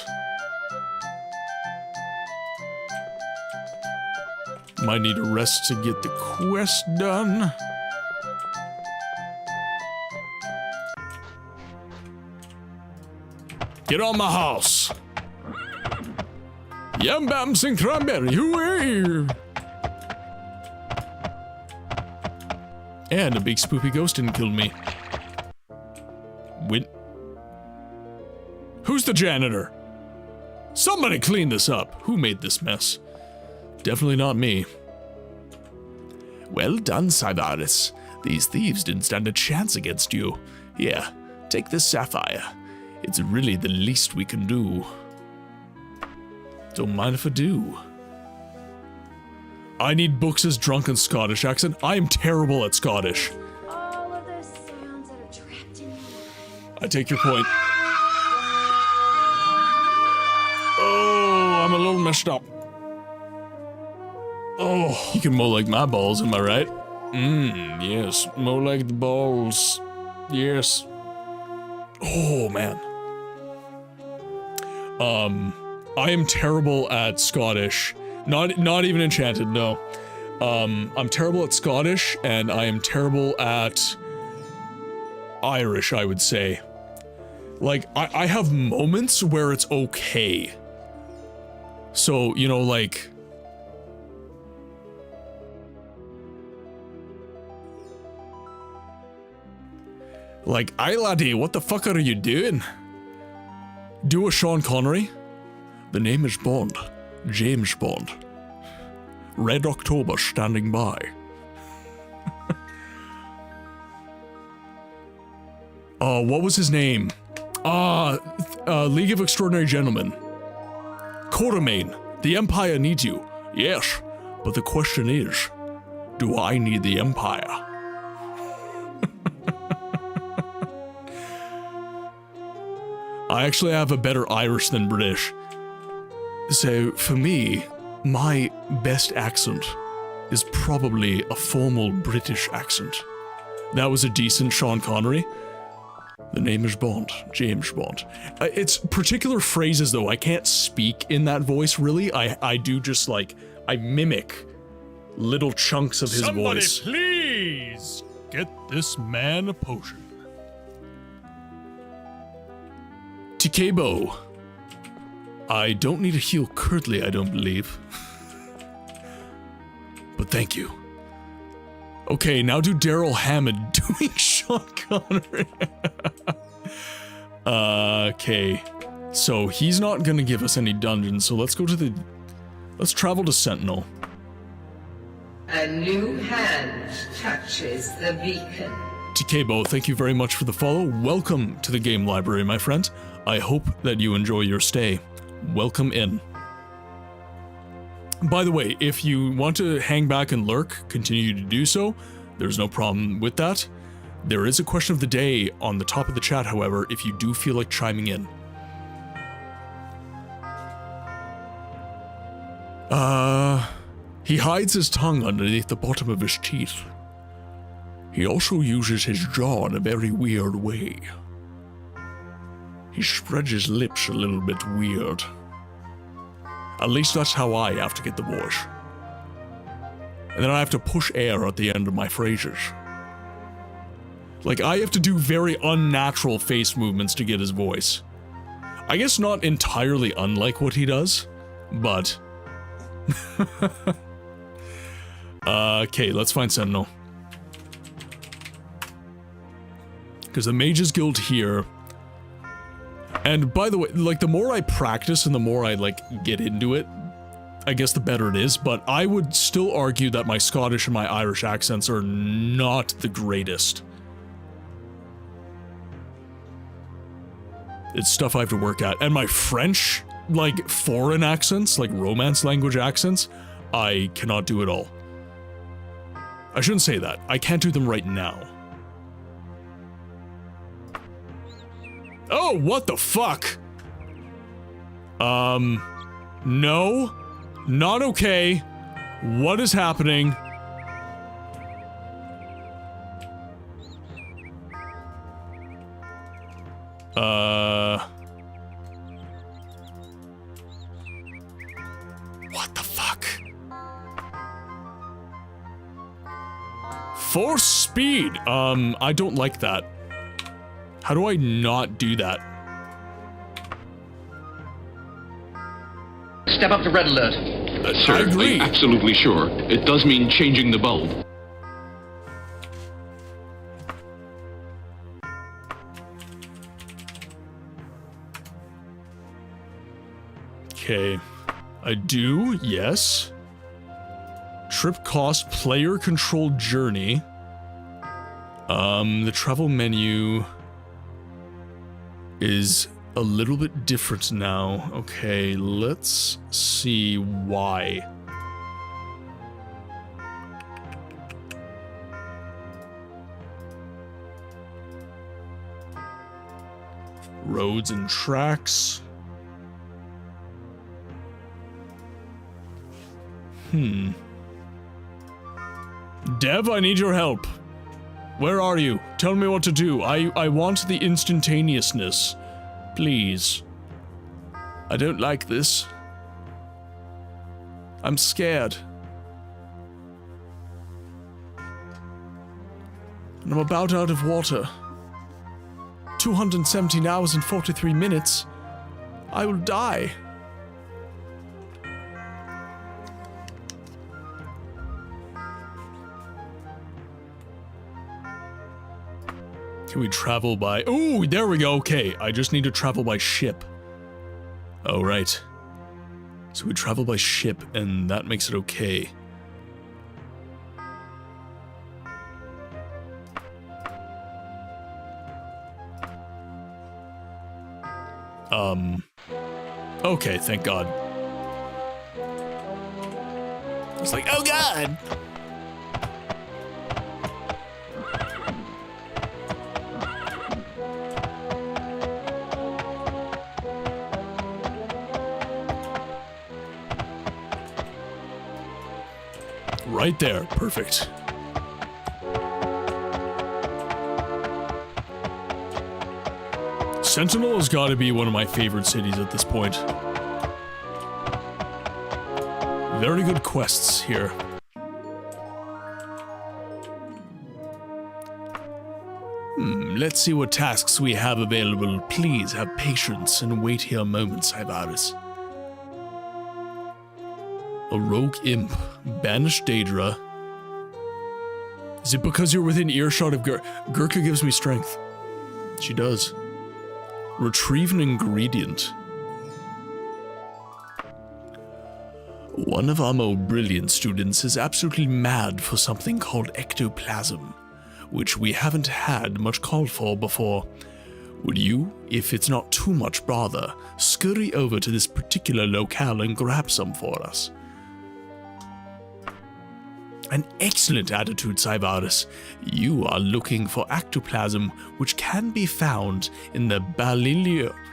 Might need a rest to get the quest done. Get on my house. Yum bams and cranberry, who are here? And a big spoopy ghost didn't kill me. Who's the janitor? Somebody clean this up. Who made this mess? Definitely not me. Well done, Cybaris. These thieves didn't stand a chance against you. Here, take this sapphire. It's really the least we can do. Don't mind if I do. I need Books' drunken Scottish accent. I am terrible at Scottish. All of those sounds that are trapped in me. I take your point. Oh, I'm a little messed up. Oh, you can mow like my balls, am I right? Yes. Mow like the balls. Yes. Oh, man. I am terrible at Scottish. Not even Enchanted, no. I'm terrible at Scottish, and I am terrible at Irish, I would say. Like, I have moments where it's okay. So, you know, like... Like, aye laddie, what the fuck are you doing? Do a Sean Connery. The name is Bond. James Bond. Red October standing by. What was his name? League of Extraordinary Gentlemen. Quatermain. The Empire needs you. Yes, but the question is, do I need the Empire? I actually have a better Irish than British. So, for me, my best accent is probably a formal British accent. That was a decent Sean Connery. The name is Bond, James Bond. It's particular phrases, though. I can't speak in that voice, really. I do just, like, I mimic little chunks of his voice. Somebody please get this man a potion. Tikebo. I don't need to heal curtly, I don't believe. But thank you. Okay, now do Daryl Hammond doing Sean Connery. Okay. So he's not gonna give us any dungeons, so let's travel to Sentinel. A new hand touches the beacon. Tikebo, thank you very much for the follow. Welcome to the game library, my friend. I hope that you enjoy your stay. Welcome in. By the way, if you want to hang back and lurk, continue to do so. There's no problem with that. There is a question of the day on the top of the chat, however, if you do feel like chiming in. He hides his tongue underneath the bottom of his teeth. He also uses his jaw in a very weird way. He spreads his lips a little bit weird. At least that's how I have to get the voice. And then I have to push air at the end of my phrases. Like, I have to do very unnatural face movements to get his voice. I guess not entirely unlike what he does, but... okay, let's find Sentinel. Because the Mages Guild here... And by the way, like, the more I practice and the more I, like, get into it, I guess the better it is, but I would still argue that my Scottish and my Irish accents are not the greatest. It's stuff I have to work at. And my French, like, foreign accents, like Romance language accents, I cannot do at all. I shouldn't say that. I can't do them right now. Oh, what the fuck? No. Not okay. What is happening? What the fuck? Force speed! I don't like that. How do I not do that? Step up to red alert. Sir, I agree. I'm absolutely sure. It does mean changing the bulb. Okay. I do, yes. Trip cost, player controlled journey. The travel menu is a little bit different now. Okay, let's see why. Roads and tracks. Dev, I need your help. Where are you? Tell me what to do. I want the instantaneousness. Please. I don't like this. I'm scared. And I'm about out of water. 217 hours and 43 minutes. I will die. Can we travel by... Oh, there we go. Okay, I just need to travel by ship. Oh, right. So we travel by ship, and that makes it okay. Okay, thank God. It's like, oh god. Right there, perfect. Sentinel has got to be one of my favorite cities at this point. Very good quests here. Let's see what tasks we have available. Please have patience and wait here moments, Ivaris. A rogue imp. Banish Daedra. Is it because you're within earshot of Gurkha gives me strength. She does. Retrieve an ingredient. One of our more brilliant students is absolutely mad for something called ectoplasm, which we haven't had much call for before. Would you, if it's not too much bother, scurry over to this particular locale and grab some for us? An excellent attitude, Cyvarus. You are looking for ectoplasm, which can be found in the Balilonena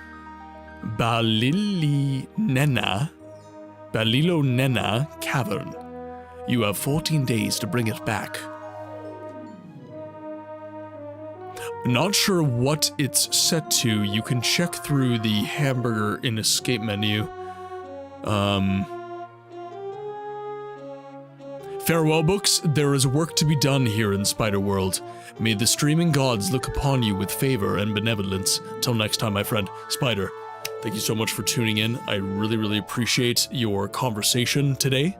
cavern. You have 14 days to bring it back. Not sure what it's set to. You can check through the hamburger in escape menu. Farewell, books. There is work to be done here in Spider-World. May the streaming gods look upon you with favor and benevolence. Till next time, my friend. Spider, thank you so much for tuning in. I really, really appreciate your conversation today.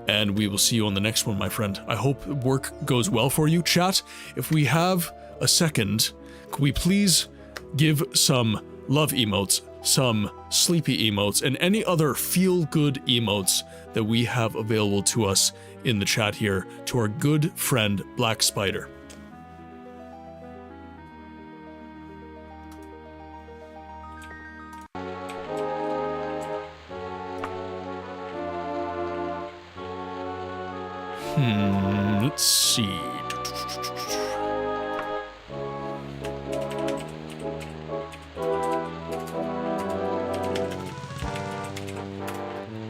And we will see you on the next one, my friend. I hope work goes well for you. Chat, if we have a second, could we please give some love emotes, some sleepy emotes, and any other feel-good emotes that we have available to us in the chat here to our good friend Black Spider. Let's see.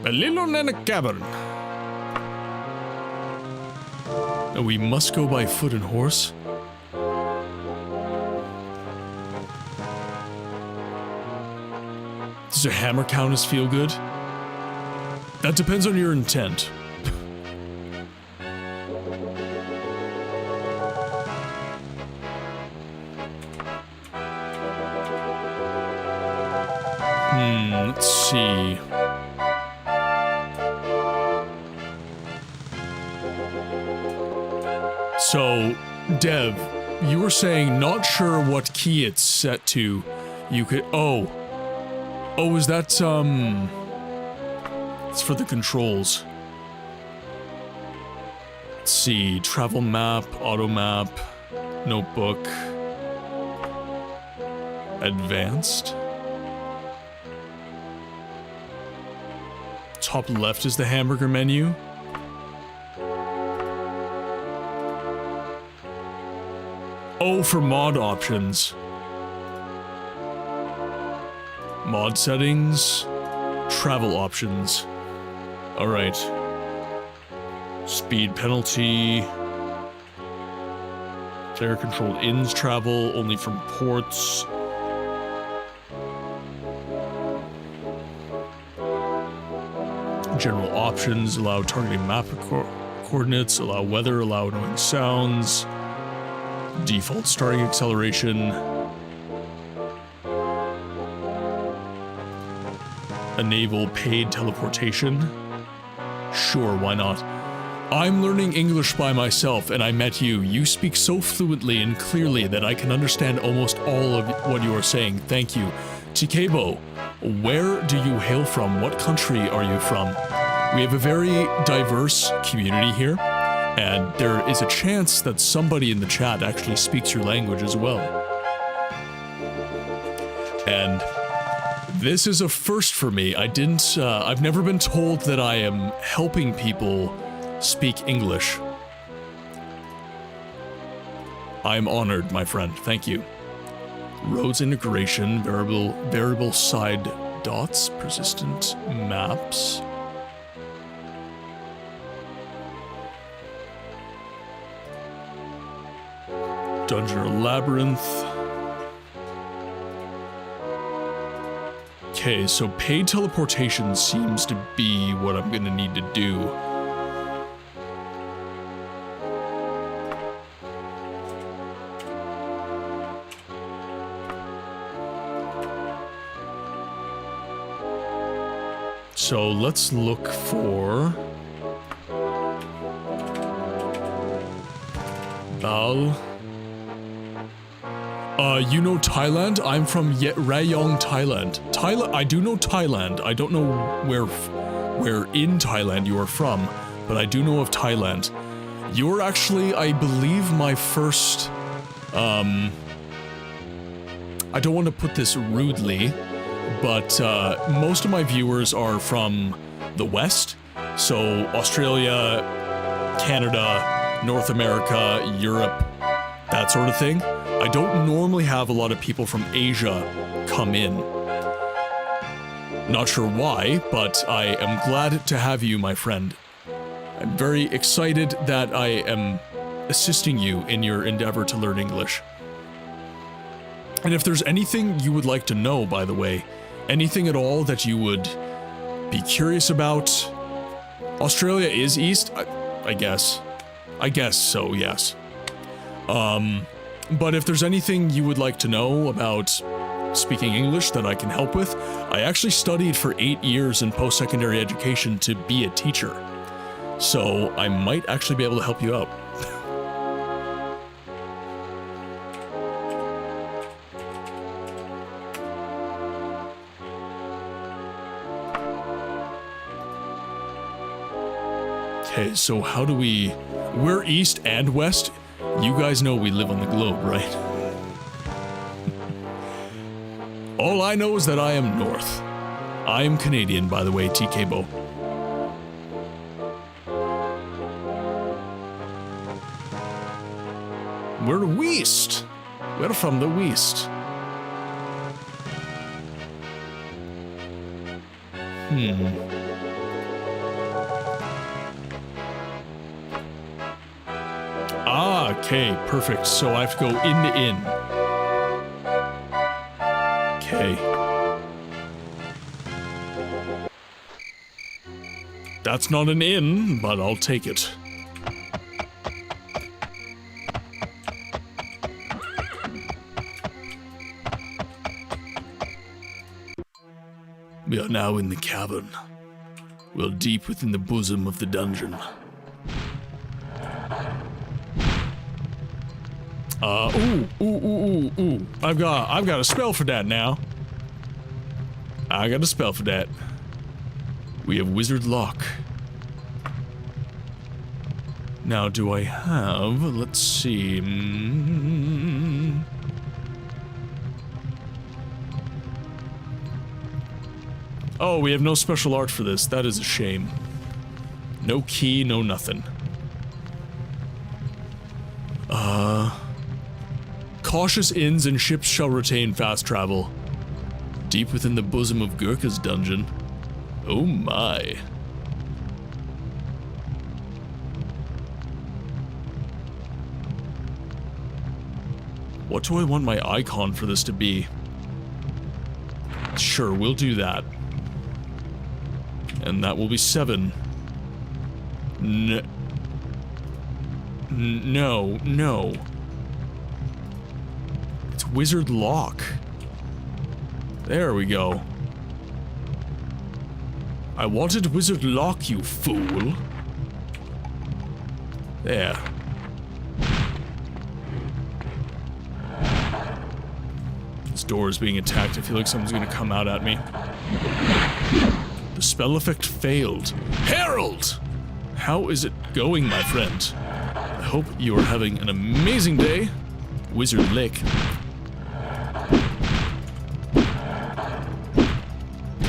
A little in a cavern. And we must go by foot and horse. Does a hammer count as feel good? That depends on your intent. Let's see. So, Dev, you were saying not sure what key it's set to. You could, oh, is that, it's for the controls. Let's see, travel map, auto map, notebook, advanced. Top left is the hamburger menu. Oh, for mod options. Mod settings. Travel options. Alright. Speed penalty. Player controlled inns travel only from ports. General options. Allow targeting map coordinates. Allow weather. Allow annoying sounds. Default starting acceleration. Enable paid teleportation. Sure, why not? I'm learning English by myself, and I met you. You speak so fluently and clearly that I can understand almost all of what you are saying. Thank you. Chikebo, where do you hail from? What country are you from? We have a very diverse community here. And there is a chance that somebody in the chat actually speaks your language as well. And this is a first for me. I've never been told that I am helping people speak English. I'm honored, my friend. Thank you. Roads integration, variable side dots, persistent maps. Dungeon or labyrinth. Okay, so paid teleportation seems to be what I'm gonna need to do. So let's look for Bal. You know Thailand? I'm from Rayong, Thailand. I do know Thailand. I don't know where in Thailand you are from, but I do know of Thailand. You're actually, I believe, my first, I don't want to put this rudely, but most of my viewers are from the West, so Australia, Canada, North America, Europe, that sort of thing. I don't normally have a lot of people from Asia come in. Not sure why, but I am glad to have you, my friend. I'm very excited that I am assisting you in your endeavor to learn English. And if there's anything you would like to know, by the way, anything at all that you would be curious about, Australia is east, I guess. I guess so, yes. But if there's anything you would like to know about speaking English that I can help with, I actually studied for 8 years in post-secondary education to be a teacher. So I might actually be able to help you out. Okay, so how do we... We're east and west. You guys know we live on the globe, right? All I know is that I am north. I am Canadian, by the way, TK Bo. We're west. We're from the west. Ah, okay, perfect. So I have to go inn to inn. Okay. That's not an inn, but I'll take it. We are now in the cavern. Well, deep within the bosom of the dungeon. Ooh. I've got a spell for that now. I got a spell for that. We have Wizard Lock. Now, do I have... Let's see... Oh, we have no special art for this. That is a shame. No key, no nothing. Cautious inns and ships shall retain fast travel. Deep within the bosom of Gurkha's dungeon. Oh my. What do I want my icon for this to be? Sure, we'll do that. And that will be 7. No. It's Wizard Lock. There we go. I wanted Wizard Lock, you fool. There. This door is being attacked. I feel like someone's gonna come out at me. The spell effect failed. Herald! How is it going, my friend? I hope you are having an amazing day. Wizard Lick.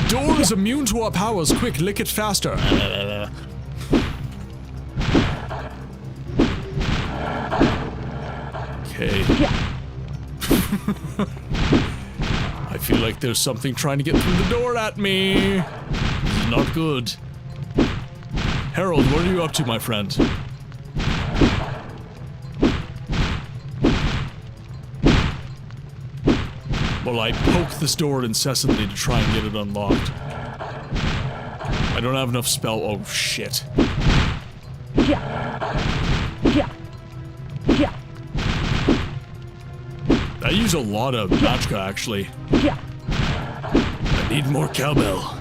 Door is immune to our powers. Quick, lick it faster. Okay. I feel like there's something trying to get through the door at me. This is not good. Harold, what are you up to, my friend? Well, I poke this door incessantly to try and get it unlocked. I don't have enough spell. Oh, shit. I use a lot of Machka, actually. I need more cowbell.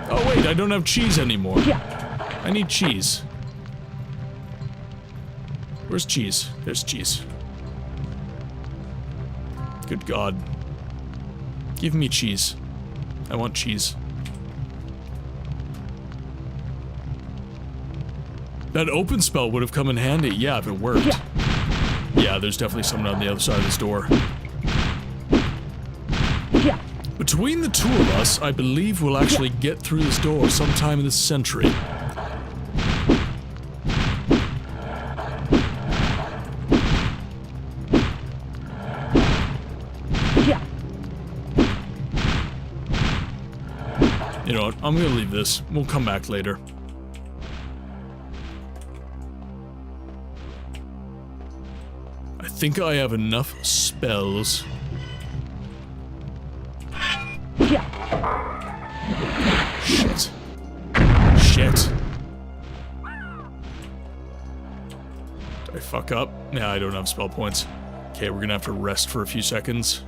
Oh, wait, I don't have cheese anymore. I need cheese. Where's cheese? There's cheese. Good God. Give me cheese. I want cheese. That open spell would have come in handy, yeah, if it worked. Yeah, there's definitely someone on the other side of this door. Between the two of us, I believe we'll actually get through this door sometime in this century. You know what, I'm gonna leave this. We'll come back later. I think I have enough spells. Shit. Shit. Did I fuck up? Nah, I don't have spell points. Okay, we're gonna have to rest for a few seconds.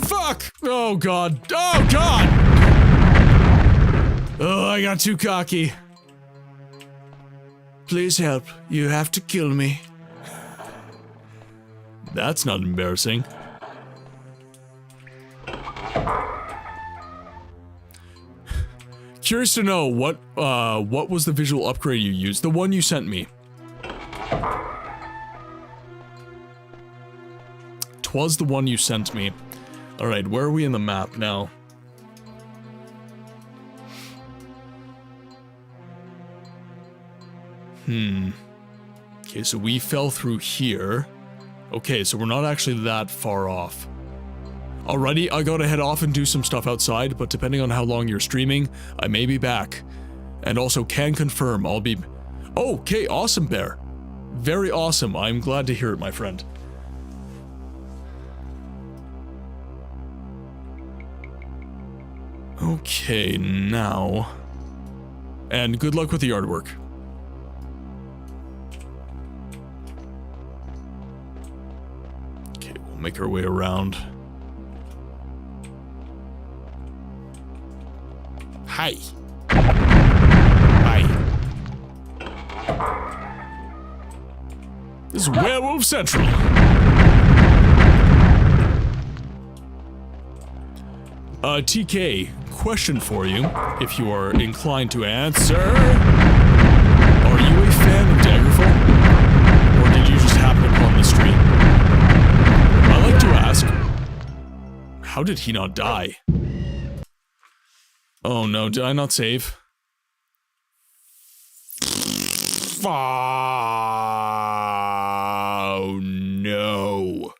Fuck! Oh god. Oh god! Oh, I got too cocky. Please help. You have to kill me. That's not embarrassing. Curious to know what was the visual upgrade you used? The one you sent me. 'Twas the one you sent me. Alright, where are we in the map now? Okay, so we fell through here. Okay, so we're not actually that far off. Alrighty, I gotta head off and do some stuff outside, but depending on how long you're streaming, I may be back. And also can confirm I'll be... Okay, awesome, Bear. Very awesome. I'm glad to hear it, my friend. Okay, now... And good luck with the artwork. Okay, we'll make our way around. Hi. Hi. This is Werewolf Central. TK, question for you, if you are inclined to answer. Are you a fan of Daggerfall? Or did you just happen upon the stream? I like to ask, how did he not die? Oh no, did I not save? Oh no.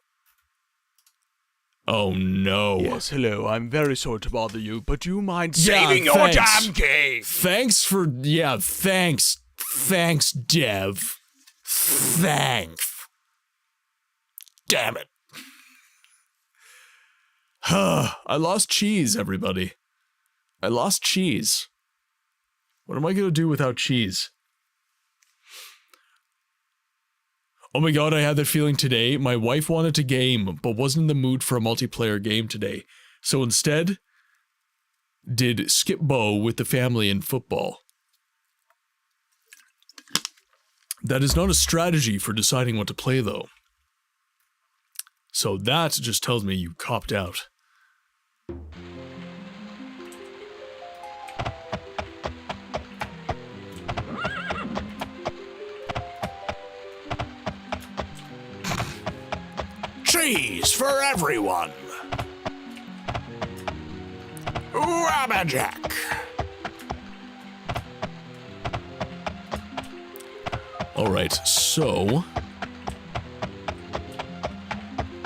Oh no. Yes, hello, I'm very sorry to bother you, but do you mind saving your damn game? Thanks for, thanks. Thanks, Dev. Thanks. Damn it. I lost cheese, everybody. I lost cheese. What am I gonna do without cheese? Oh my god, I had that feeling today. My wife wanted to game, but wasn't in the mood for a multiplayer game today. So instead, did skip bow with the family in football. That is not a strategy for deciding what to play, though. So that just tells me you copped out. cheese for everyone. Wabbajack. Alright, so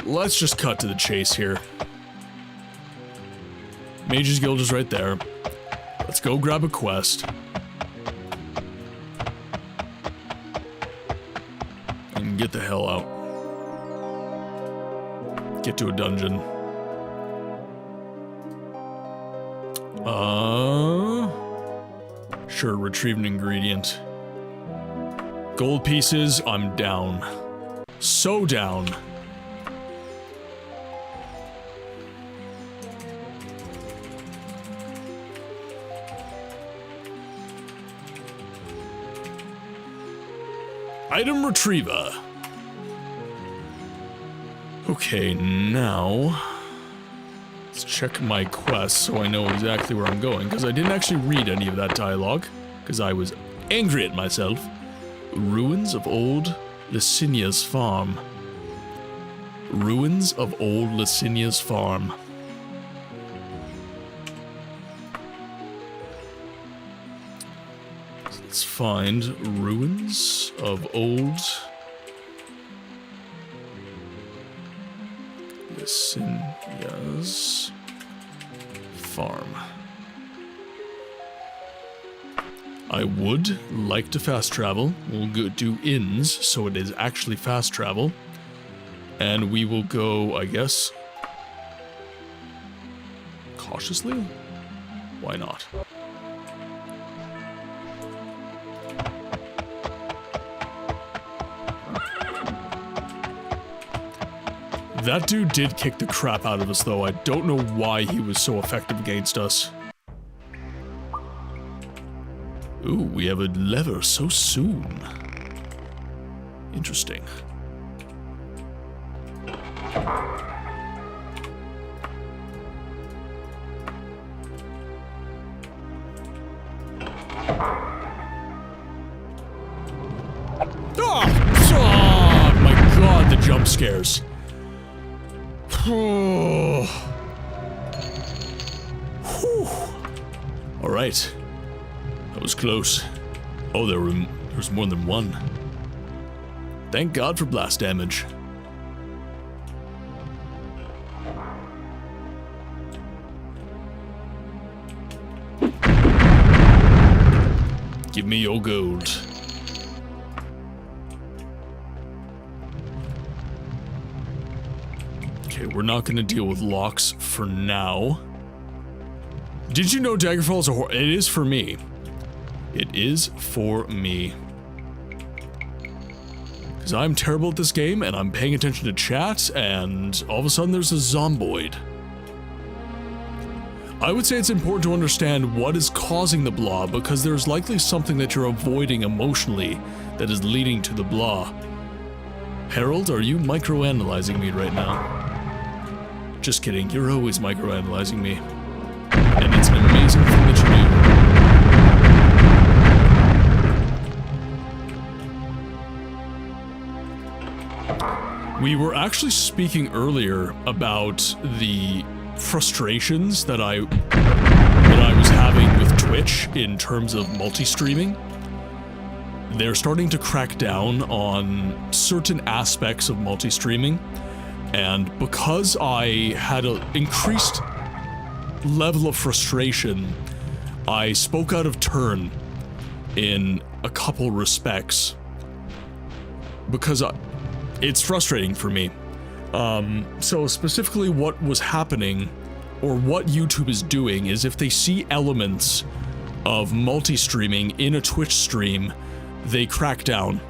let's just cut to the chase here. Mage's Guild is right there. Let's go grab a quest. And get the hell out. Get to a dungeon. Sure, retrieve an ingredient. Gold pieces, I'm down. So down. Item retriever. Okay, now let's check my quest so I know exactly where I'm going, because I didn't actually read any of that dialogue, because I was angry at myself. Ruins of old Licinia's farm. Ruins of old Licinia's farm. Let's find ruins of old Licinia's farm. I would like to fast travel. We'll go do inns, so it is actually fast travel. And we will go, I guess, cautiously? Why not? That dude did kick the crap out of us, though. I don't know why he was so effective against us. Ooh, we have a lever so soon. Interesting. Oh my god, the jump scares. All right. That was close. Oh, there was more than one. Thank God for blast damage. Give me your gold. Okay, we're not gonna deal with locks for now. Did you know Daggerfall is a horror? It is for me. It is for me. Because I'm terrible at this game, and I'm paying attention to chat, and all of a sudden there's a zomboid. I would say it's important to understand what is causing the blah, because there's likely something that you're avoiding emotionally that is leading to the blah. Harold, are you microanalyzing me right now? Just kidding, you're always microanalyzing me. And it's an amazing thing that you do. We were actually speaking earlier about the frustrations that I was having with Twitch in terms of multi-streaming. They're starting to crack down on certain aspects of multi-streaming, and because I had an increased level of frustration, I spoke out of turn in a couple respects, because it's frustrating for me. So specifically what was happening, or what YouTube is doing, is if they see elements of multi-streaming in a Twitch stream, they crack down,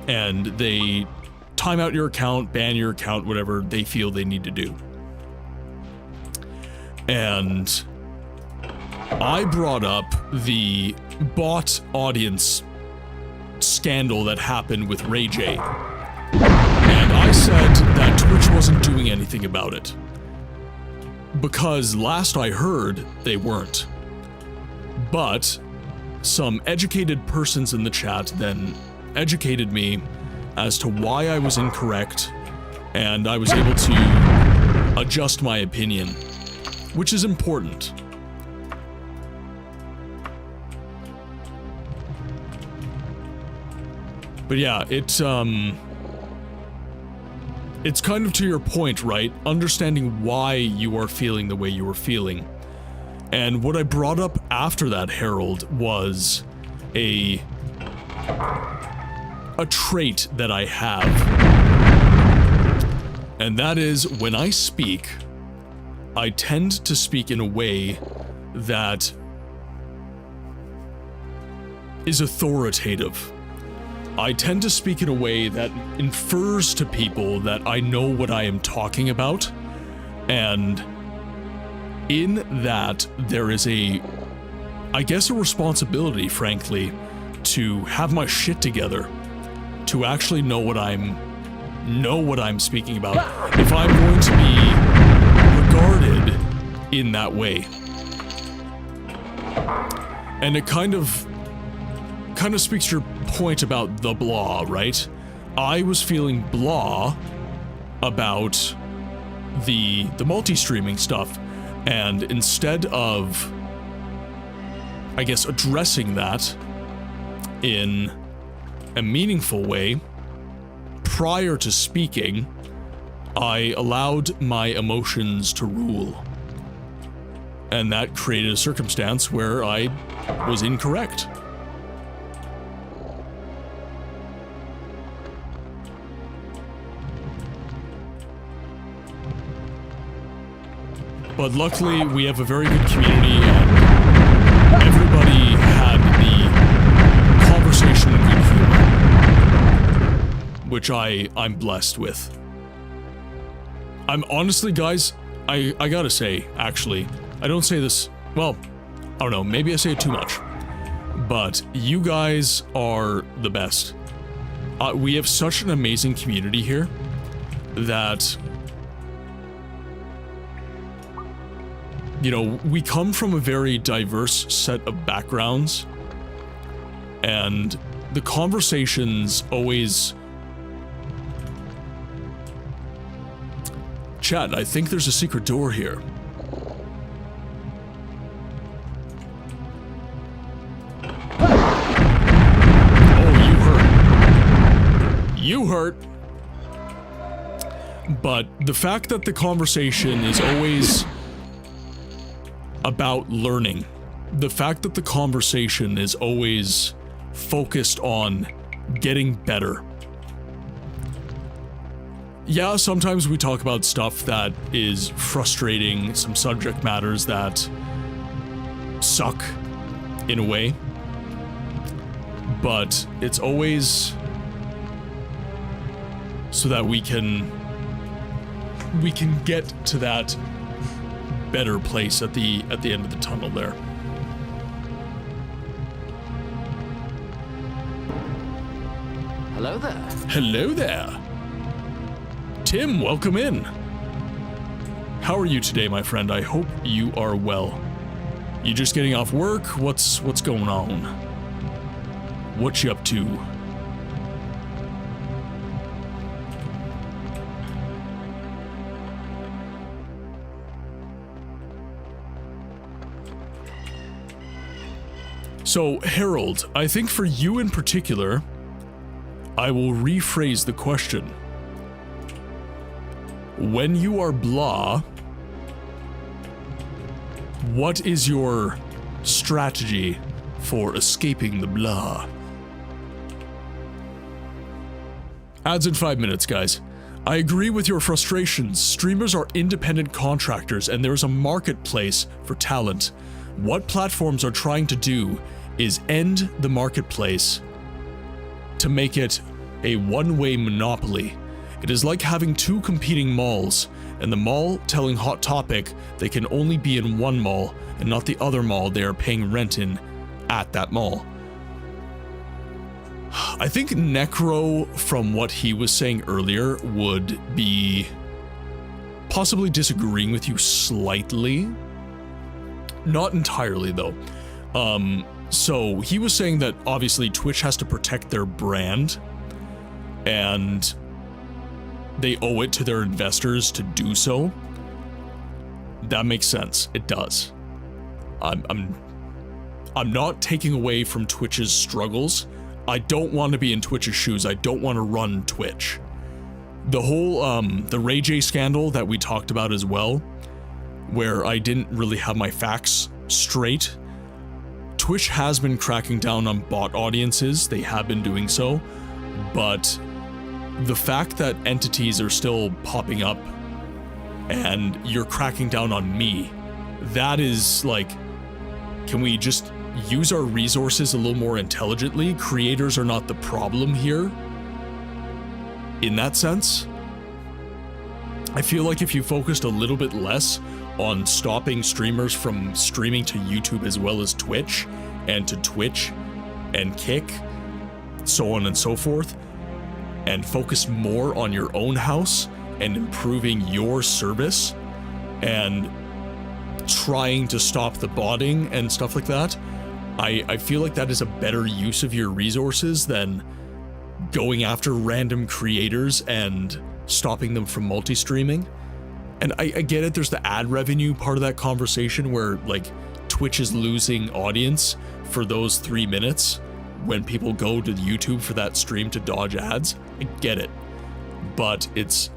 and they time out your account, ban your account, whatever they feel they need to do. And I brought up the bot audience scandal that happened with Ray J. And I said that Twitch wasn't doing anything about it, because last I heard, they weren't. But some educated persons in the chat then educated me as to why I was incorrect and I was able to adjust my opinion, which is important. But yeah, it's kind of to your point, right? Understanding why you are feeling the way you are feeling. And what I brought up after that, Harold, was a trait that I have. And that is, when I speak, I tend to speak in a way that is authoritative. I tend to speak in a way that infers to people that I know what I am talking about, and in that there is I guess a responsibility, frankly, to have my shit together, to actually know what I'm speaking about, if I'm going to be regarded in that way. And it kind of speaks to your point about the blah, right? I was feeling blah about the multi-streaming stuff, and instead of, I guess, addressing that in a meaningful way prior to speaking, I allowed my emotions to rule. And that created a circumstance where I was incorrect. But luckily, we have a very good community, and everybody had the conversation in good humor, which I'm blessed with. I'm honestly, guys, I gotta say, actually, I don't say this, well, I don't know, maybe I say it too much, but you guys are the best. We have such an amazing community here that, you know, we come from a very diverse set of backgrounds, and the conversations always... Chat, I think there's a secret door here. Oh, you hurt. But the fact that the conversation is always about learning, the fact that the conversation is always focused on getting better. Yeah, sometimes we talk about stuff that is frustrating, some subject matters that suck in a way, but it's always so that we can get to that better place at the end of the tunnel there. Hello there. Hello there. Tim, welcome in. How are you today, my friend? I hope you are well. You just getting off work? What's going on? What you up to? So, Harold, I think for you in particular, I will rephrase the question. When you are blah, what is your strategy for escaping the blah? Ads in 5 minutes, guys. I agree with your frustrations. Streamers are independent contractors and there is a marketplace for talent. What platforms are trying to do is end the marketplace to make it a one-way monopoly. It is like having two competing malls, and the mall telling Hot Topic they can only be in one mall and not the other mall they are paying rent in at that mall. I think Necro, from what he was saying earlier, would be possibly disagreeing with you slightly. Not entirely, though. So he was saying that obviously Twitch has to protect their brand, and they owe it to their investors to do so. That makes sense. It does. I'm not taking away from Twitch's struggles. I don't want to be in Twitch's shoes. I don't want to run Twitch. The whole, the Ray J scandal that we talked about as well, where I didn't really have my facts straight. Twitch has been cracking down on bot audiences. They have been doing so. But the fact that entities are still popping up and you're cracking down on me, that is like, can we just use our resources a little more intelligently? Creators are not the problem here. In that sense, I feel like if you focused a little bit less on stopping streamers from streaming to YouTube as well as Twitch, and to Twitch and Kick, so on and so forth, and focus more on your own house and improving your service and trying to stop the botting and stuff like that, I feel like that is a better use of your resources than going after random creators and stopping them from multi-streaming. And I get it, there's the ad revenue part of that conversation where like Twitch is losing audience for those 3 minutes when people go to YouTube for that stream to dodge ads. I get it. But it's...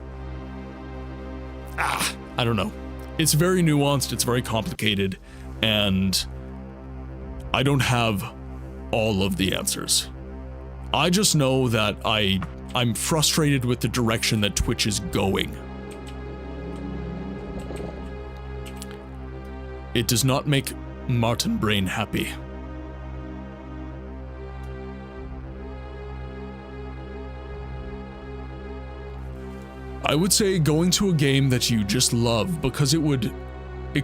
I don't know. It's very nuanced, it's very complicated, and I don't have all of the answers. I just know that I'm frustrated with the direction that Twitch is going. It does not make Martin Brain happy. I would say going to a game that you just love, because it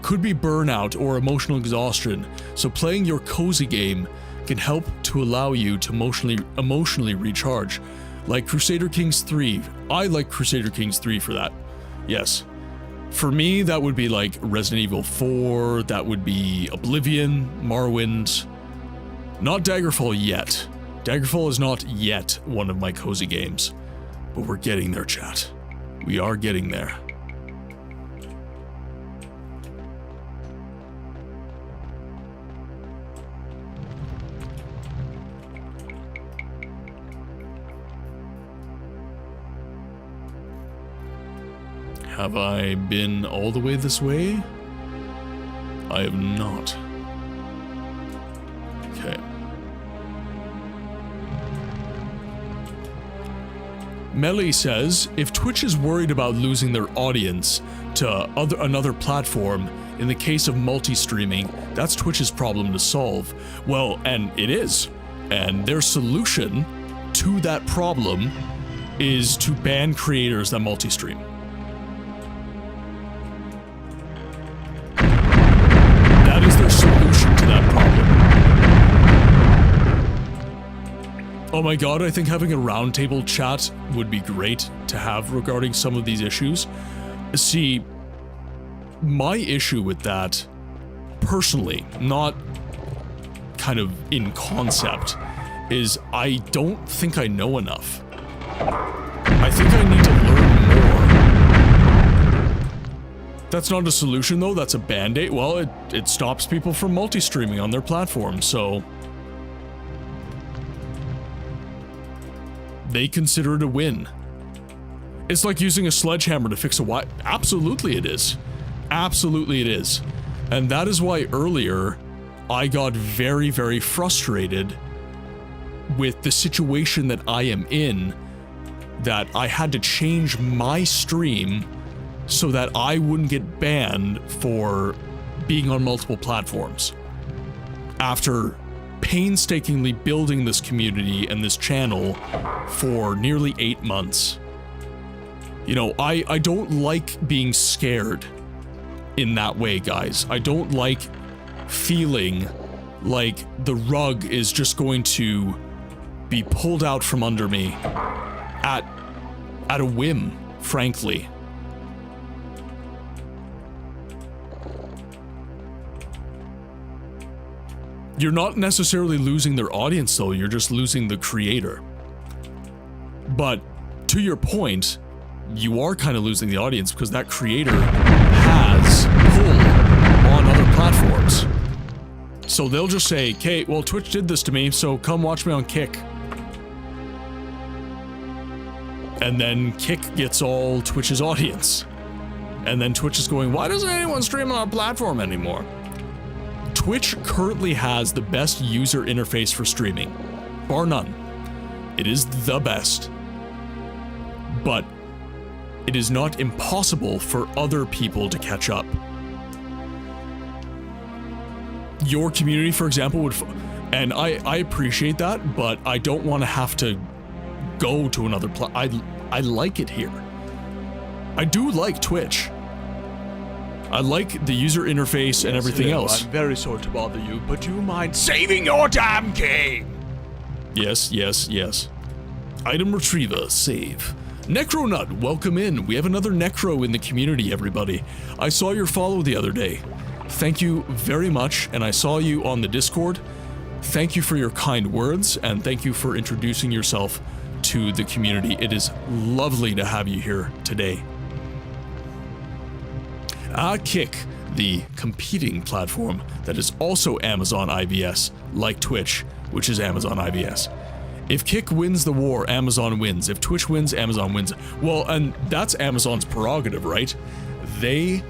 could be burnout or emotional exhaustion, so playing your cozy game can help to allow you to emotionally recharge. Like Crusader Kings 3. I like Crusader Kings 3 for that. Yes. For me, that would be like Resident Evil 4, that would be Oblivion, Morrowind. Not Daggerfall yet. Daggerfall is not yet one of my cozy games. But we're getting there, chat. We are getting there. Have I been all the way this way? I have not. Okay. Melly says, if Twitch is worried about losing their audience to another platform, in the case of multi-streaming, that's Twitch's problem to solve. Well, and it is. And their solution to that problem is to ban creators that multi-stream. That is their solution to that problem. Oh my god, I think having a roundtable chat would be great to have regarding some of these issues. See, my issue with that, personally, not kind of in concept, is I don't think I know enough. I think I need to learn more. That's not a solution though, that's a band-aid. Well, it stops people from multi-streaming on their platform, so they consider it a win. It's like using a sledgehammer to fix a wire. Absolutely it is. Absolutely it is. And that is why earlier I got very, very frustrated with the situation that I am in, that I had to change my stream so that I wouldn't get banned for being on multiple platforms. After painstakingly building this community and this channel for nearly 8 months. You know, I don't like being scared in that way, guys. I don't like feeling like the rug is just going to be pulled out from under me at a whim, frankly. You're not necessarily losing their audience though, you're just losing the creator. But to your point, you are kind of losing the audience because that creator has pull on other platforms. So they'll just say, okay, well, Twitch did this to me, so come watch me on Kick. And then Kick gets all Twitch's audience. And then Twitch is going, why doesn't anyone stream on our platform anymore? Twitch currently has the best user interface for streaming, bar none. It is the best. But it is not impossible for other people to catch up. Your community, for example, would, and I appreciate that, but I don't want to have to go to another I like it here. I do like Twitch. I like the user interface and everything else. I'm very sorry to bother you, but do you mind saving your damn game? Yes, yes, yes. Item retriever, save. Necronut, welcome in. We have another Necro in the community, everybody. I saw your follow the other day. Thank you very much, and I saw you on the Discord. Thank you for your kind words, and thank you for introducing yourself to the community. It is lovely to have you here today. Kick, the competing platform that is also Amazon IVS, like Twitch, which is Amazon IVS. If Kick wins the war, Amazon wins. If Twitch wins, Amazon wins. Well, and that's Amazon's prerogative, right? They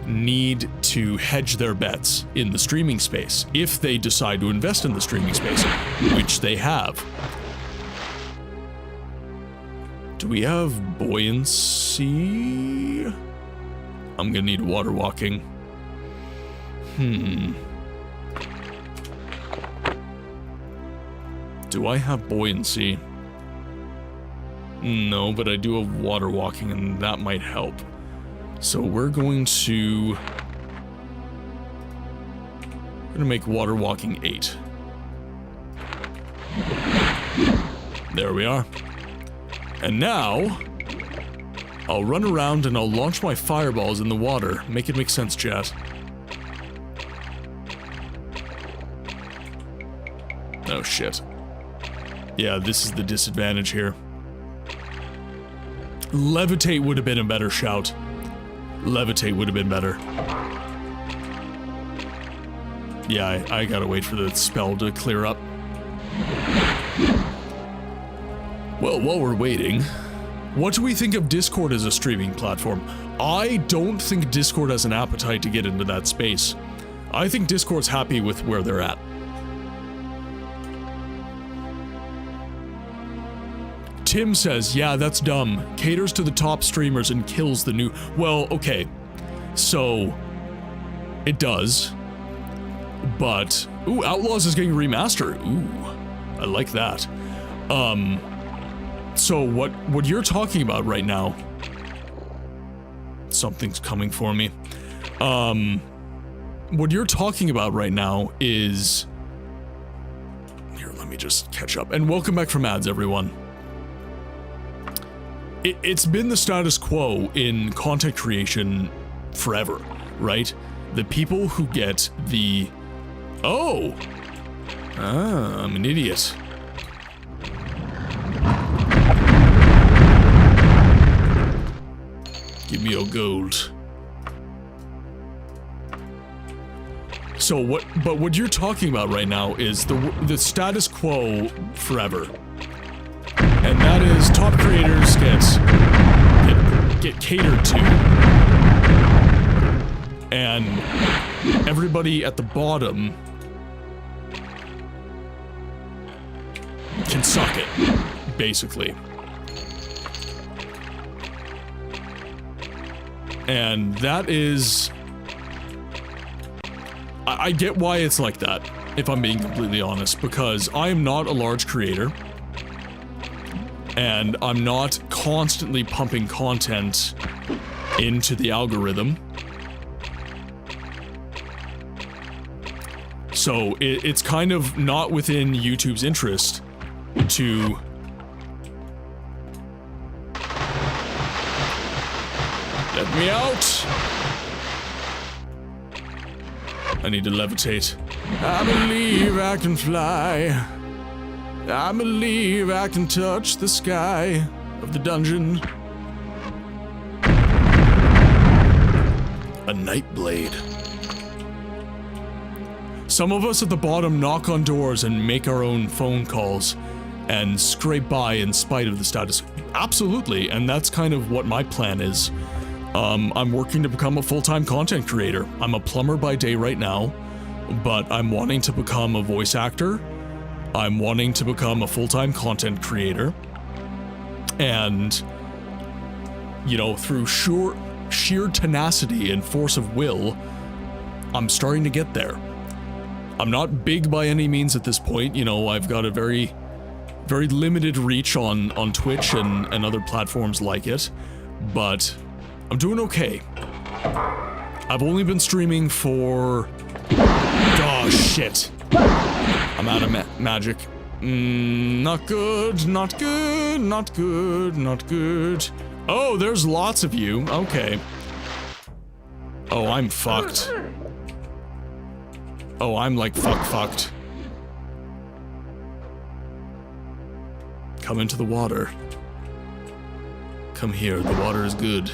need to hedge their bets in the streaming space if they decide to invest in the streaming space, which they have. Do we have buoyancy? I'm gonna need water walking. Do I have buoyancy? No, but I do have water walking, and that might help. So we're going to make water walking 8. There we are. And now I'll run around and I'll launch my fireballs in the water. Make it make sense, chat. Oh shit. Yeah, this is the disadvantage here. Levitate would have been a better shout. Levitate would have been better. Yeah, I gotta wait for the spell to clear up. Well, while we're waiting, what do we think of Discord as a streaming platform? I don't think Discord has an appetite to get into that space. I think Discord's happy with where they're at. Tim says, yeah, that's dumb. Caters to the top streamers and kills the new... Well, okay. So, it does. But... Ooh, Outlaws is getting remastered. Ooh, I like that. So what you're talking about right now... Something's coming for me. What you're talking about right now is... Here, let me just catch up. And welcome back from ads, everyone. It's been the status quo in content creation forever, right? The people who get the... Oh! Ah, I'm an idiot. Give me your gold. So what you're talking about right now is the status quo forever. And that is top creators get catered to. And everybody at the bottom can suck it, basically. And that is... I get why it's like that, if I'm being completely honest, because I am not a large creator. And I'm not constantly pumping content into the algorithm. So it's kind of not within YouTube's interest to... Let me out! I need to levitate. I believe I can fly. I believe I can touch the sky. of the dungeon. A Nightblade. Some of us at the bottom knock on doors and make our own phone calls and scrape by in spite of the status. Absolutely, and that's kind of what my plan is. I'm working to become a full-time content creator. I'm a plumber by day right now, but I'm wanting to become a voice actor. I'm wanting to become a full-time content creator. And, you know, through sheer tenacity and force of will, I'm starting to get there. I'm not big by any means at this point. You know, I've got a very limited reach on Twitch and other platforms like it, but I'm doing okay. I've only been streaming for... Oh, shit. I'm out of magic. Not good, not good, not good, not good. Oh, there's lots of you. Okay. Oh, I'm fucked. Oh, I'm like fucked. Come into the water. Come here, the water is good.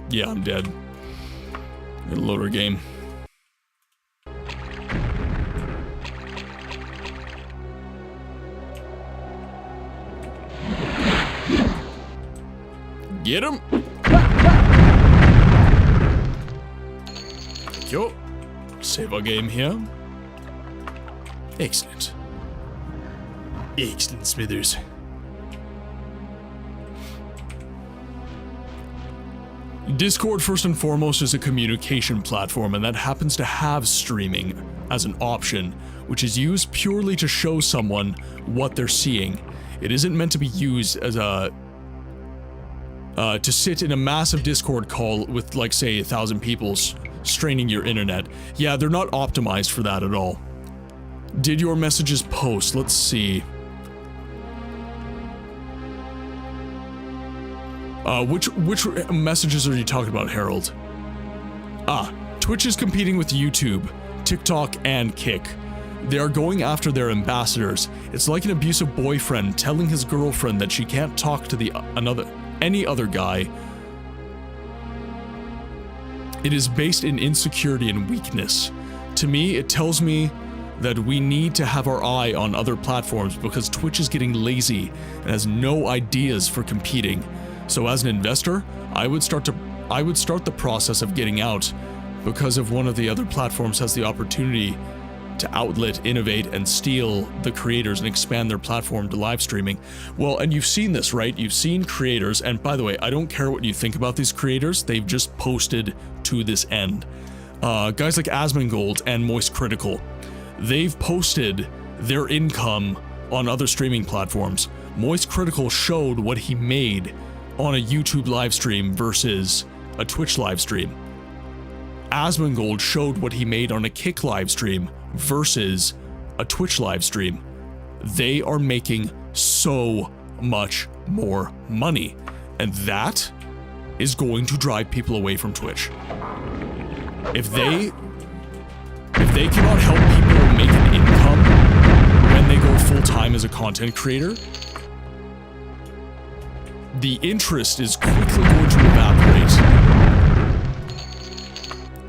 Yeah, I'm dead. Gotta load our game. Get him! Yo. Save our game here. Excellent. Excellent, Smithers. Discord, first and foremost, is a communication platform, and that happens to have streaming as an option, which is used purely to show someone what they're seeing. It isn't meant to be used as a... to sit in a massive Discord call with, like, say, 1,000 people straining your internet. Yeah, they're not optimized for that at all. Did your messages post? Let's see. Which messages are you talking about, Harold? Twitch is competing with YouTube, TikTok, and Kick. They are going after their ambassadors. It's like an abusive boyfriend telling his girlfriend that she can't talk to any other guy. It is based in insecurity and weakness. To me, it tells me that we need to have our eye on other platforms because Twitch is getting lazy and has no ideas for competing. So as an investor, I would start the process of getting out because if one of the other platforms has the opportunity to outlet, innovate, and steal the creators and expand their platform to live streaming. Well, and you've seen this, right? You've seen creators, and by the way, I don't care what you think about these creators, they've just posted to this end. Guys like Asmongold and Moist Critical, they've posted their income on other streaming platforms. Moist Critical showed what he made on a YouTube live stream versus a Twitch live stream. Asmongold showed what he made on a Kick live stream versus a Twitch live stream. They are making so much more money, and that is going to drive people away from Twitch. If they cannot help people make an income when they go full-time as a content creator, the interest is quickly going to evaporate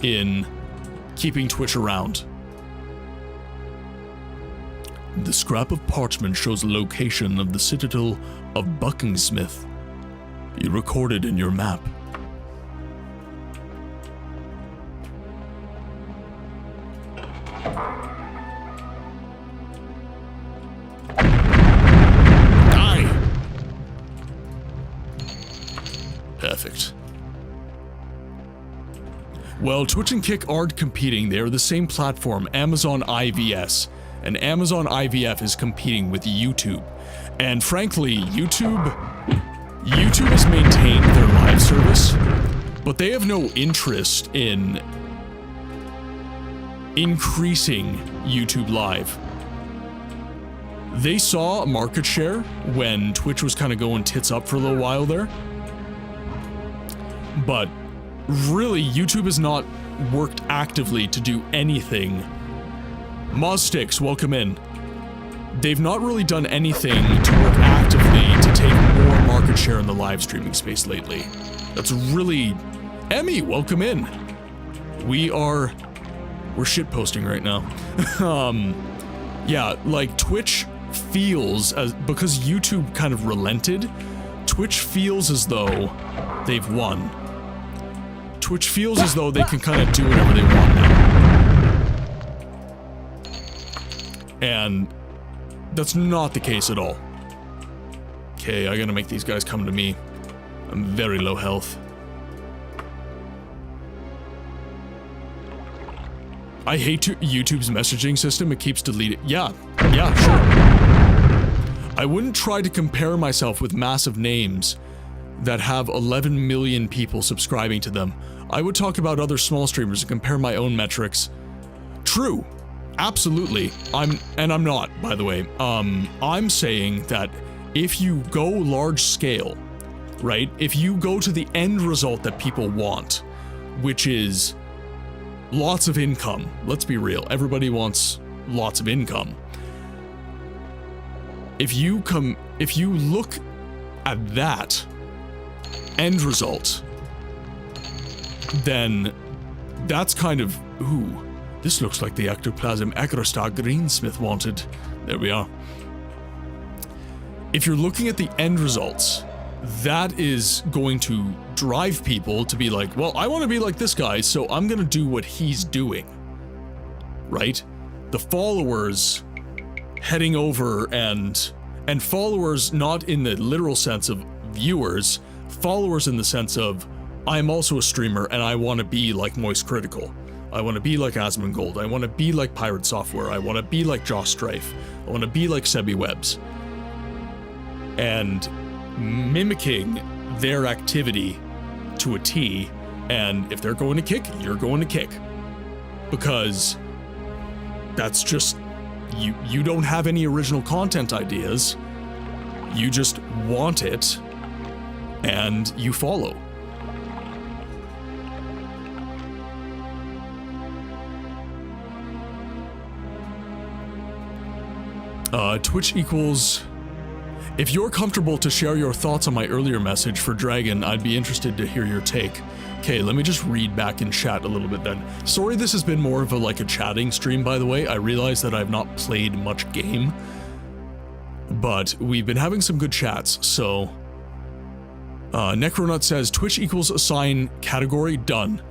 in keeping Twitch around. The scrap of parchment shows the location of the citadel of Buckingsmith. You recorded in your map. Die! Perfect. Well, Twitch and Kick aren't competing. They are the same platform, Amazon IVS. And Amazon IVF is competing with YouTube. And frankly, YouTube has maintained their live service, but they have no interest in increasing YouTube Live. They saw a market share when Twitch was kind of going tits up for a little while there. But really, YouTube has not worked actively to do anything Mozsticks, welcome in. They've not really done anything to work actively to take more market share in the live streaming space lately. That's really... Emmy, welcome in. We're shitposting right now. Yeah, like Twitch feels as, because YouTube kind of relented, Twitch feels as though they've won. Twitch feels as though they can kind of do whatever they want now. And that's not the case at all. Okay, I gotta make these guys come to me. I'm very low health. I hate YouTube's messaging system. It keeps deleting. Yeah, sure. I wouldn't try to compare myself with massive names that have 11 million people subscribing to them. I would talk about other small streamers and compare my own metrics. True. Absolutely. I'm not, by the way. I'm saying that if you go large scale, right? If you go to the end result that people want, which is lots of income. Let's be real. Everybody wants lots of income. If you look at that end result, then that's kind of, ooh, this looks like the ectoplasm Acrostar Greensmith wanted. There we are. If you're looking at the end results, that is going to drive people to be like, well, I want to be like this guy, so I'm going to do what he's doing. Right? The followers heading over and followers not in the literal sense of viewers, followers in the sense of I'm also a streamer and I want to be like Moist Critical. I want to be like Asmongold. I want to be like Pirate Software. I want to be like Josh Strafe. I want to be like Sebi Webbs. And mimicking their activity to a T, and if they're going to kick, you're going to kick. Because that's just, you don't have any original content ideas, you just want it, and you follow. Twitch equals... If you're comfortable to share your thoughts on my earlier message for Dragon, I'd be interested to hear your take. Okay, let me just read back in chat a little bit then. Sorry this has been more of a chatting stream, by the way. I realize that I've not played much game, but we've been having some good chats, so... Necronut says, Twitch equals assign category, done.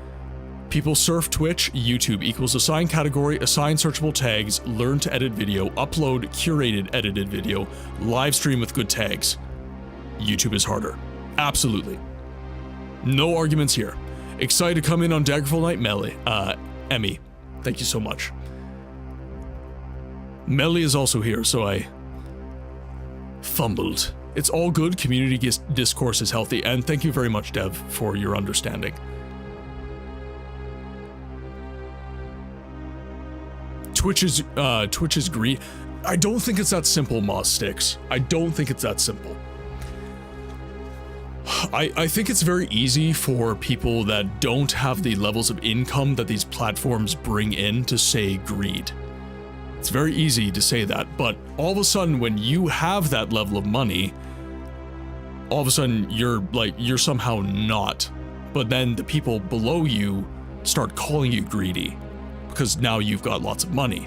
People surf Twitch, YouTube equals assign category, assign searchable tags, learn to edit video, upload curated edited video, live stream with good tags. YouTube is harder. Absolutely. No arguments here. Excited to come in on Daggerfall Night, Emmy. Thank you so much. Melly is also here, so I fumbled. It's all good, community discourse is healthy, and thank you very much, Dev, for your understanding. Twitch is greed. I don't think it's that simple, Mozsticks. I don't think it's that simple. I think it's very easy for people that don't have the levels of income that these platforms bring in to say greed. It's very easy to say that, but all of a sudden when you have that level of money, all of a sudden you're somehow not. But then the people below you start calling you greedy, because now you've got lots of money.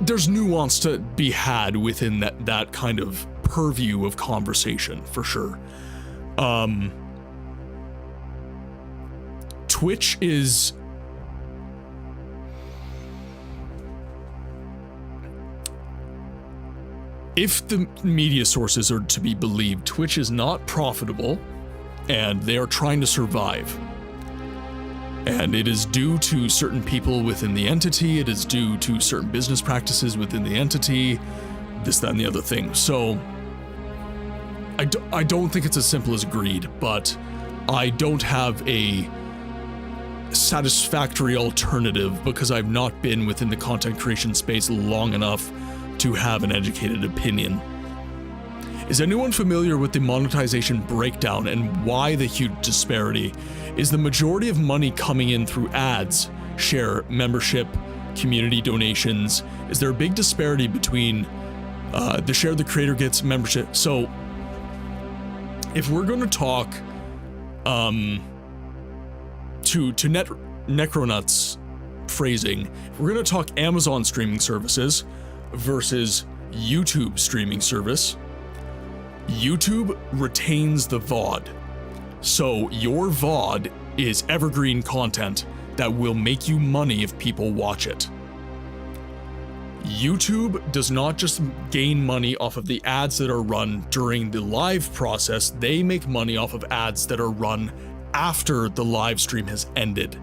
There's nuance to be had within that kind of purview of conversation, for sure. Twitch is... If the media sources are to be believed, Twitch is not profitable, and they are trying to survive. And it is due to certain people within the entity, it is due to certain business practices within the entity, this, that, and the other thing. So, I don't think it's as simple as greed, but I don't have a satisfactory alternative because I've not been within the content creation space long enough to have an educated opinion. Is anyone familiar with the monetization breakdown and why the huge disparity? Is the majority of money coming in through ads? share membership, community donations? Is there a big disparity between the share the creator gets, membership? So if we're going to talk to Necronut's phrasing, we're going to talk Amazon streaming services versus YouTube streaming service. YouTube retains the VOD. So your VOD is evergreen content that will make you money if people watch it. YouTube does not just gain money off of the ads that are run during the live process, they make money off of ads that are run after the live stream has ended.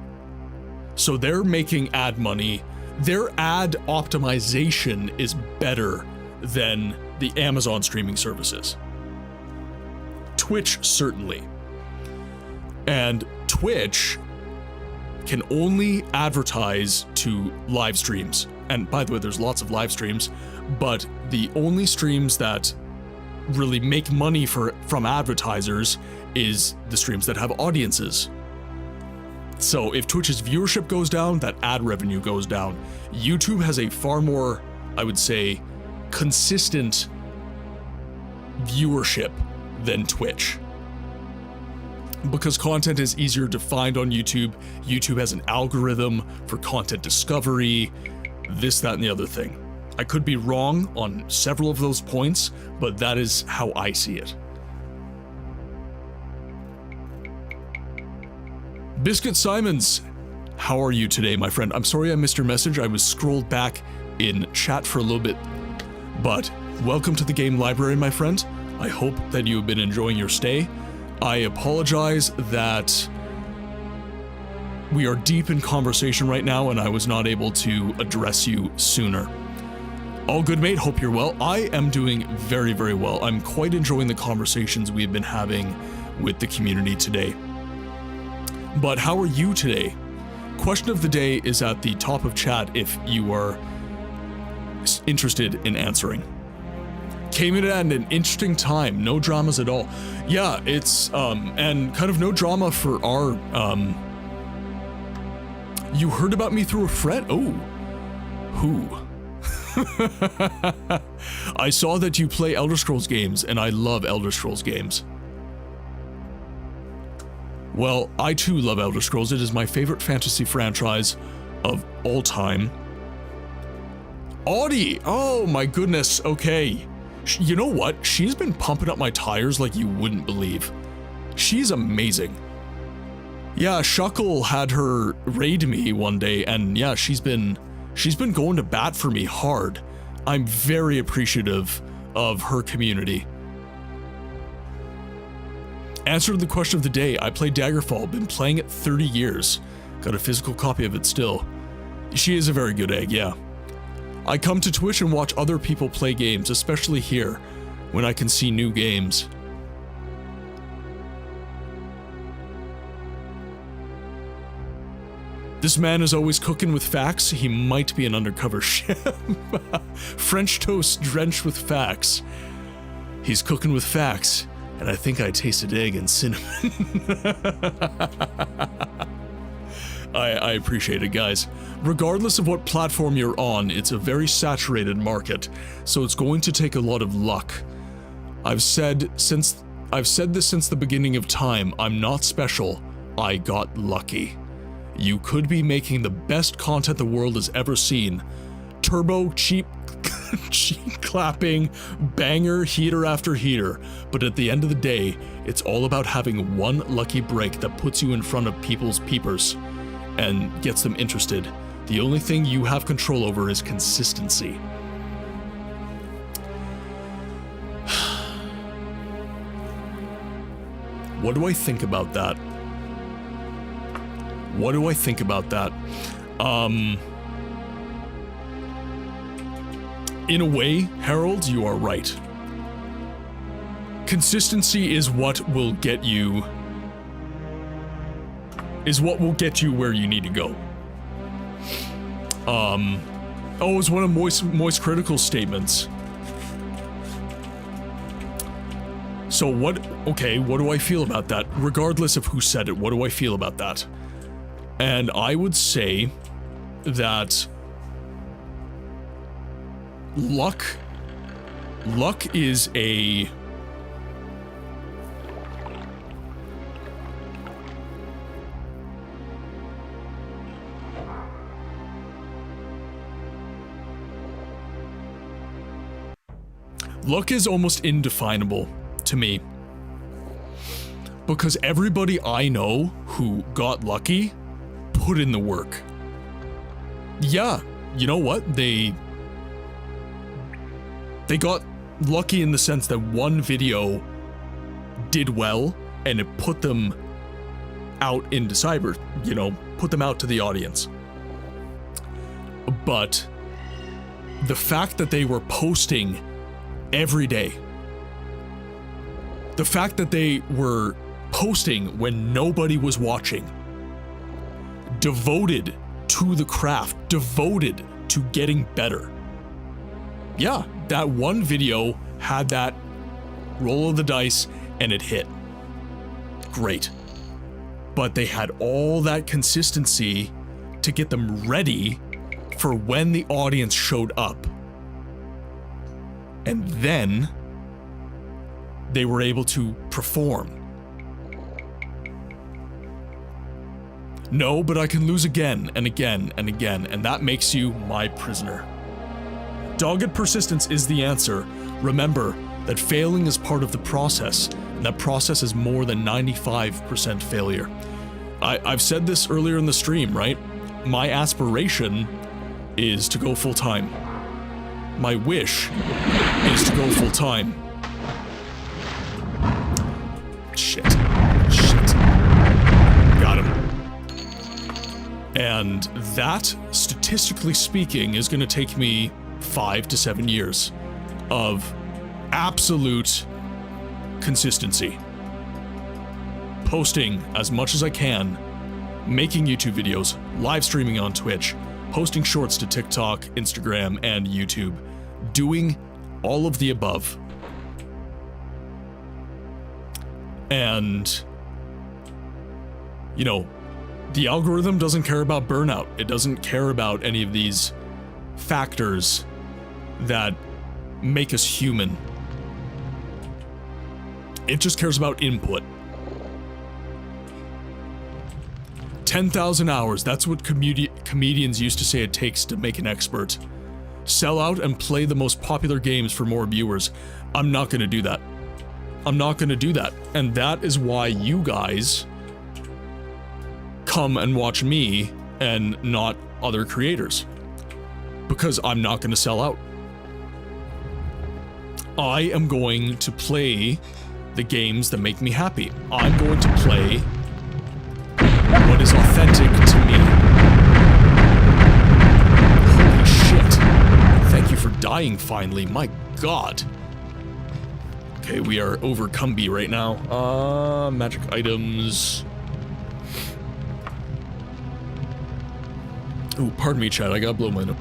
So they're making ad money. Their ad optimization is better than the Amazon streaming services. Twitch, certainly. And Twitch can only advertise to live streams. And by the way, there's lots of live streams, but the only streams that really make money from advertisers is the streams that have audiences. So if Twitch's viewership goes down, that ad revenue goes down. YouTube has a far more, I would say, consistent viewership than Twitch. Because content is easier to find on YouTube, YouTube has an algorithm for content discovery, this, that, and the other thing. I could be wrong on several of those points, but that is how I see it. Biscuit Simons, how are you today, my friend? I'm sorry I missed your message. I was scrolled back in chat for a little bit, but welcome to the game library, my friend. I hope that you have been enjoying your stay. I apologize that we are deep in conversation right now and I was not able to address you sooner. All good, mate. Hope you're well. I am doing very, very well. I'm quite enjoying the conversations we've been having with the community today. But how are you today? Question of the day is at the top of chat if you are interested in answering. Came in at an interesting time, no dramas at all. Yeah, it's, and kind of no drama for our, you heard about me through a friend? Oh, who? I saw that you play Elder Scrolls games, and I love Elder Scrolls games. Well, I too love Elder Scrolls. It is my favorite fantasy franchise of all time. Audie! Oh my goodness, okay. You know what? She's been pumping up my tires like you wouldn't believe. She's amazing. Yeah, Shuckle had her raid me one day, and yeah, she's been going to bat for me hard. I'm very appreciative of her community. Answer to the question of the day, I play Daggerfall, been playing it 30 years. Got a physical copy of it still. She is a very good egg, yeah. I come to Twitch and watch other people play games, especially here, when I can see new games. This man is always cooking with facts. He might be an undercover chef. French toast drenched with facts. He's cooking with facts, and I think I tasted egg and cinnamon. I appreciate it, guys. Regardless of what platform you're on, it's a very saturated market, so it's going to take a lot of luck. I've said this since the beginning of time. I'm not special. I got lucky. You could be making the best content the world has ever seen. Turbo, cheap clapping, banger, heater after heater. But at the end of the day, it's all about having one lucky break that puts you in front of people's peepers and gets them interested. The only thing you have control over is consistency. What do I think about that? What do I think about that? In a way, Harold, you are right. Consistency is what will get you where you need to go. Oh, it's one of Moist Critical statements. So what do I feel about that? Regardless of who said it, what do I feel about that? And I would say that luck is a... Luck is almost indefinable to me. Because everybody I know who got lucky put in the work. Yeah, you know what? They got lucky in the sense that one video did well and it put them out into cyber, you know, put them out to the audience. But the fact that they were posting every day, the fact that they were posting when nobody was watching, devoted to the craft, devoted to getting better. Yeah, that one video had that roll of the dice and it hit. Great. But they had all that consistency to get them ready for when the audience showed up. And then they were able to perform. No, but I can lose again and again and again, and that makes you my prisoner. Dogged persistence is the answer. Remember that failing is part of the process, and that process is more than 95% failure. I've said this earlier in the stream, right? My aspiration is to go full-time. My wish is to go full-time. Shit. Got him. And that, statistically speaking, is going to take me 5 to 7 years of absolute consistency. Posting as much as I can, making YouTube videos, live streaming on Twitch, posting shorts to TikTok, Instagram, and YouTube, doing all of the above. And, you know, the algorithm doesn't care about burnout. It doesn't care about any of these factors that make us human. It just cares about input. 10,000 hours, that's what comedians used to say it takes to make an expert. Sell out and play the most popular games for more viewers. I'm not gonna do that. I'm not gonna do that. And that is why you guys come and watch me and not other creators. Because I'm not gonna sell out. I am going to play the games that make me happy. I'm going to play what is authentic to me. Holy shit. Thank you for dying finally, my god. Okay, we are over Cumby right now. Magic items. Ooh, pardon me, chat, I gotta blow my nose.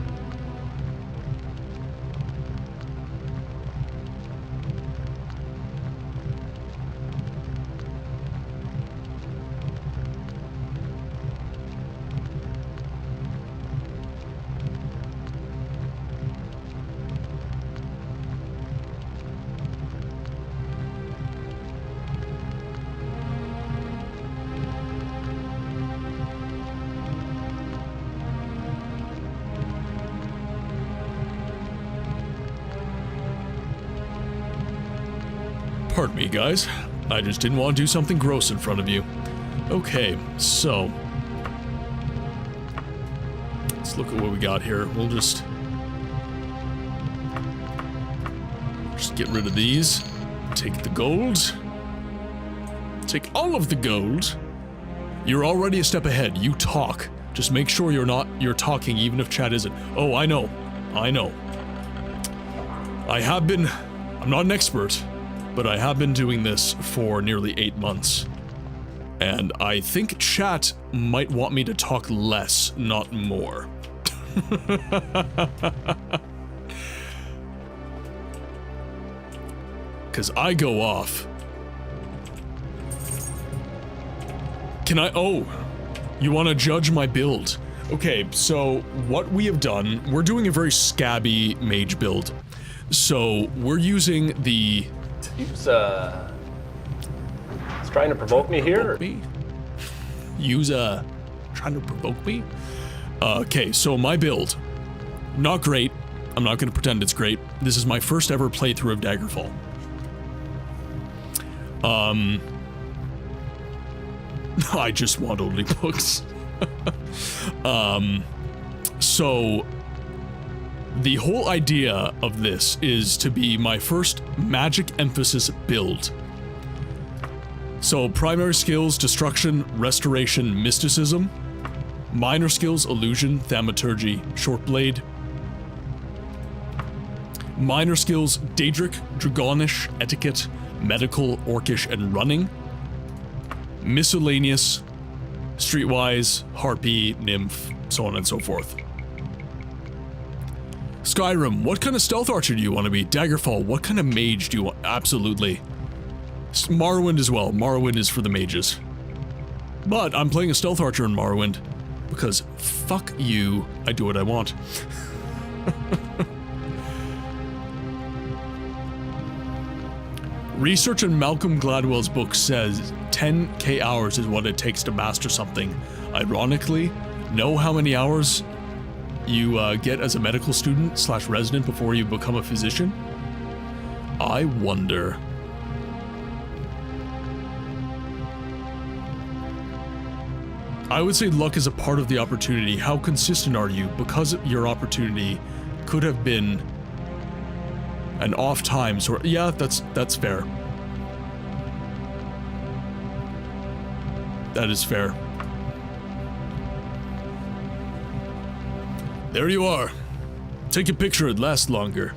Pardon me, guys. I just didn't want to do something gross in front of you. Okay, so... let's look at what we got here. We'll just get rid of these. Take the gold. Take all of the gold. You're already a step ahead. You talk. Just make sure you're talking even if chat isn't. Oh, I know. I'm not an expert, but I have been doing this for nearly 8 months. And I think chat might want me to talk less, not more. Because I go off. Can I? Oh, you want to judge my build? Okay, so what we have done, we're doing a very scabby mage build. So we're using the... He's trying to provoke me here? Trying to provoke me? Okay, so my build. Not great. I'm not going to pretend it's great. This is my first ever playthrough of Daggerfall. I just want only books. So the whole idea of this is to be my first magic emphasis build. So primary skills, destruction, restoration, mysticism. Minor skills, illusion, thaumaturgy, short blade. Minor skills, Daedric, Dragonish, etiquette, medical, orcish, and running. Miscellaneous, streetwise, harpy, nymph, so on and so forth. Skyrim, what kind of stealth archer do you want to be? Daggerfall, what kind of mage do you want? Absolutely. Morrowind as well. Morrowind is for the mages. But I'm playing a stealth archer in Morrowind because fuck you, I do what I want. Research in Malcolm Gladwell's book says 10k hours is what it takes to master something. Ironically, know how many hours you get as a medical student / resident before you become a physician? I wonder. I would say luck is a part of the opportunity. How consistent are you? Because your opportunity could have been an off time sort. Yeah, that's fair. That is fair. There you are. Take a picture, it lasts longer.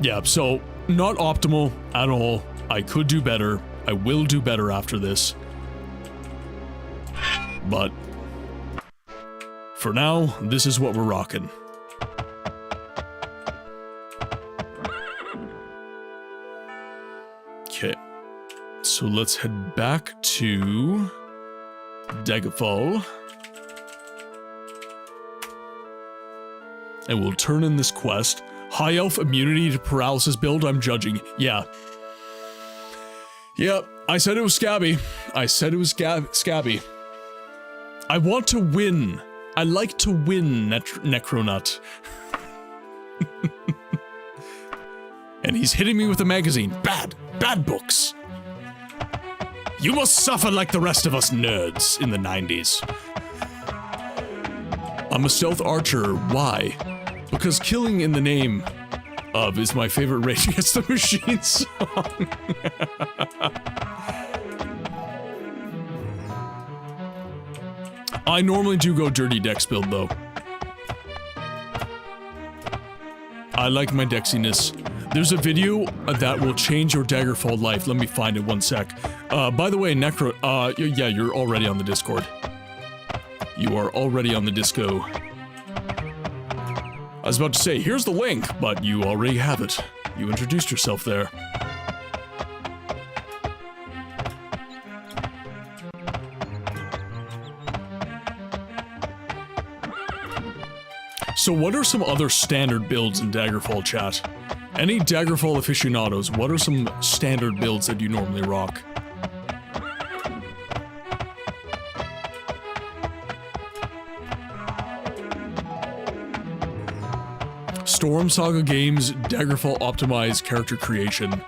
Yeah, so not optimal at all. I could do better. I will do better after this. But for now, this is what we're rocking. Okay. So let's head back to Daggerfall. And we'll turn in this quest. High Elf immunity to paralysis build, I'm judging. Yeah. Yep, I said it was scabby. I said it was scabby. I want to win. I like to win, Necronut. And he's hitting me with a magazine. Bad books. You must suffer like the rest of us nerds in the 90s. I'm a stealth archer. Why? Because killing in the name of is my favorite Rage Against the Machine song. I normally do go dirty dex build though. I like my dexiness. There's a video that will change your Daggerfall life. Let me find it one sec. By the way, Necro, yeah, you're already on the Discord. You are already on the Disco. I was about to say, here's the link, but you already have it. You introduced yourself there. So what are some other standard builds in Daggerfall, chat? Any Daggerfall aficionados, what are some standard builds that you normally rock? Storm Saga Games, Daggerfall optimized character creation.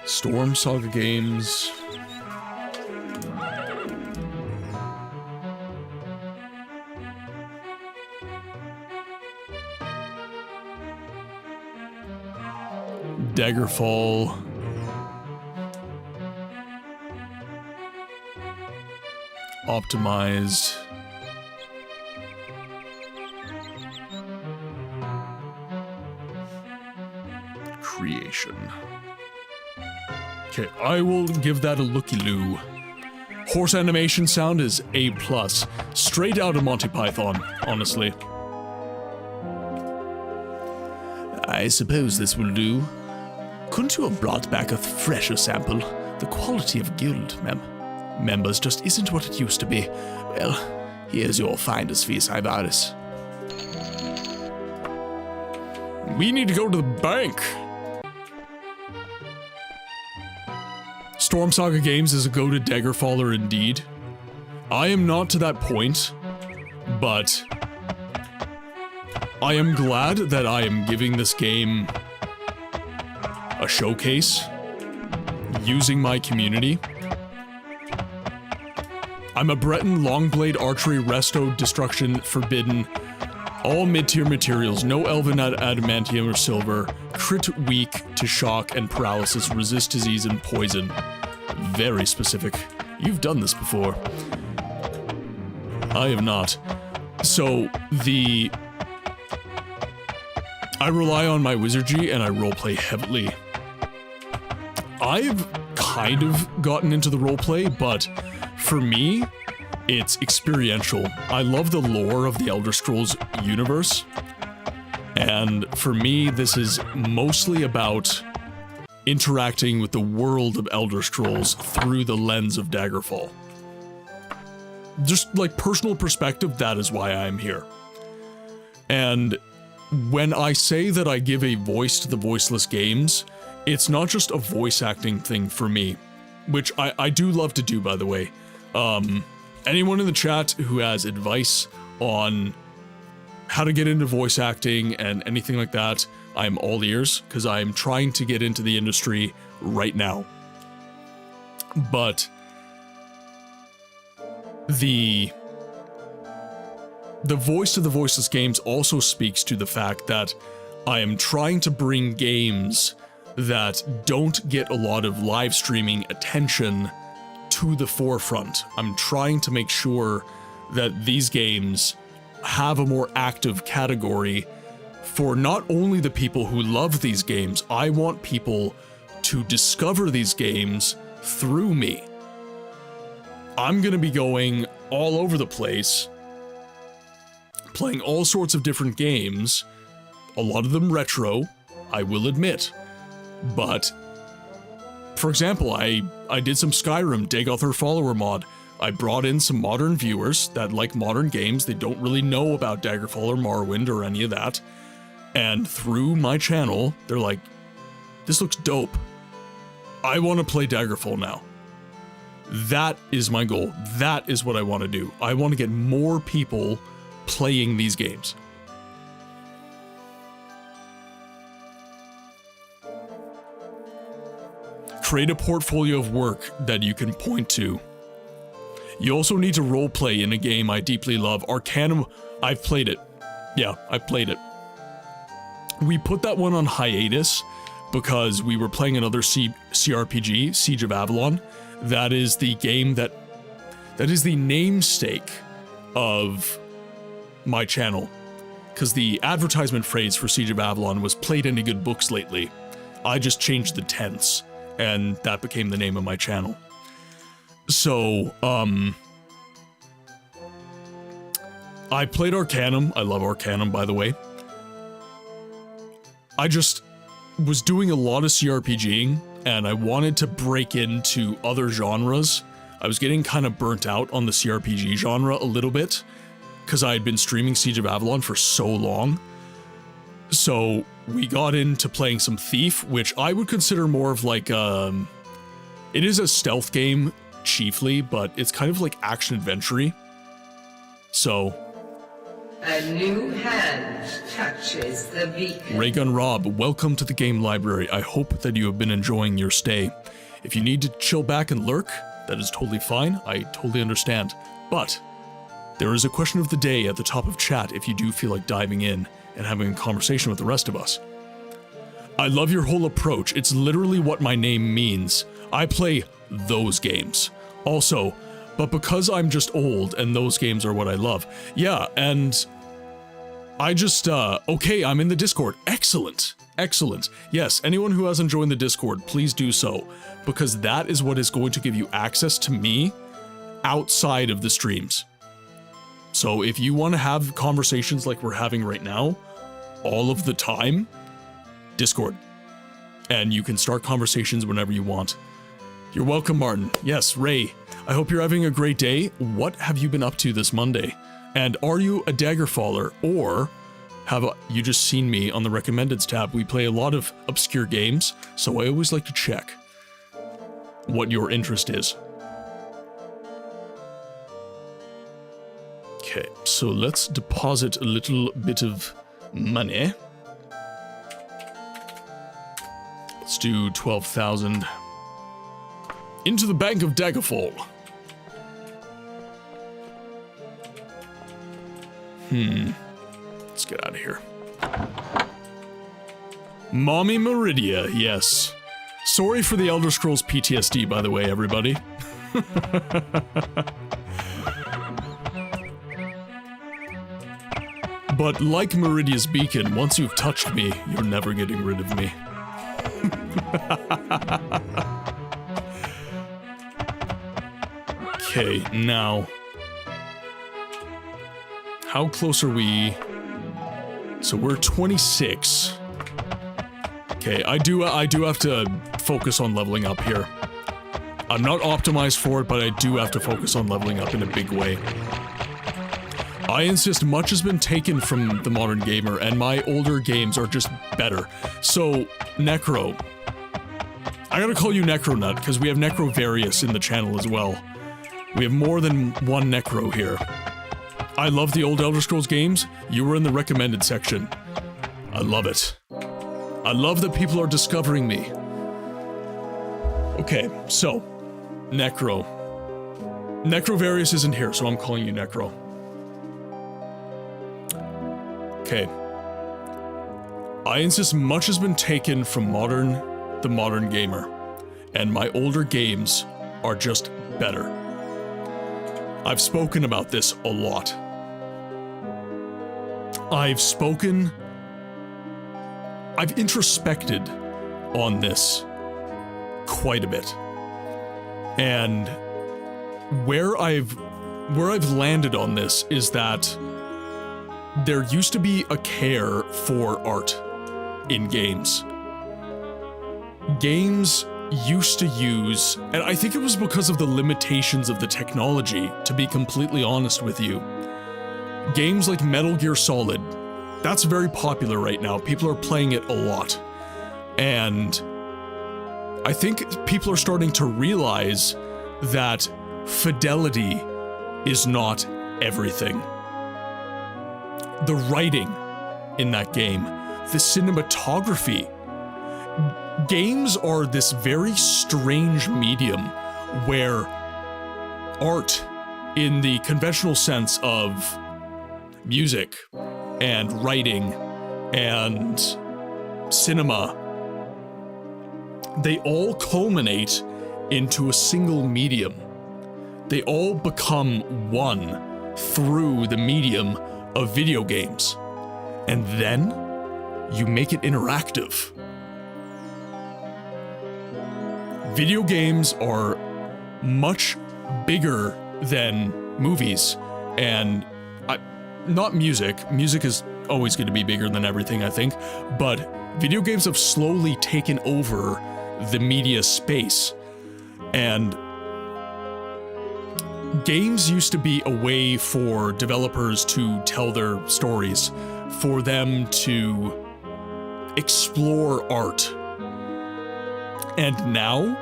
Storm Saga Games. Daggerfall. Optimized. Creation. Okay, I will give that a looky-loo. Horse animation sound is A+. Straight out of Monty Python, honestly. I suppose this will do. Couldn't you have brought back a fresher sample? The quality of guild members just isn't what it used to be. Well, here's your finder's fee, Cyvarus. We need to go to the bank. Storm Saga Games is a go-to Daggerfaller indeed. I am not to that point, but I am glad that I am giving this game a showcase using my community. I'm a Breton Longblade Archery Resto Destruction Forbidden. All mid-tier materials, no Elven Adamantium or Silver, crit weak to shock and paralysis, resist disease and poison. Very specific. You've done this before. I have not. So, I rely on my wizardry and I roleplay heavily. I've kind of gotten into the roleplay, but for me, it's experiential. I love the lore of the Elder Scrolls universe, and for me, this is mostly about interacting with the world of Elder Scrolls through the lens of Daggerfall. Just like personal perspective, that is why I'm here. And when I say that I give a voice to the voiceless games, it's not just a voice acting thing for me, which I do love to do, by the way. Anyone in the chat who has advice on how to get into voice acting and anything like that, I'm all ears, because I'm trying to get into the industry right now. But the voice of the voiceless games also speaks to the fact that I am trying to bring games that don't get a lot of live streaming attention to the forefront. I'm trying to make sure that these games have a more active category for not only the people who love these games. I want people to discover these games through me. I'm gonna be going all over the place, playing all sorts of different games, a lot of them retro, I will admit. But, for example, I did some Skyrim Dagoth Follower mod. I brought in some modern viewers that like modern games. They don't really know about Daggerfall or Morrowind or any of that. And through my channel, they're like, this looks dope. I want to play Daggerfall now. That is my goal. That is what I want to do. I want to get more people playing these games. Create a portfolio of work that you can point to. You also need to roleplay in a game I deeply love, Arcanum. I've played it. Yeah, I've played it. We put that one on hiatus because we were playing another CRPG, Siege of Avalon. That is the game that is the namesake of my channel. Because the advertisement phrase for Siege of Avalon was "Played any good books lately?" I just changed the tense, and that became the name of my channel. So, I played Arcanum. I love Arcanum, by the way. I just was doing a lot of CRPGing, and I wanted to break into other genres. I was getting kind of burnt out on the CRPG genre a little bit, because I had been streaming Siege of Avalon for so long. So we got into playing some Thief, which I would consider more of like, it is a stealth game, chiefly, but it's kind of like action-adventure-y. So... A new hand touches the beacon. Raygun Rob, welcome to the game library. I hope that you have been enjoying your stay. If you need to chill back and lurk, that is totally fine. I totally understand. But there is a question of the day at the top of chat if you do feel like diving in and having a conversation with the rest of us. I love your whole approach. It's literally what my name means. I play those games. Also, but because I'm just old and those games are what I love. Yeah, and I just, okay, I'm in the Discord. Excellent. Excellent. Yes, anyone who hasn't joined the Discord, please do so, because that is what is going to give you access to me outside of the streams. So if you want to have conversations like we're having right now, all of the time, Discord. and you can start conversations whenever you want. You're welcome, Martin. Yes, Ray. I hope you're having a great day. What have you been up to this Monday? And are you a Daggerfaller, or have you just seen me on the Recommendeds tab? We play a lot of obscure games, so I always like to check what your interest is. Okay, so let's deposit a little bit of money. Let's do 12,000 into the bank of Daggerfall. Let's get out of here. Mommy Meridia, yes. Sorry for the Elder Scrolls PTSD, by the way, everybody. But like Meridia's beacon, once you've touched me, you're never getting rid of me. Okay, now, how close are we? So we're 26. Okay, I do have to focus on leveling up here. I'm not optimized for it, but I do have to focus on leveling up in a big way. I insist much has been taken from the modern gamer, and my older games are just better. So, Necro. I gotta call you Necronut, because we have Necrovarious in the channel as well. We have more than one Necro here. I love the old Elder Scrolls games. You were in the recommended section. I love it. I love that people are discovering me. Okay, so, Necro. Necrovarious isn't here, so I'm calling you Necro. Okay. I insist much has been taken from the modern gamer, and my older games are just better. I've spoken about this a lot. I've introspected on this quite a bit. And where I've landed on this is that there used to be a care for art in games. Games used to use, and I think it was because of the limitations of the technology, to be completely honest with you. Games like Metal Gear Solid, that's very popular right now. People are playing it a lot. And I think people are starting to realize that fidelity is not everything. The writing in that game, the cinematography. Games are this very strange medium where art, in the conventional sense of music and writing and cinema, they all culminate into a single medium. They all become one through the medium of video games. And then you make it interactive. Video games are much bigger than movies, and not music. Music is always going to be bigger than everything, I think, but video games have slowly taken over the media space. And games used to be a way for developers to tell their stories, for them to explore art. And now,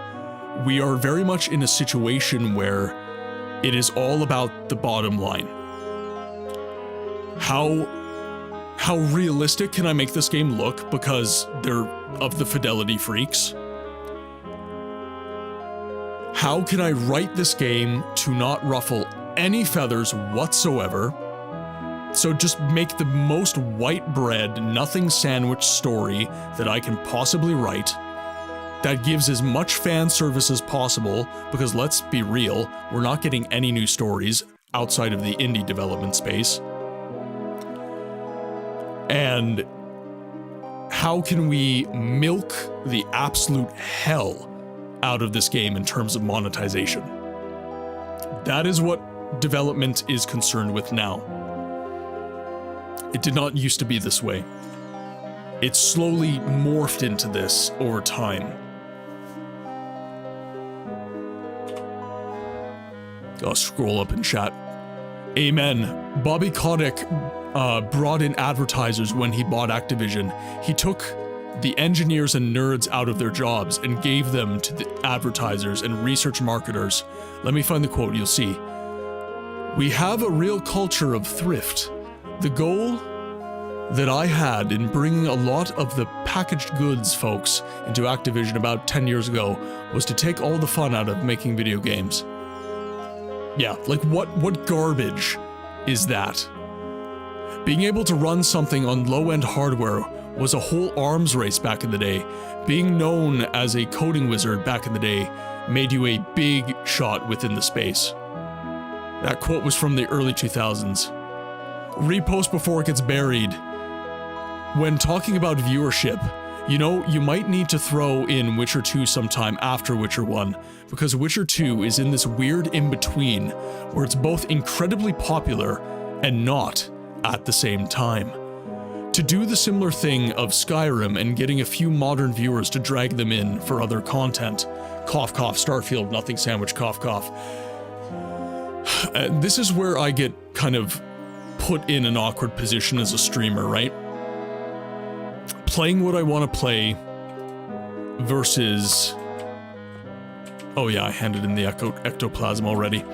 we are very much in a situation where it is all about the bottom line. How realistic can I make this game look because they're of the fidelity freaks? How can I write this game to not ruffle any feathers whatsoever? So just make the most white bread, nothing sandwich story that I can possibly write, that gives as much fan service as possible, because let's be real, we're not getting any new stories outside of the indie development space. And how can we milk the absolute hell out of this game in terms of monetization? That is what development is concerned with now. It did not used to be this way. It's slowly morphed into this over time. I'll scroll up in chat. Amen. Bobby Kotick brought in advertisers when he bought Activision. He took the engineers and nerds out of their jobs and gave them to the advertisers and research marketers. Let me find the quote, you'll see. We have a real culture of thrift. The goal that I had in bringing a lot of the packaged goods folks into Activision about 10 years ago was to take all the fun out of making video games. Yeah, like what garbage is that? Being able to run something on low-end hardware was a whole arms race back in the day. Being known as a coding wizard back in the day made you a big shot within the space. That quote was from the early 2000s. Repost before it gets buried. When talking about viewership, you know, you might need to throw in Witcher 2 sometime after Witcher 1, because Witcher 2 is in this weird in-between where it's both incredibly popular and not at the same time. To do the similar thing of Skyrim and getting a few modern viewers to drag them in for other content. Cough, cough, Starfield, nothing sandwich, cough, cough. This is where I get kind of put in an awkward position as a streamer, right? Playing what I want to play versus... Oh yeah, I handed in the ectoplasm already.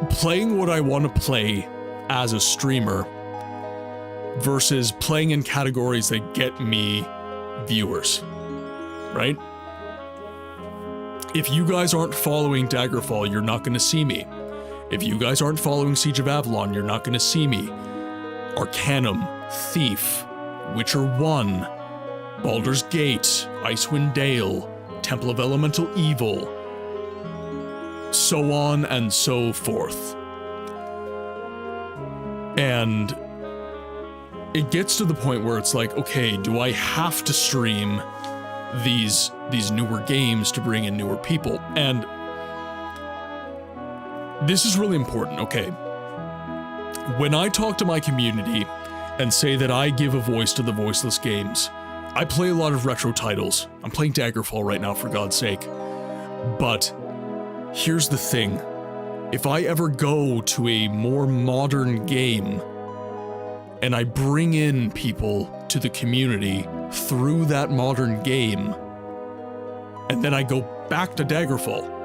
Playing what I want to play as a streamer versus playing in categories that get me viewers, right? If you guys aren't following Daggerfall, you're not going to see me. If you guys aren't following Siege of Avalon, you're not going to see me. Arcanum, Thief, Witcher 1, Baldur's Gate, Icewind Dale, Temple of Elemental Evil, so on and so forth. And it gets to the point where it's like, okay, do I have to stream these newer games to bring in newer people? And this is really important, okay? When I talk to my community and say that I give a voice to the voiceless games, I play a lot of retro titles. I'm playing Daggerfall right now, for God's sake. But here's the thing. If I ever go to a more modern game and I bring in people to the community through that modern game, and then I go back to Daggerfall,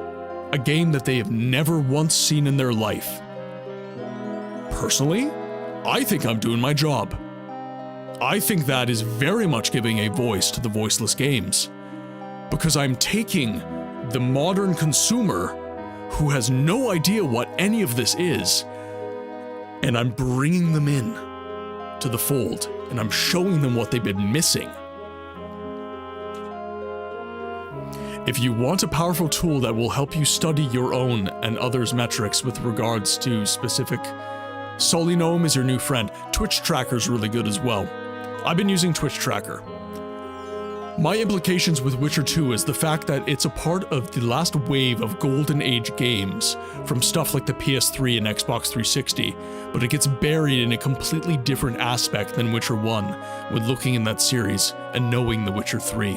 a game that they have never once seen in their life, personally, I think I'm doing my job. I think that is very much giving a voice to the voiceless games, because I'm taking the modern consumer who has no idea what any of this is, and I'm bringing them in to the fold, and I'm showing them what they've been missing. If you want a powerful tool that will help you study your own and others' metrics with regards to specific, Solinome is your new friend. Twitch Tracker's really good as well. I've been using Twitch Tracker. My implications with Witcher 2 is the fact that it's a part of the last wave of Golden Age games from stuff like the PS3 and Xbox 360, but it gets buried in a completely different aspect than Witcher 1 when looking in that series and knowing The Witcher 3.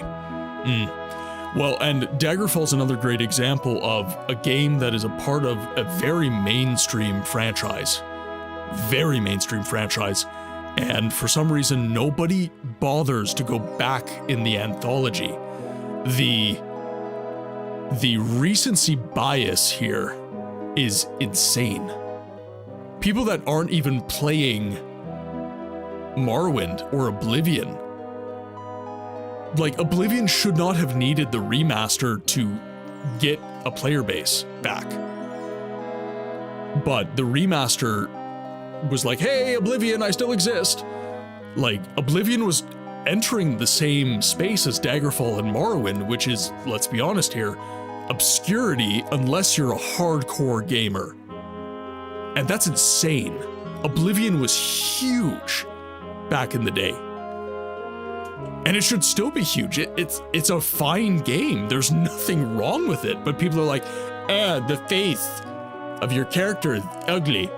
Well, and Daggerfall's another great example of a game that is a part of a very mainstream franchise. Very mainstream franchise. And for some reason, nobody bothers to go back in the anthology. The recency bias here is insane. People that aren't even playing Morrowind or Oblivion, like, Oblivion should not have needed the remaster to get a player base back. But the remaster was like, hey, Oblivion, I still exist. Like, Oblivion was entering the same space as Daggerfall and Morrowind, which is, let's be honest here, obscurity unless you're a hardcore gamer. And that's insane. Oblivion was huge back in the day. And it should still be huge. It's a fine game. There's nothing wrong with it. But people are like, the face of your character is ugly.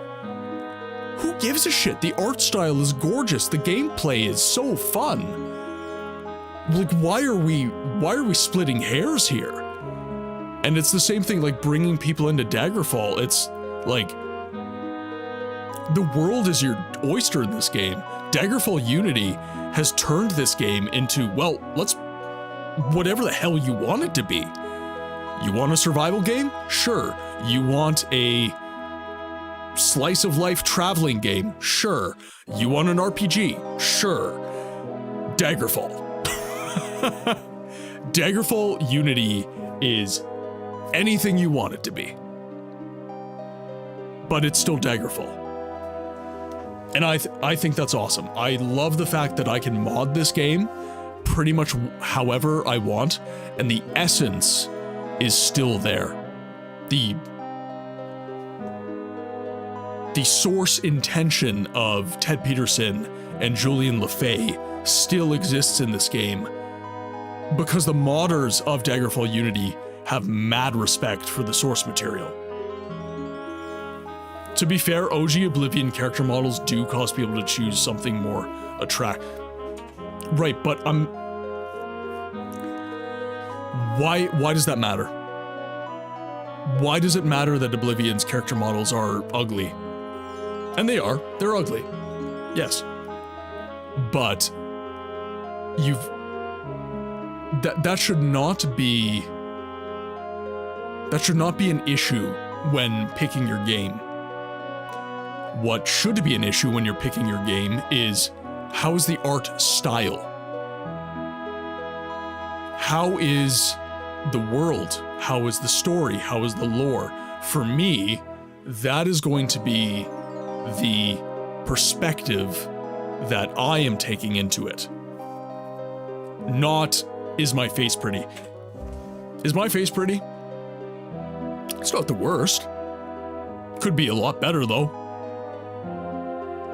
Who gives a shit? The art style is gorgeous. The gameplay is so fun. like, why are we splitting hairs here? And it's the same thing, like, bringing people into Daggerfall. It's like, the world is your oyster in this game. Daggerfall Unity has turned this game into, well, let's, whatever the hell you want it to be. You want a survival game? Sure. You want a slice of life traveling game? Sure. You want an RPG? Sure. Daggerfall. Daggerfall Unity is anything you want it to be. But it's still Daggerfall. And I think that's awesome. I love the fact that I can mod this game pretty much however I want, and the essence is still there. The source intention of Ted Peterson and Julian LeFay still exists in this game because the modders of Daggerfall Unity have mad respect for the source material. To be fair, OG Oblivion character models do cause people to choose something more attractive. Right, but why does that matter? Why does it matter that Oblivion's character models are ugly? And they are. They're ugly. Yes. But that should not be an issue when picking your game. What should be an issue when you're picking your game is, how is the art style? How is the world? How is the story? How is the lore? For me, that is going to be the perspective that I am taking into it. Not, is my face pretty? Is my face pretty? It's not the worst. Could be a lot better though.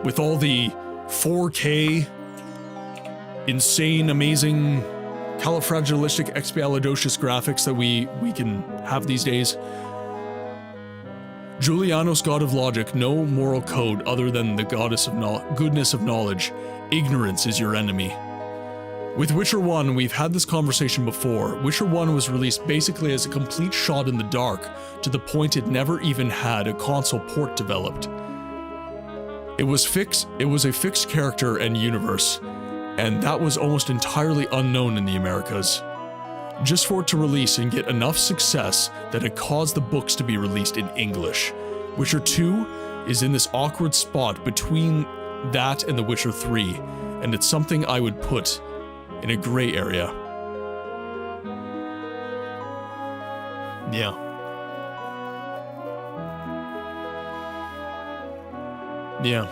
With all the 4K, insane, amazing, califragilistic, graphics that we can have these days. Julianos, god of logic, no moral code other than the goddess of goodness of knowledge. Ignorance is your enemy. With Witcher 1, we've had this conversation before. Witcher 1 was released basically as a complete shot in the dark, to the point it never even had a console port developed. It was a fixed character and universe, and that was almost entirely unknown in the Americas. Just for it to release and get enough success that it caused the books to be released in English. Witcher 2 is in this awkward spot between that and The Witcher 3, and it's something I would put in a gray area. Yeah. Yeah.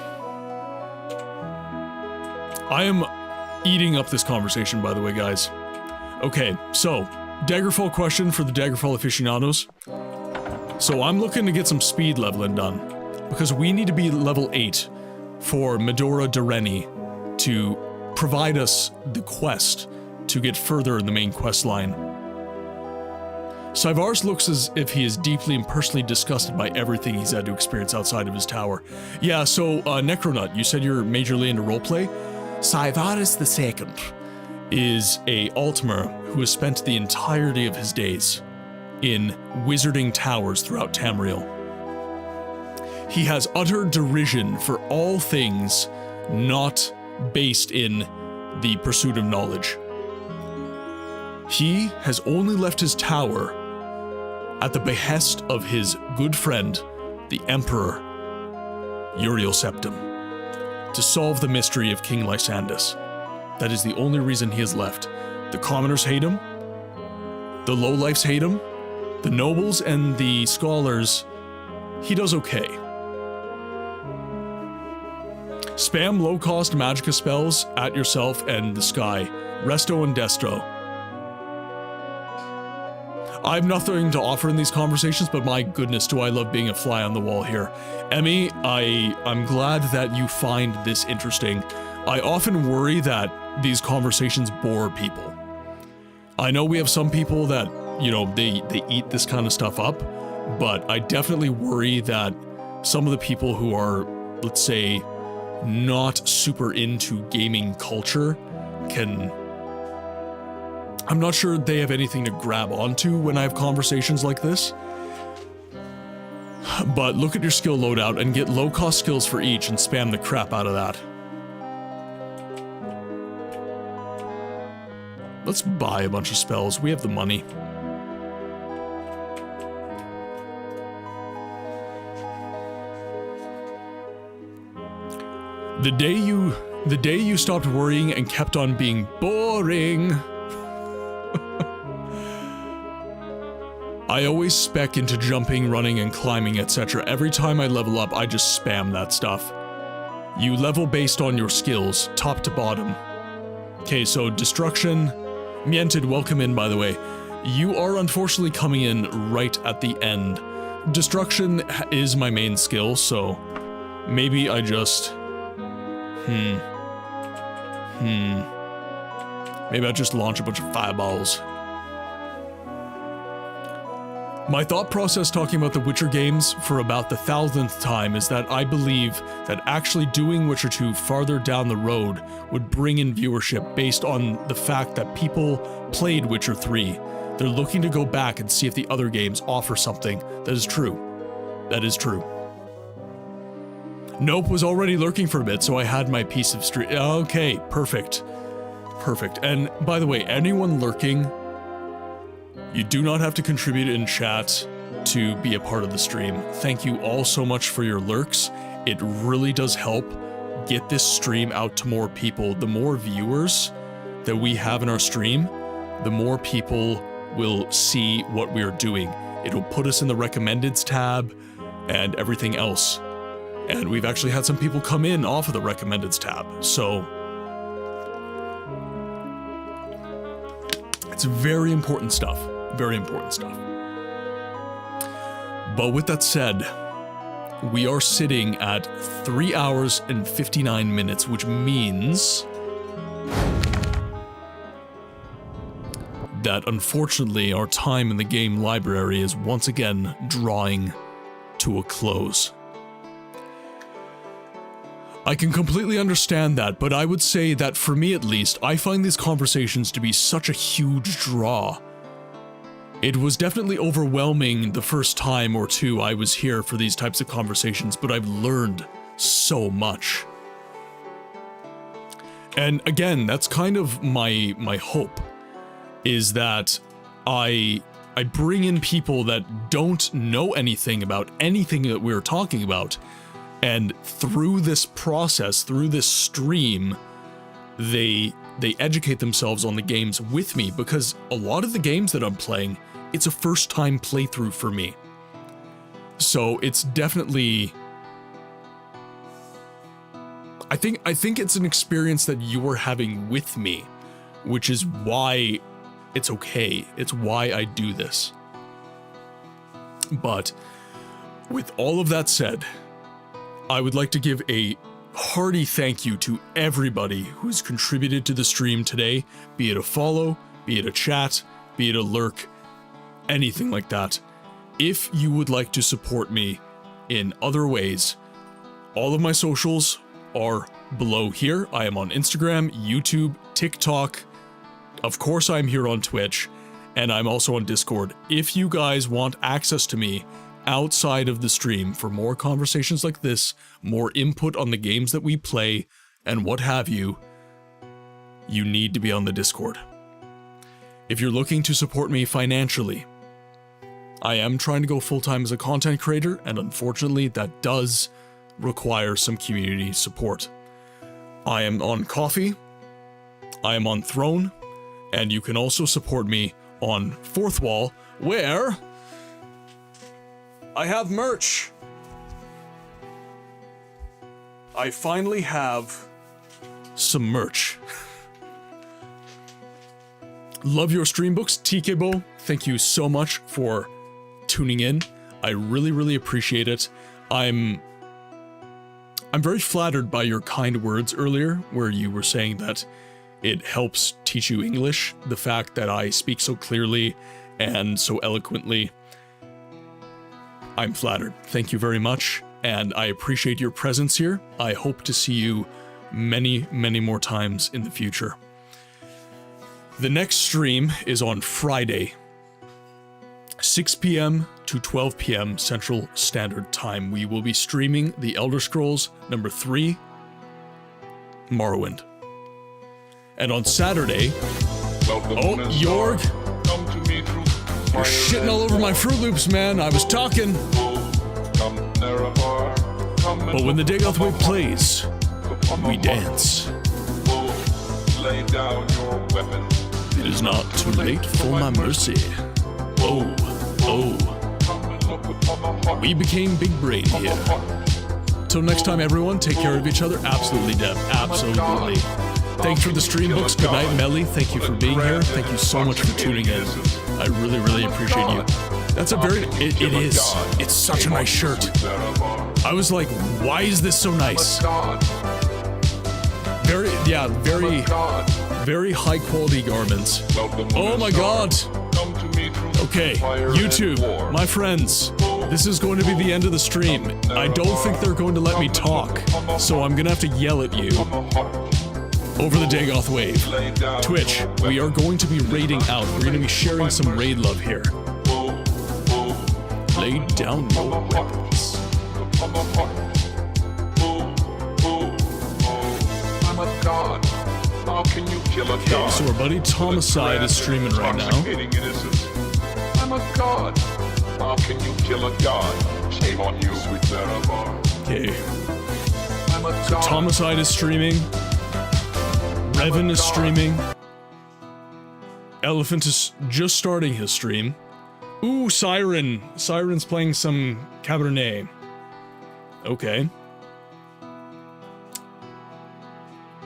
I am eating up this conversation, by the way, guys. Okay, so, Daggerfall question for the Daggerfall aficionados. So I'm looking to get some speed leveling done, because we need to be level 8 for Medora Dureni to provide us the quest to get further in the main quest line. Saivars looks as if he is deeply and personally disgusted by everything he's had to experience outside of his tower. Yeah, so, Necronut, you said you're majorly into roleplay? Saivars II is a Altmer who has spent the entirety of his days in wizarding towers throughout Tamriel. He has utter derision for all things not based in the pursuit of knowledge. He has only left his tower at the behest of his good friend, the Emperor Uriel Septim, to solve the mystery of King Lysandus. That is the only reason he has left. The commoners hate him, the lowlifes hate him, the nobles and the scholars, he does okay. Spam low-cost magicka spells at yourself and the sky. Resto and Destro. I have nothing to offer in these conversations, but my goodness, do I love being a fly on the wall here. Emmy, I'm glad that you find this interesting. I often worry that these conversations bore people. I know we have some people that, you know, they eat this kind of stuff up, but I definitely worry that some of the people who are, let's say, not super into gaming culture can I'm not sure they have anything to grab onto when I have conversations like this. But look at your skill loadout and get low-cost skills for each and spam the crap out of that. Let's buy a bunch of spells. We have the money. The day you stopped worrying and kept on being boring. I always spec into jumping, running, and climbing, etc. Every time I level up, I just spam that stuff. You level based on your skills, top to bottom. Okay, so Destruction. Miented, welcome in, by the way. You are unfortunately coming in right at the end. Destruction is my main skill, so maybe I just... Maybe I just launch a bunch of fireballs. My thought process talking about the Witcher games for about the 1000th time is that I believe that actually doing Witcher 2 farther down the road would bring in viewership based on the fact that people played Witcher 3. They're looking to go back and see if the other games offer something that is true. That is true. Nope was already lurking for a bit, so I had my piece of street. Okay, perfect. Perfect. And by the way, anyone lurking, you do not have to contribute in chat to be a part of the stream. Thank you all so much for your lurks. It really does help get this stream out to more people. The more viewers that we have in our stream, the more people will see what we are doing. It'll put us in the recommendeds tab and everything else. And we've actually had some people come in off of the recommendeds tab, so it's very important stuff. Very important stuff. But with that said, we are sitting at 3 hours and 59 minutes, which means that unfortunately our time in the game library is once again drawing to a close. I can completely understand that, but I would say that for me at least, I find these conversations to be such a huge draw. It was definitely overwhelming the first time or two I was here for these types of conversations, but I've learned so much. And again, that's kind of my hope, is that I bring in people that don't know anything about anything that we're talking about, and through this process, through this stream, they educate themselves on the games with me, because a lot of the games that I'm playing, it's a first-time playthrough for me. So it's definitely... I think it's an experience that you're having with me, which is why it's okay. It's why I do this. But with all of that said, I would like to give a hearty thank you to everybody who's contributed to the stream today, be it a follow, be it a chat, be it a lurk, anything like that. If you would like to support me in other ways, all of my socials are below here. I am on Instagram, YouTube, TikTok. Of course, I'm here on Twitch, and I'm also on Discord. If you guys want access to me outside of the stream for more conversations like this, more input on the games that we play, and what have you, you need to be on the Discord. If you're looking to support me financially, I am trying to go full-time as a content creator, and unfortunately that does require some community support. I am on Ko-fi, I am on Throne, and you can also support me on Fourth Wall, where I have merch. I finally have some merch. Love your stream books, TKbo. Thank you so much for tuning in. I really, really appreciate it. I'm very flattered by your kind words earlier, where you were saying that it helps teach you English, the fact that I speak so clearly and so eloquently. I'm flattered. Thank you very much, and I appreciate your presence here. I hope to see you many, many more times in the future. The next stream is on Friday, 6 p.m. to 12 p.m. Central Standard Time. We will be streaming The Elder Scrolls number 3, Morrowind. And on Saturday... Oh, Jorg! You're shitting all over my Fruit Loops, man. I was talking. But when the Dagoth Wave plays, we dance. Lay down your weapon. It is not too late for my mercy. Oh, oh. We became big brain here. Till next time, everyone, take care of each other. Absolutely, Deb. Absolutely. Thanks for the stream, Books. Good night, Melly. Thank you for being here. Thank you so much for tuning in. I really, really appreciate you. That's a very... It is. It's such a nice shirt. I was like, why is this so nice? Very, yeah, very high quality garments. Oh my god! Okay, YouTube, my friends, this is going to be the end of the stream. I don't think they're going to let me talk, so I'm gonna have to yell at you. Over the Dagoth Wave. Twitch, we are going to be raiding out. We're going to be sharing some raid love here. Lay down your weapons. I'm a god. How can you kill a god? Okay, so our buddy Tomicide is streaming right now. I'm a god. How can you kill a god? Shame on you, sweet Zarabar. Okay. So Tomicide is streaming. Revan is streaming. Elephant is just starting his stream. Ooh, Siren. Siren's playing some Cabernet. Okay.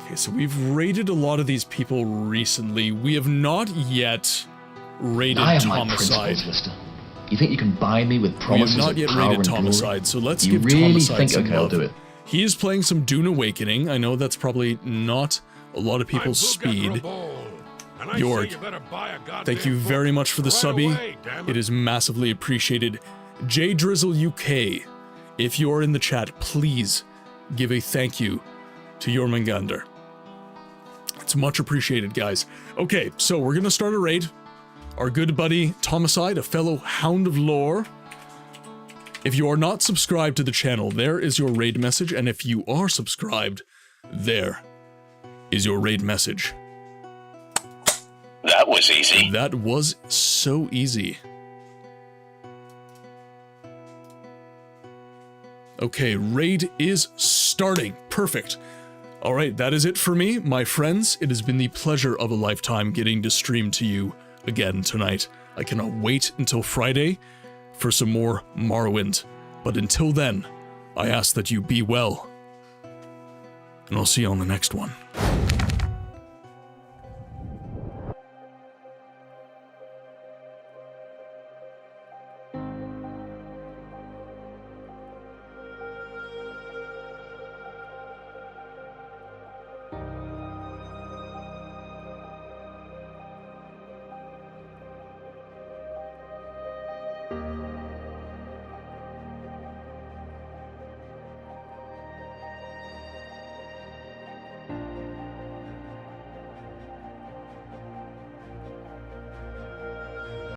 Okay, so we've raided a lot of these people recently. We have not yet raided Tomicide. You think you can buy me with promises? We have not yet raided Tomicide, so let's give Tomicide some love. I'll do it. He is playing some Dune Awakening. I know that's probably not a lot of people's speed. Jorg, thank you very much for the subby. It is massively appreciated. J Drizzle UK, if you're in the chat, please give a thank you to Jormungandr. It's much appreciated, guys. Okay, so we're gonna start a raid. Our good buddy Tomicide, a fellow Hound of Lore. If you are not subscribed to the channel, there is your raid message, and if you are subscribed, there is your raid message. That was easy. That was so easy. Okay, raid is starting. Perfect. All right, that is it for me, my friends. It has been the pleasure of a lifetime getting to stream to you again tonight. I cannot wait until Friday for some more Morrowind. But until then, I ask that you be well. And I'll see you on the next one.